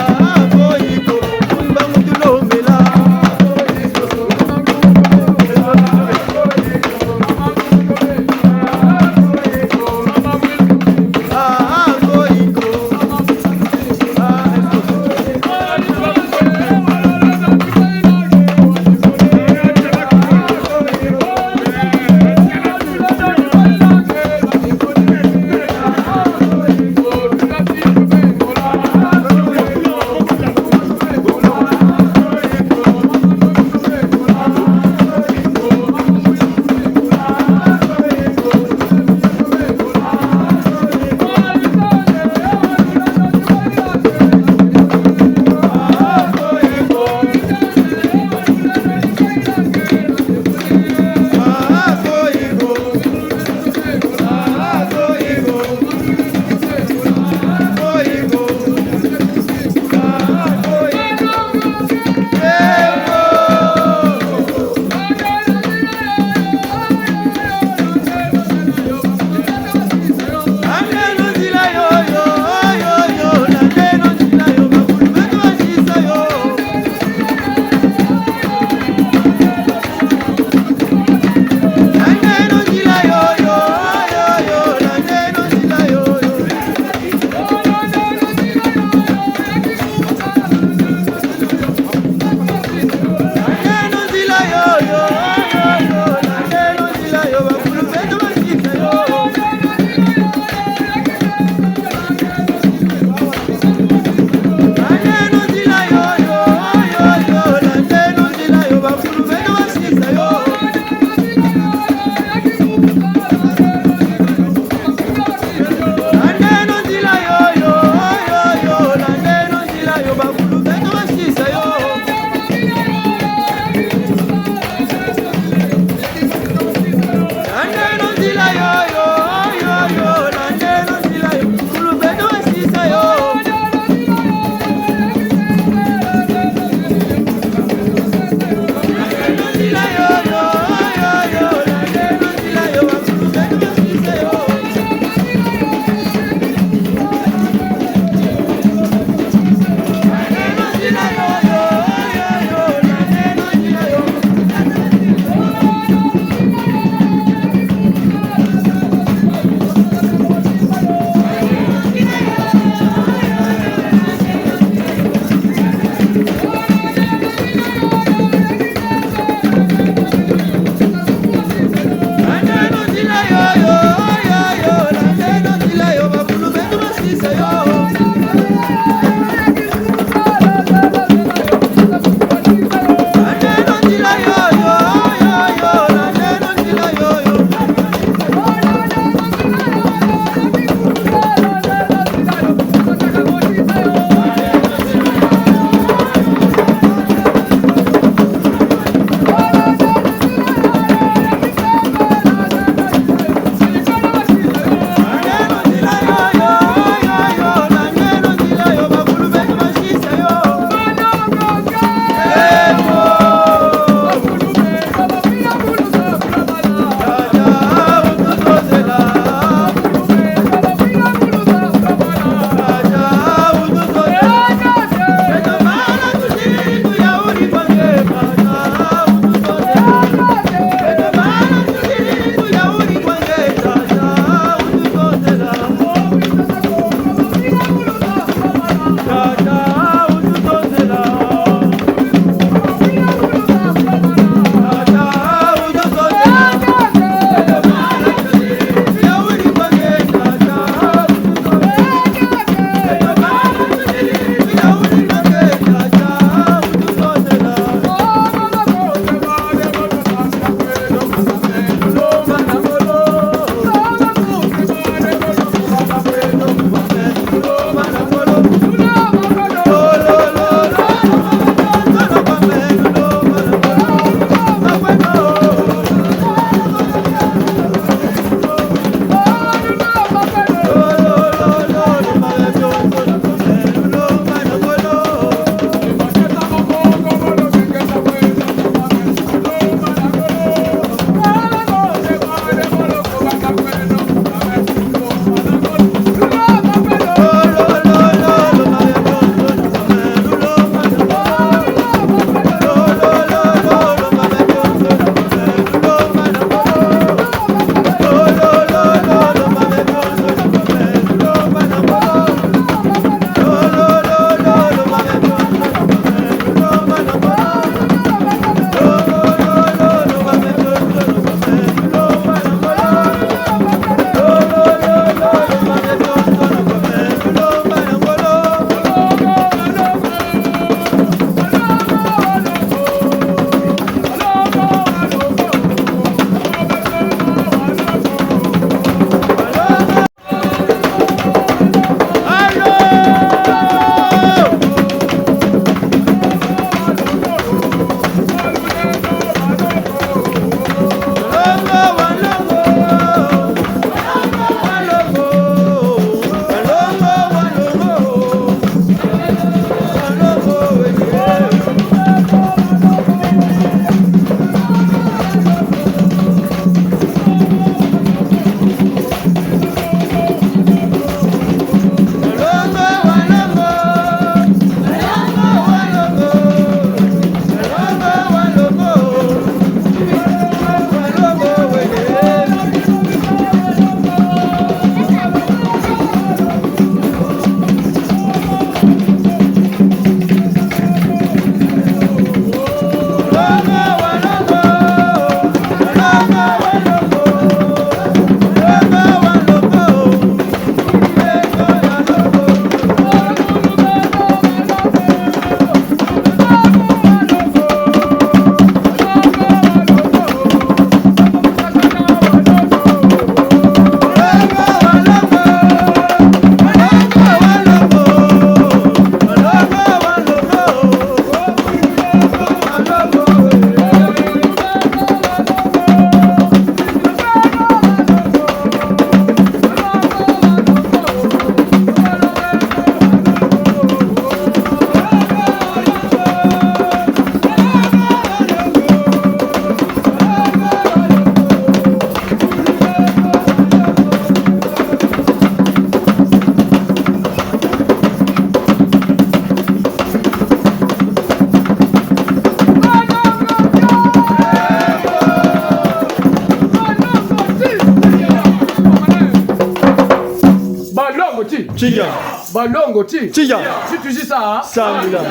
Chiga.
Balongo chi.
Chiga.
Situjisa.
Sambila.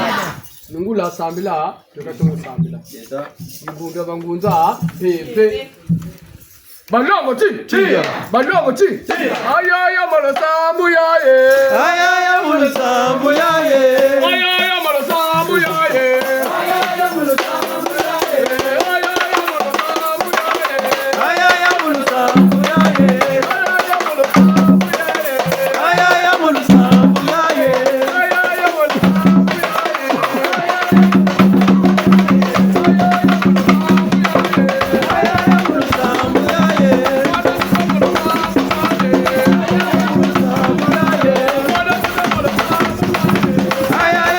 Nungula sambila. Tukatomo sambila. Ibunda bangunza. Pepe. Balongo chi. Chiga. Balongo chi. Ayaya mala sambu yaye.
Ayaya mala sambu yaye.
Ayaya mala sambu yaye. Ayaya mala sambu yaye.
Ayaya mala sambu yaye. Ay, ay,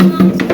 Mama.